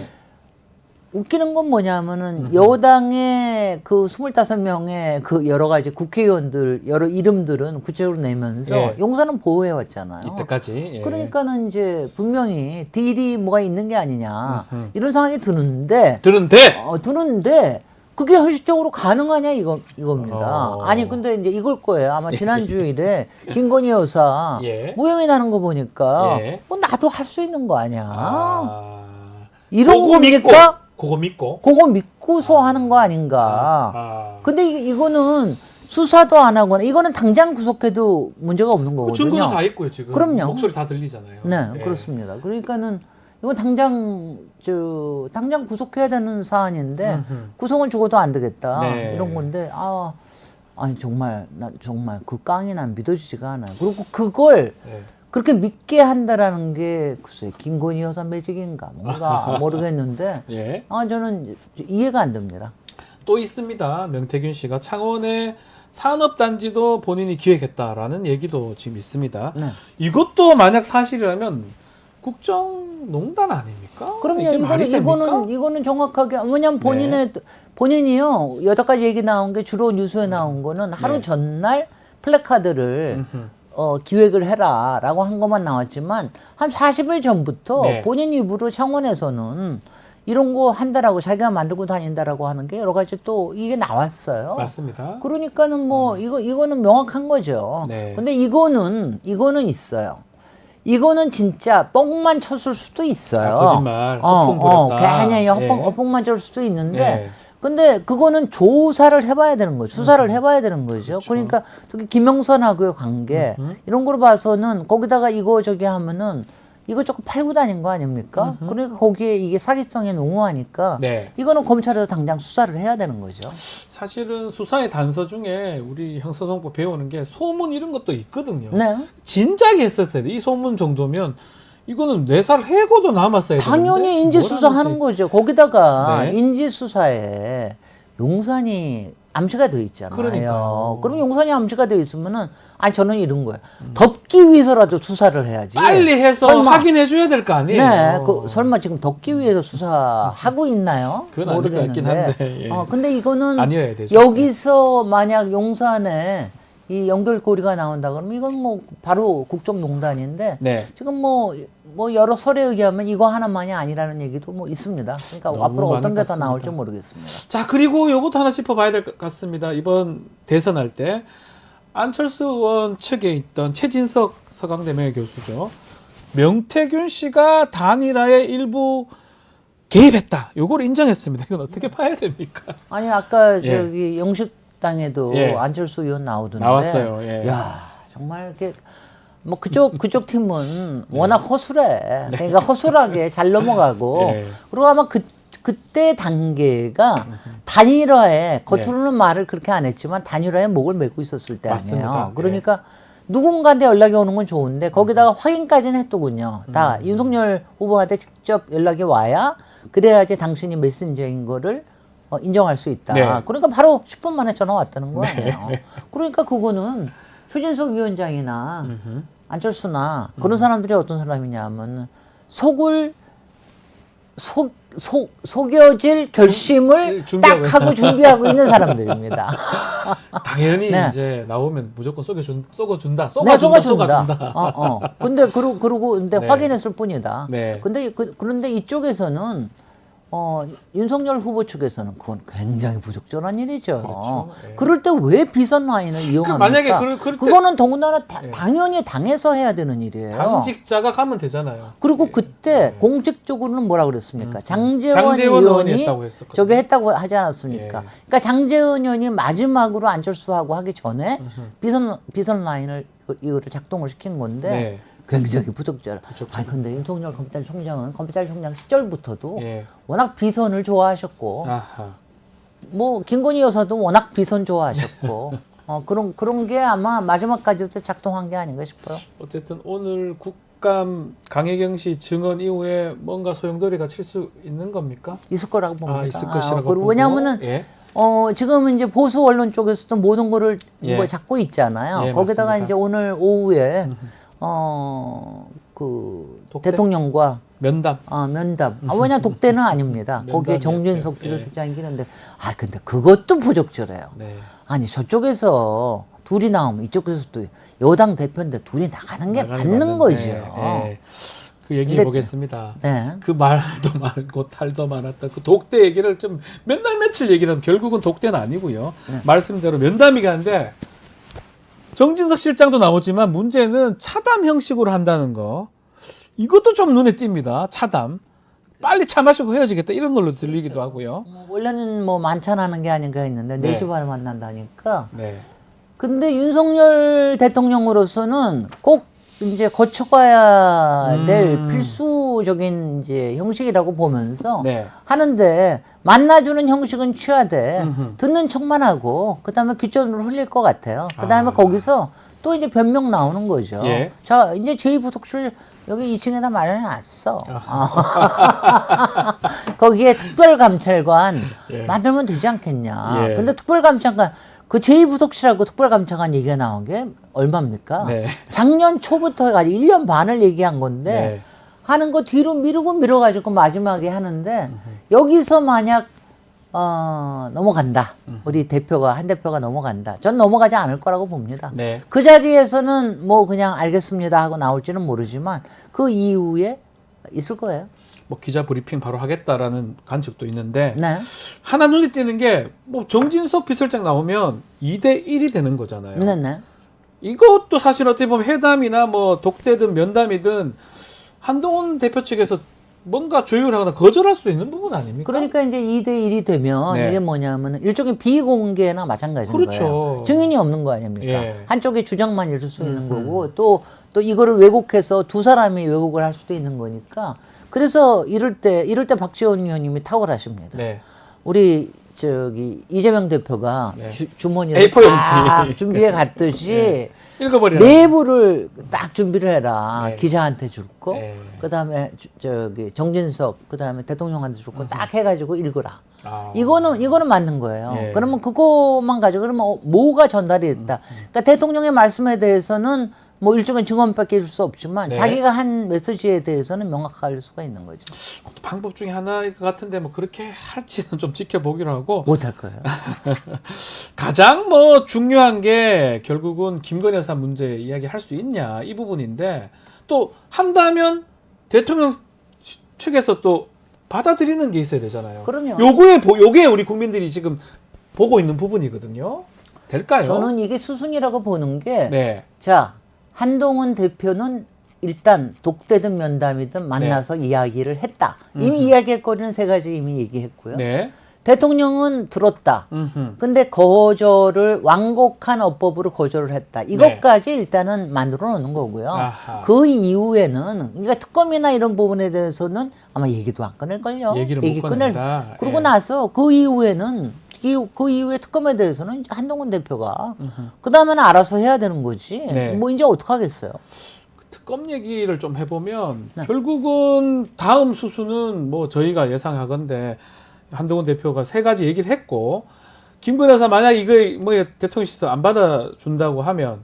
웃기는 건 뭐냐면은 여당의 그 25명의 그 여러 가지 국회의원들 여러 이름들은 구체적으로 내면서
예.
용산은 보호해 왔잖아요.
이때까지. 예.
그러니까는 이제 분명히 딜이 뭐가 있는 게 아니냐 이런 생각이 드는데 드는데 그게 현실적으로 가능하냐 이겁니다. 아니 근데 이제 이걸 거예요. 아마 지난 주일에 김건희 여사
예.
무혐의 나는 거 보니까
예.
나도 할 수 있는 거 아니야.
이런
이런 겁니까?
그거 믿고.
그거 믿고서 하는 거 아닌가. 근데 이거는 수사도 안 하거나 이거는 당장 구속해도 문제가 없는 거거든요.
증거도 다 있고요 지금.
그럼요.
목소리 다 들리잖아요.
네,
예.
그렇습니다. 그러니까는 이건 당장 구속해야 되는 사안인데 구속은 죽어도 안 되겠다
네.
이런 건데 아니 정말 그 깡이 난 믿어지지가 않아요. 그리고 그걸
네.
그렇게 믿게 한다라는 게 글쎄 김건희 여사 매직인가 뭔가 모르겠는데
예.
저는 이해가 안 됩니다.
또 있습니다. 명태균 씨가 창원의 산업단지도 본인이 기획했다라는 얘기도 지금 있습니다.
네.
이것도 만약 사실이라면 국정농단 아닙니까?
그럼요.
이게 말이 됩니까?
이거는 정확하게 왜냐면 본인이요 여러 가지 얘기 나온 게 주로 뉴스에 나온 거는 하루
네.
전날 플래카드를 기획을 해라라고 한 것만 나왔지만 한 40일 전부터
네. 본인
본인 입으로 창원에서는 이런 거 한다라고 자기가 만들고 다닌다라고 하는 게 여러 가지 또 이게 나왔어요.
맞습니다.
그러니까는 뭐 이거는 명확한 거죠.
네.
근데 이거는 있어요. 이거는 진짜 뻥만 쳤을 수도 있어요.
거짓말, 허풍 부렸다.
괜히
예.
허풍만 쳤을 수도 있는데
예.
근데 그거는 조사를 해봐야 되는 거죠. 수사를 해봐야 되는 거죠.
그렇죠.
그러니까 특히 김영선하고의 관계 이런 거로 봐서는 거기다가 이거 저기 하면은 이거 조금 팔고 다닌 거 아닙니까? 그러니까 거기에 이게 사기성에 농후하니까
네.
이거는 검찰에서 당장 수사를 해야 되는 거죠.
사실은 수사의 단서 중에 우리 형사소송법 배우는 게 소문 이런 것도 있거든요.
네.
진작에 했었어야 돼. 이 소문 정도면 이거는 4살 해고도 남았어야 되는데.
당연히 인지수사하는
뭐라든지.
거죠. 거기다가
네.
인지수사에 용산이 암시가 돼 있잖아요.
그러니까요.
그럼 용산이 암시가 돼 있으면은 아니 저는 이런 거예요. 덮기 위해서라도 수사를 해야지.
빨리 해서
설마,
확인해 줘야 될 거 아니에요.
네, 설마 지금 덮기 위해서 수사하고 있나요?
그건 아닐 것 같긴 한데, 예.
근데 이거는
아니어야 되죠.
여기서 만약 용산에 이 연결고리가 나온다 그러면 이건 뭐 바로 국정농단인데
네.
지금 뭐 여러 설에 의하면 이거 하나만이 아니라는 얘기도 뭐 있습니다. 그러니까
너무
앞으로
많은
어떤
것
게 더 나올지
같습니다.
모르겠습니다.
자, 그리고 요것도 하나 짚어봐야 될 것 같습니다. 이번 대선할 때 안철수 의원 측에 있던 최진석 서강대 명예교수죠. 명태균 씨가 단일화에 일부 개입했다. 요걸 인정했습니다. 이건 어떻게 봐야 됩니까?
아니 아까
예.
저기 영식당에도
예.
안철수 의원 나오던데
나왔어요. 예.
야 정말 이렇게 뭐 그쪽 팀은 워낙 허술해. 그러니까 허술하게 잘 넘어가고
예.
그리고 아마 그때 단계가 단일화에 겉으로는 말을 그렇게 안 했지만 단일화에 목을 메고 있었을 때
맞습니다.
아니에요.
예.
그러니까 누군가한테 연락이 오는 건 좋은데 거기다가 확인까지는 했더군요. 다 윤석열 후보한테 직접 연락이 와야 그래야지 당신이 메신저인 거를 인정할 수 있다.
네.
그러니까 바로 10분 만에 전화 왔다는 거 아니에요. 그러니까 그거는 최진석 위원장이나 안철수나 그런 사람들이 어떤 사람이냐면 속여질 결심을
준비하고
딱 하고 준비하고 있는 사람들입니다.
당연히
네.
이제 나오면 무조건 쏘아준다.
네,
쏘아준다.
근데 근데
네.
확인했을 뿐이다.
네.
근데 그런데 이쪽에서는 윤석열 후보 측에서는 그건 굉장히 부적절한 일이죠.
그렇죠. 예.
그럴 때 왜 비선 라인을 이용합니까?
만약에 그럴 때-
그거는 더군다나
예.
당연히 당에서 해야 되는 일이에요.
당직자가 가면 되잖아요.
그리고 그때 공식적으로는 뭐라 그랬습니까? 장제원
장제원 의원이
의원이
했다고 했었거든요.
저게 했다고 하지 않았습니까?
예.
그러니까 장제원 의원이 마지막으로 안철수하고 하기 전에 비선 라인을 이거를 작동을 시킨 건데
네.
굉장히 부적절.
부적절.
아니 근데 윤석열 검찰총장은 검찰총장 시절부터도
예.
워낙 비선을 좋아하셨고
아하.
뭐 김건희 여사도 워낙 비선 좋아하셨고 그런 게 아마 마지막까지도 작동한 게 아닌가 싶어요.
어쨌든 오늘 국감 강혜경 씨 증언 이후에 뭔가 소용돌이가 칠 수 있는 겁니까?
있을 거라고 봅니다.
있을 것이라고
그리고
보고.
왜냐하면은
예.
지금 이제 보수 언론 쪽에서도 모든 거를
예.
뭐 잡고 있잖아요.
예,
거기다가
맞습니다.
이제 오늘 오후에
독대?
대통령과
면담.
면담. 왜냐 독대는 아닙니다. 거기에
면담이었죠.
정진석
예.
비서실장이긴 한데 근데 그것도 부적절해요.
네.
아니 저쪽에서 둘이 나오면 이쪽에서도 여당 대표인데 둘이 나가는 게 맞는
맞는데,
거죠.
예. 그 얘기해
근데-
보겠습니다.
네.
그 말도 많고 탈도 많았다. 그 독대 얘기를 좀 맨날 며칠 얘기를 하면 결국은 독대는 아니고요.
네.
말씀대로 면담이긴 한데 정진석 실장도 나오지만 문제는 차담 형식으로 한다는 거. 이것도 좀 눈에 띕니다. 차담. 빨리 차 마시고 헤어지겠다 이런 걸로 들리기도 하고요.
원래는 뭐 만찬하는 게 아닌가 했는데
네.
4시 반에 만난다니까.
네.
근데 윤석열 대통령으로서는 꼭 이제 거쳐가야 될 필수적인 이제 형식이라고 보면서
네.
하는데 만나주는 형식은 취하되 듣는 척만 하고 그다음에 귓전으로 흘릴 것 같아요. 그다음에 거기서 또 이제 변명 나오는 거죠.
예.
자 이제 제2부속실 여기 2층에다 마련해놨어. 거기에 특별감찰관
예.
만들면 되지 않겠냐.
예.
근데 특별감찰관 그 제2부속실하고 특별감찰관 얘기가 나온 게 얼마입니까?
네.
작년 초부터 해가지고 1년 반을 얘기한 건데
네.
하는 거 뒤로 미루고 밀어가지고 마지막에 하는데 여기서 만약 넘어간다. 우리 대표가 한 대표가 넘어간다. 전 넘어가지 않을 거라고 봅니다.
네.
그 자리에서는 뭐 그냥 알겠습니다 하고 나올지는 모르지만 그 이후에 있을 거예요.
뭐 기자 브리핑 바로 하겠다라는 관측도 있는데
네.
하나 눈에 띄는 게 뭐 정진석 비서실장 나오면 2대 1이 되는 거잖아요.
네네.
이것도 사실 어떻게 보면 회담이나 뭐 독대든 면담이든 한동훈 대표 측에서 뭔가 조율하거나 거절할 수도 있는 부분 아닙니까?
그러니까 이제 2대 1이 되면
네.
이게 뭐냐면은 일종의 비공개나 마찬가지인
그렇죠.
거예요. 증인이 없는 거 아닙니까?
예.
한쪽의 주장만 있을 수 있는 거고 또 이거를 왜곡해서 두 사람이 왜곡을 할 수도 있는 거니까 그래서 이럴 때 박지원 의원님이 탁월하십니다.
네.
우리 저기 이재명 대표가
네.
주머니에
A4 용지.
딱 준비해 갔듯이
네. 읽어버리라.
내부를 딱 준비를 해라.
네.
기자한테 줄 거,
네.
그다음에 저기 정진석, 그다음에 대통령한테 줄 거 딱 해가지고 읽어라. 이거는 맞는 거예요.
예.
그러면 그거만 가지고 그러면 뭐가 전달이 됐다. 그러니까 대통령의 말씀에 대해서는 뭐 일종의 증언밖에 줄 수 없지만
네.
자기가 한 메시지에 대해서는 명확할 수가 있는 거죠.
방법 중에 하나일 것 같은데 뭐 그렇게 할지는 좀 지켜보기로 하고
못할 거예요.
가장 뭐 중요한 게 결국은 김건희 여사 문제 이야기 할 수 있냐 이 부분인데 또 한다면 대통령 측에서 또 받아들이는 게 있어야 되잖아요.
그럼요.
요게 우리 국민들이 지금 보고 있는 부분이거든요. 될까요?
저는 이게 수순이라고 보는 게
네.
자, 한동훈 대표는 일단 독대든 면담이든 만나서 이야기를 했다. 이미 이야기할 거리는 세 가지 이미 얘기했고요.
네.
대통령은 들었다.
음흠.
근데 거절을 완곡한 어법으로 거절을 했다. 이것까지 일단은 만들어 놓는 거고요.
아하.
그 이후에는 그러니까 특검이나 이런 부분에 대해서는 아마 얘기도 안 꺼낼걸요.
얘기를 못 꺼낸다.
그러고
예.
나서 그 이후에는 그 이후에 특검에 대해서는 이제 한동훈 대표가 그 다음에는 알아서 해야 되는 거지.
네.
뭐 이제 어떡하겠어요.
특검 얘기를 좀 해보면
네.
결국은 다음 수순은 뭐 저희가 예상하건대 한동훈 대표가 세 가지 얘기를 했고 김건희 여사 만약 이거 뭐 대통령실에서 안 받아준다고 하면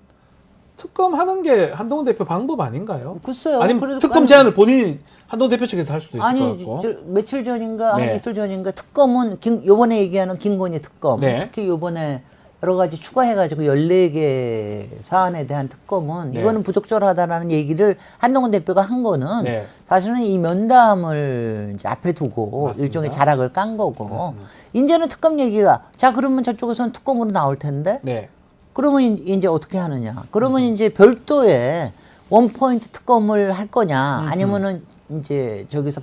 특검 하는 게 한동훈 대표 방법 아닌가요?
글쎄요.
아니면
그래도
특검 제안을 본인이 한동훈 대표 측에서 할 수도 있을 것
아니
같고.
며칠 전인가
네.
한 이틀 전인가 특검은 요번에 얘기하는 김건희 특검
네.
특히 요번에 여러 가지 추가해가지고 14개 사안에 대한 특검은
네.
이거는 부적절하다라는 얘기를 한동훈 대표가 한 거는
네.
사실은 이 면담을 이제 앞에 두고
맞습니다.
일종의 자락을 깐 거고 이제는 특검 얘기가 자 그러면 저쪽에서는 특검으로 나올 텐데
네.
그러면 이제 어떻게 하느냐 그러면 이제 별도의 원포인트 특검을 할 거냐 아니면은 이제 저기서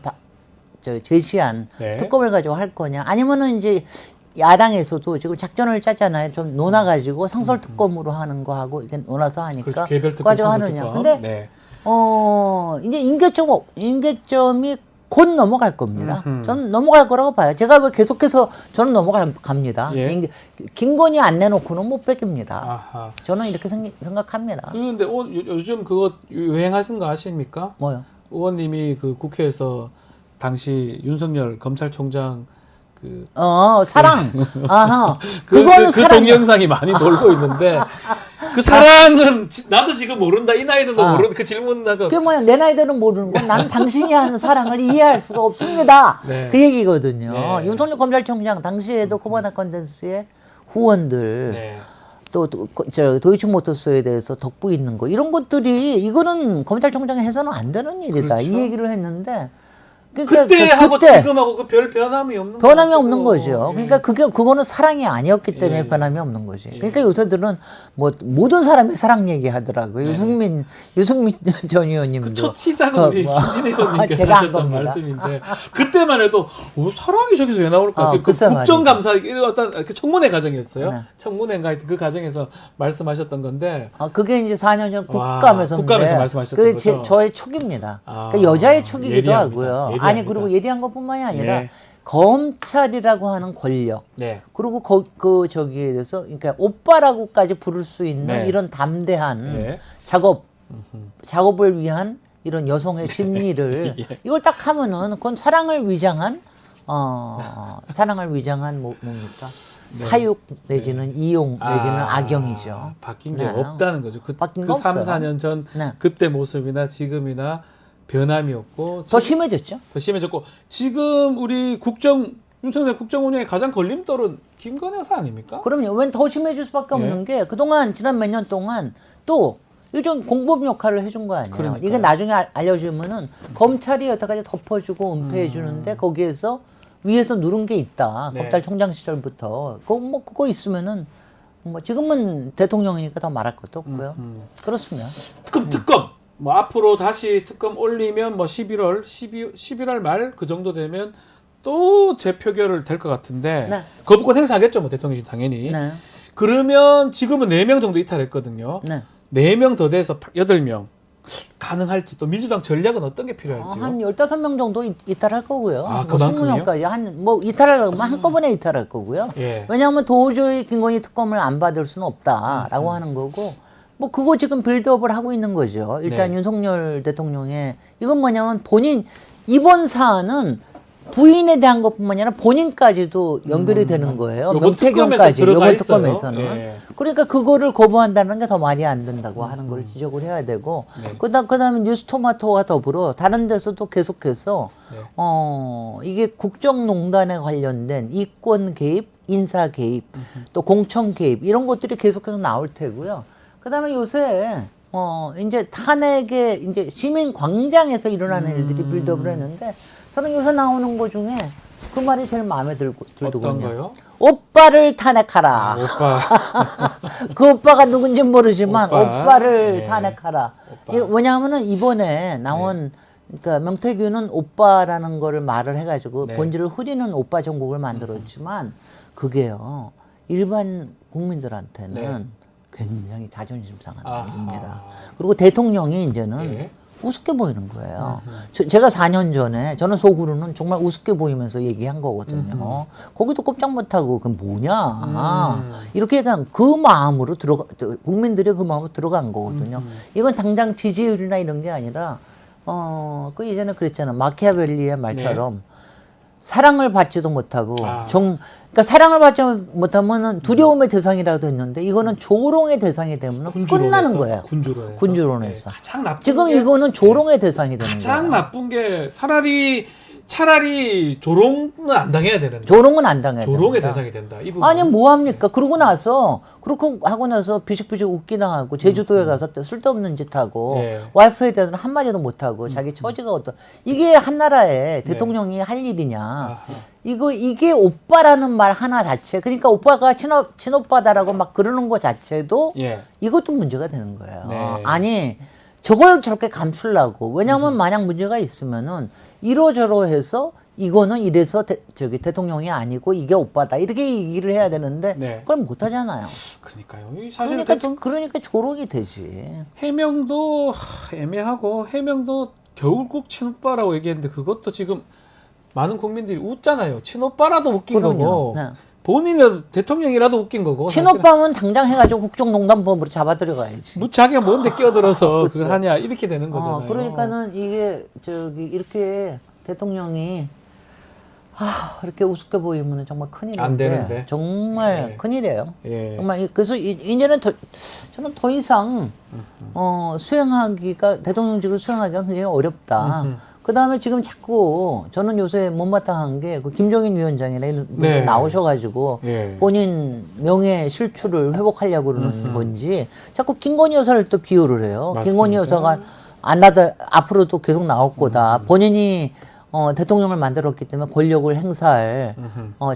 제시한
네.
특검을 가지고 할 거냐 아니면은 이제 야당에서도 지금 작전을 짰잖아요. 좀 논아가지고 상설 특검으로 하는 거하고 이렇게 논아서 하니까
그렇죠. 개별 특검,
가지고
상설
하느냐.
특검.
근데
네.
이제 임계점이 곧 넘어갈 겁니다.
음흠.
저는 넘어갈 거라고 봐요. 제가 왜 계속해서 저는 넘어갑니다.
예.
김건희 안 내놓고는 못 뺏깁니다.
아하.
저는 이렇게 생각합니다.
근데 요즘 그거 유행하신 거 아십니까?
뭐요?
의원님이 그 국회에서 당시 윤석열 검찰총장
사랑. 아하.
그
그거는 사랑.
동영상이 많이 돌고 있는데 그 사랑은 나도 지금 모른다 이 나이도 모르는 그 질문 나가
그게 뭐야 내 나이대는 모르는 건 나는 당신이 하는 사랑을 이해할 수가 없습니다.
네.
그 얘기거든요.
네.
윤석열 검찰총장 당시에도 코바나 컨텐츠의 후원들
네.
또 도이치모터스에 대해서 덕부 있는 거 이런 것들이 이거는 검찰총장이 해서는 안 되는 일이다.
그렇죠.
이 얘기를 했는데
그때하고 지금하고 그 별 변함이 없는
변함이
것
없는
같고.
거죠.
예.
그러니까 그거는 사랑이 아니었기 때문에
예.
변함이 없는 거지. 그러니까 요새들은 뭐 모든 사람이 사랑 얘기하더라고요. 유승민 전 의원님도.
그 첫 시작은 우리 김진애 의원님께서
제가 한
하셨던
겁니다.
말씀인데 그때만 해도 사랑이 저기서 왜 나올까? 그
글쎄
국정감사 이런 어떤 그 청문회 과정이었어요.
네.
청문회인가 하여튼 그 과정에서 말씀하셨던 건데
그게 이제 4년 전
와,
국감에서인데
국감에서 말씀하셨던 거죠?
저의 촉입니다.
아,
그러니까 여자의 촉이기도
예리합니다.
하고요.
예리합니다.
아니 그리고 예리한 것뿐만이 아니라
네.
검찰이라고 하는 권력
네.
그리고 저기에 대해서 그러니까 오빠라고까지 부를 수 있는
네.
이런 담대한
네.
작업을 위한 이런 여성의 심리를
예.
이걸 딱 하면은 그건 사랑을 위장한 뭡니까? 사육 내지는 이용 내지는 악영이죠.
바뀐 게
네.
없다는 거죠.
바뀐
그
거
3,
없어요.
4년 전
네.
그때 모습이나 지금이나 변함이 없고
더
지금
심해졌죠.
더 심해졌고 지금 우리 윤석열 국정 운영의 가장 걸림돌은 김건희 여사 아닙니까?
그럼요. 왜 더 심해질 수밖에 없는 게 그동안 지난 몇 년 동안 또 일종 공범 역할을 해준 거 아니에요.
그러니까요.
이게 나중에 알려지면은 검찰이 여태까지 덮어주고 은폐해 주는데 거기에서 위에서 누른 게 있다.
네.
검찰총장 시절부터 그거 있으면은 뭐 지금은 대통령이니까 더 말할 것도 없고요. 그렇습니다.
특검 뭐 앞으로 다시 특검 올리면 뭐 11월 말 그 정도 되면 또 재표결을 될 것 같은데
네.
거부권 행사하겠죠, 뭐 대통령이 당연히.
네.
그러면 지금은 4명 정도 이탈했거든요.
네.
4명 더 돼서 8명 가능할지 또 민주당 전략은 어떤 게 필요할지요?
한 15명 정도 이탈할 거고요.
아,
뭐
그만큼이요?
20명까지 이탈하려면 한꺼번에 이탈할 거고요.
예.
왜냐하면 도저히 김건희 특검을 안 받을 수는 없다라고 하는 거고 뭐 그거 지금 빌드업을 하고 있는 거죠. 일단
네.
윤석열 대통령의 이건 뭐냐면 본인 이번 사안은 부인에 대한 것뿐만 아니라 본인까지도 연결이 되는 거예요.
요번
명태균까지
특검에서 들어가
이번
있어요.
특검에서는.
예.
그러니까 그거를 거부한다는 게 더 말이 안 된다고 하는 걸 지적을 해야 되고
네.
그다음에 뉴스토마토와 더불어 다른 데서도 계속해서
네.
이게 국정농단에 관련된 이권 개입, 인사 개입, 또 공천 개입 이런 것들이 계속해서 나올 테고요. 그다음에 요새 이제 탄핵에 이제 시민 광장에서 일어나는 일들이 빌드업을 했는데 저는 요새 나오는 거 중에 그 말이 제일 마음에 들더군요.
어떤가요?
오빠를 탄핵하라.
오빠.
그 오빠가 누군지 모르지만
오빠.
오빠를
네.
탄핵하라.
오빠.
이거 왜냐하면은 이번에 나온 그러니까 명태균은 오빠라는 거를 말을 해가지고
네.
본질을 흐리는 오빠 정국을 만들었지만 그게요 일반 국민들한테는
네.
굉장히 자존심 상한
아하.
일입니다. 그리고 대통령이 이제는
네.
우습게 보이는 거예요. 제가 4년 전에 저는 속으로는 정말 우습게 보이면서 얘기한 거거든요. 거기도 꼼짝 못하고 그 뭐냐 이렇게 그냥 그 마음으로 국민들의 그 마음으로 들어간 거거든요. 이건 당장 지지율이나 이런 게 아니라 그 예전에 그랬잖아 마키아벨리의 말처럼 사랑을 받지도 못하고 그러니까 사랑을 받지 못하면은 두려움의 대상이라도 했는데 이거는 조롱의 대상이 되면 끝나는 거예요.
군주론에서.
군주론에서.
네, 가장 나쁜
지금
게
이거는 조롱의 대상이 되는
가장
거예요.
나쁜 게 차라리 조롱은 안 당해야 되는데
조롱은 안 당해야
조롱의
됩니다.
대상이 된다. 이 부분.
아니 뭐 합니까? 그러고 나서 그렇게 하고 나서 비식비식 웃기나 하고 제주도에 가서 쓸데없는 짓 하고
예.
와이프에 대해서는 한마디도 못 하고 자기 처지가 이게 한 나라에 대통령이 할 일이냐?
아하.
이게 오빠라는 말 하나 자체 그러니까 오빠가 친오빠다라고 막 그러는 거 자체도
예.
이것도 문제가 되는 거예요.
네.
아니 저걸 저렇게 감추려고 왜냐하면 만약 문제가 있으면은 이러저러해서 이거는 이래서 대통령이 아니고 이게 오빠다 이렇게 얘기를 해야 되는데
네.
그걸 못 하잖아요.
그러니까요. 이 사실
그러니까 조롱이 되지.
해명도 애매하고 해명도 결국 친오빠라고 얘기했는데 그것도 지금 많은 국민들이 웃잖아요. 친오빠라도 웃긴
그럼요.
거고
네.
본인이라도 대통령이라도 웃긴 거고
친오빠면 당장 해가지고 국정농단법으로 잡아들여가야지.
자기가 뭔데 끼어들어서
그렇죠.
그걸 하냐 이렇게 되는 거잖아요.
그러니까는 이게 이렇게 대통령이 이렇게 우습게 보이면 정말 큰일인데
안 되는데.
정말
예.
큰일이에요.
예.
정말 그래서 이제는 저는 더 이상 대통령직을 수행하기가 굉장히 어렵다. 그 다음에 지금 자꾸 저는 요새 못마땅한 게 그 김종인 위원장이나 이런 분들
네.
나오셔가지고
예.
본인 명예 실추를 회복하려고 그러는 건지 자꾸 김건희 여사를 또 비호를 해요.
맞습니다.
김건희 여사가 앞으로도 계속 나올 거다. 본인이 대통령을 만들었기 때문에 권력을 행사할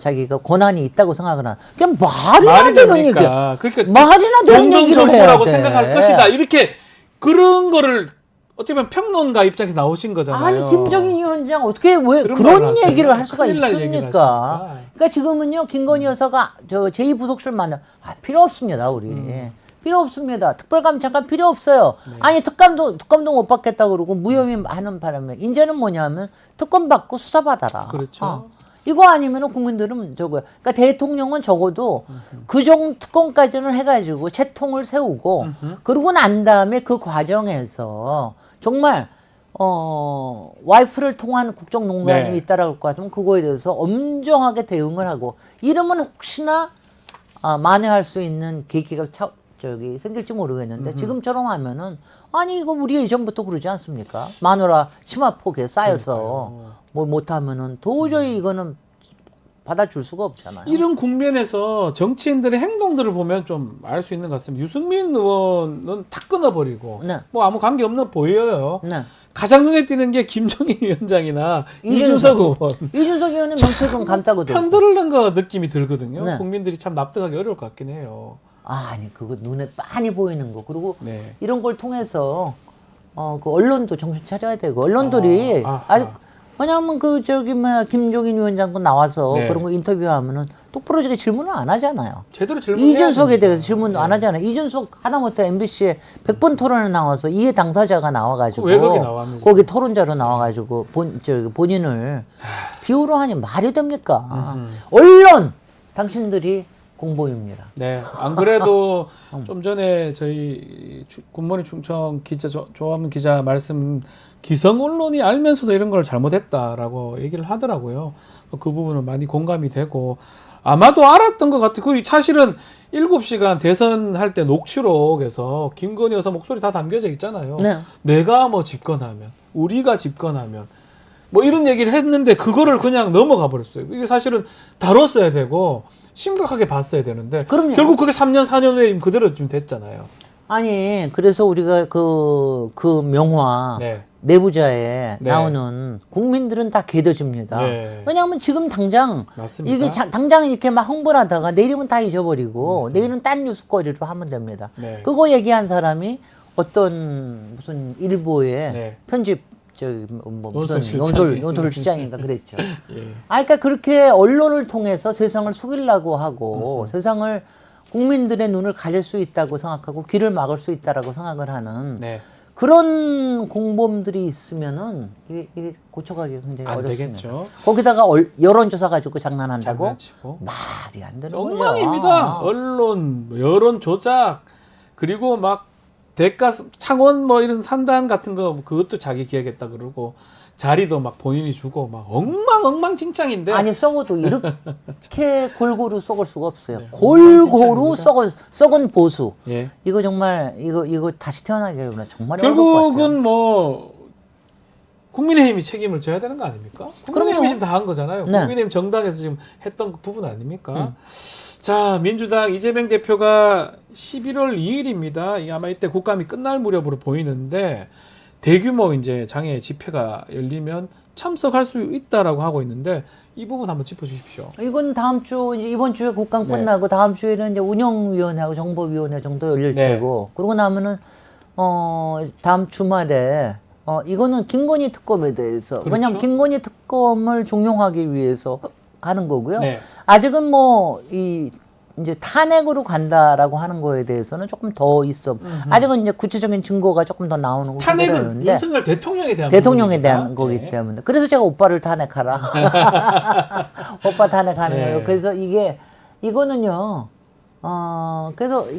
자기가 권한이 있다고 생각을 하는. 그냥 말이나 되는 얘기야.
그러니까
말이나 되는 얘기를 해야
공동정부라고
돼.
생각할 것이다. 이렇게 그런 거를 어찌 보면 평론가 입장에서 나오신 거잖아요.
아니 김정인 위원장 어떻게 왜
그런
그런
말을
얘기를
하세요?
할 수가
큰일 날 얘기를
있습니까?
하십니까?
그러니까 지금은요 김건희 여사가 저 제2부속실 만나 필요 없습니다 우리 필요 없습니다. 특별감찰관 필요 없어요.
네.
아니 특검도 못 받겠다 그러고 무혐의 하는 바람에 이제는 뭐냐면 특검 받고 수사 받아라.
그렇죠.
이거 아니면은 국민들은 그러니까 대통령은 적어도 그 정도 특검까지는 해가지고 채통을 세우고 그러고 난 다음에 그 과정에서 정말 와이프를 통한 국정농단이
네.
있다라고 할 것 같으면 그거에 대해서 엄정하게 대응을 하고 이러면 혹시나 만회할 수 있는 계기가 생길지 모르겠는데 지금처럼 하면은 아니 이거 우리 예전부터 그러지 않습니까? 마누라 치마 폭에 쌓여서 뭐 못하면은 도저히 이거는 받아줄 수가 없잖아요.
이런 국면에서 정치인들의 행동들을 보면 좀 알 수 있는 것 같습니다. 유승민 의원은 탁 끊어버리고
네.
뭐 아무 관계 없는 보여요.
네.
가장 눈에 띄는 게 김종인 위원장이나 이준석 의원.
이준석 의원은 명태균 감싸고 들고.
편들는 거 느낌이 들거든요.
네.
국민들이 참 납득하기 어려울 것 같긴 해요.
아니 그거 눈에 빤히 보이는 거 그리고
네.
이런 걸 통해서 그 언론도 정신 차려야 되고 언론들이 아주 왜냐하면 김종인 위원장도 나와서
네.
그런 거 인터뷰하면은 똑부러지게 질문을 안 하잖아요.
제대로 질문해야지.
이준석에 대해서 질문도 안 하잖아요. 이준석 하다못해 MBC에 100번 토론에 나와서 이해 당사자가 나와가지고
왜 거기 나왔는지.
거기 토론자로 나와가지고 본인을 비호로 하니 말이 됩니까? 언론 당신들이 공보입니다.
네, 안 그래도 좀 전에 저희 굿모닝 충청 기자 조합은 기자 말씀 기성 언론이 알면서도 이런 걸 잘못했다라고 얘기를 하더라고요. 그 부분은 많이 공감이 되고 아마도 알았던 것 같아요. 그 사실은 7시간 대선할 때 녹취록에서 김건희 여사 목소리 다 담겨져 있잖아요.
네.
내가 뭐 집권하면, 우리가 집권하면 뭐 이런 얘기를 했는데 그거를 그냥 넘어가 버렸어요. 이게 사실은 다뤘어야 되고 심각하게 봤어야 되는데
그럼요.
결국 그게 3년 4년 후에 지금 그대로 좀 됐잖아요.
아니 그래서 우리가 그 명화
네.
내부자에
네.
나오는 국민들은 다 개더집니다.
네.
왜냐하면 지금 당장
맞습니다.
이게 당장 이렇게 막 흥분하다가 내일은 다 잊어버리고 내일은 딴 뉴스거리로 하면 됩니다.
네.
그거 얘기한 사람이 어떤 무슨 일보의
네.
편집 저기 뭐 무슨
논설실장이.
논설실장인가 그랬죠.
예.
아, 그러니까 그렇게 언론을 통해서 세상을 속이려고 하고 세상을 국민들의 눈을 가릴 수 있다고 생각하고 귀를 막을 수 있다라고 생각을 하는
네.
그런 공범들이 있으면은 이게 고쳐가기 굉장히
안
어렵습니다.
되겠죠.
거기다가 여론조사 가지고 장난한다고
장난치고.
말이 안 되는 거죠.
엉망입니다. 언론, 여론 조작, 그리고 막 대가 창원 뭐 이런 산단 같은 거 그것도 자기 기획했다 그러고 자리도 막 본인이 주고 막 엉망진창인데.
아니 썩어도 이렇게 골고루 썩을 수가 없어요.
네,
골고루
엉망진창입니다.
썩은 보수.
예.
이거 정말 이거 다시 태어나게 되면 정말 어려울 것 같아요.
결국은 뭐 국민의힘이 책임을 져야 되는 거 아닙니까? 국민의힘이
그럼요.
지금 다 한 거잖아요.
네.
국민의힘 정당에서 지금 했던 그 부분 아닙니까? 자, 민주당 이재명 대표가 11월 2일입니다. 아마 이때 국감이 끝날 무렵으로 보이는데 대규모 이제 장애 집회가 열리면 참석할 수 있다라고 하고 있는데 이 부분 한번 짚어주십시오.
이건 다음 주 이제 이번 주에 국감
네.
끝나고 다음 주에는 이제 운영위원회하고 정보위원회 정도 열릴
네.
테고 그러고 나면은 다음 주말에 이거는 김건희 특검에 대해서
그렇죠.
왜냐하면 김건희 특검을 종용하기 위해서 하는 거고요.
네.
아직은 뭐 이제 탄핵으로 간다라고 하는 거에 대해서는 조금 더 있어. 아직은 이제 구체적인 증거가 조금 더 나오는
탄핵은
거는데
윤석열 대통령에 대한
대통령에
부분이니까.
대한 거기
네.
때문에 그래서 제가 오빠를 탄핵하라. 오빠 탄핵하는
네.
거예요. 그래서 이거는요.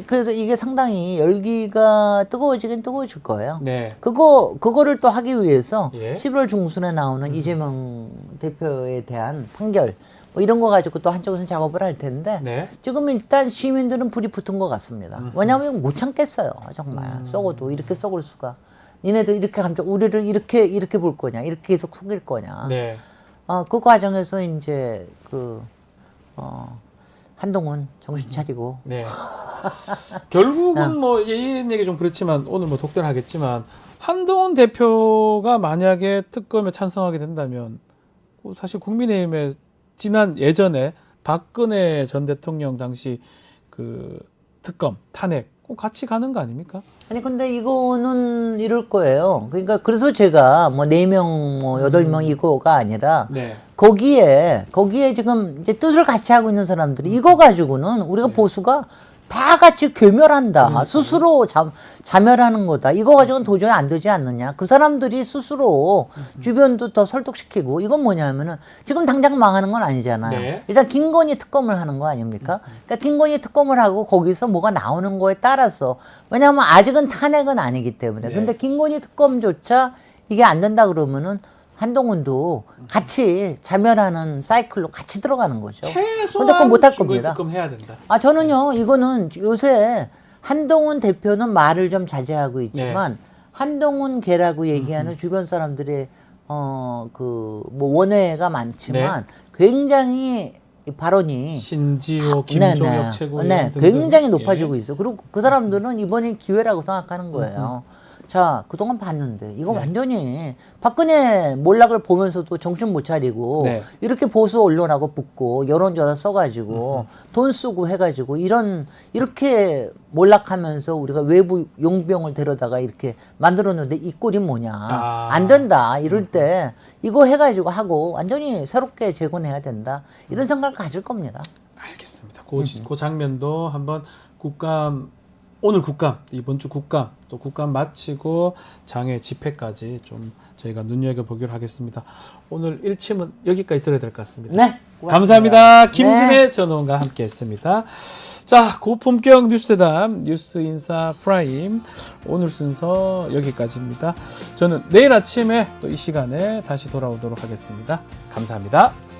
그래서 이게 상당히 열기가 뜨거워지긴 뜨거워질 거예요.
네.
그거를 또 하기 위해서
예.
11월 중순에 나오는 이재명 대표에 대한 판결 뭐 이런 거 가지고 또 한쪽에서는 작업을 할 텐데
네.
지금 일단 시민들은 불이 붙은 것 같습니다. 왜냐하면 이거 못 참겠어요. 정말 썩어도 이렇게 썩을 수가. 니네들 이렇게 감정 우리를 이렇게 볼 거냐, 이렇게 계속 속일 거냐.
네.
그 과정에서 이제 한동훈 정신 차리고
네. 결국은 뭐 이런 얘기 좀 그렇지만 오늘 뭐 독대를 하겠지만 한동훈 대표가 만약에 특검에 찬성하게 된다면 사실 국민의힘의 지난 예전에 박근혜 전 대통령 당시 그 특검 탄핵 같이 가는 거 아닙니까?
아니 근데 이거는 이럴 거예요. 그러니까 그래서 제가 뭐 4명 뭐 8명 이거가 아니라
네.
거기에 지금 이제 뜻을 같이 하고 있는 사람들이 이거 가지고는 우리가 보수가 다 같이 괴멸한다. 스스로 자멸하는 거다. 이거 가지고는 도저히 안 되지 않느냐. 그 사람들이 스스로 주변도 더 설득시키고 이건 뭐냐면은 지금 당장 망하는 건 아니잖아요.
네.
일단 김건희 특검을 하는 거 아닙니까? 그러니까 김건희 특검을 하고 거기서 뭐가 나오는 거에 따라서 왜냐하면 아직은 탄핵은 아니기 때문에.
네.
근데 김건희 특검조차 이게 안 된다 그러면은 한동훈도 같이 자멸하는 사이클로 같이 들어가는 거죠. 근데 그건
최소한
못할
김건희
겁니다.
특검 해야 된다.
저는요, 이거는 요새 한동훈 대표는 말을 좀 자제하고 있지만, 한동훈 개라고 얘기하는 주변 사람들의, 뭐 원외가 많지만, 굉장히 이 발언이
신지호, 김종혁 최고위원
네,
등등.
굉장히 높아지고
예.
있어. 그리고 그 사람들은 이번에 기회라고 생각하는 거예요. 자, 그동안 봤는데 이거 완전히 박근혜 몰락을 보면서도 정신 못 차리고
네.
이렇게 보수 언론하고 붙고 여론조사 써가지고 돈 쓰고 해가지고 이렇게 몰락하면서 우리가 외부 용병을 데려다가 이렇게 만들었는데 이 꼴이 뭐냐. 안 된다. 이럴 때 이거 해가지고 하고 완전히 새롭게 재건해야 된다. 이런 생각을 가질 겁니다.
알겠습니다. 그 장면도 한번 국감 오늘 국감, 이번 주 국감, 또 국감 마치고 장애 집회까지 좀 저희가 눈여겨보기로 하겠습니다. 오늘 일침은 여기까지 들어야 될 것 같습니다.
네.
감사합니다. 김진애 전 의원과 함께 했습니다. 자, 고품격 뉴스대담 뉴스인사 프라임 오늘 순서 여기까지입니다. 저는 내일 아침에 또 이 시간에 다시 돌아오도록 하겠습니다. 감사합니다.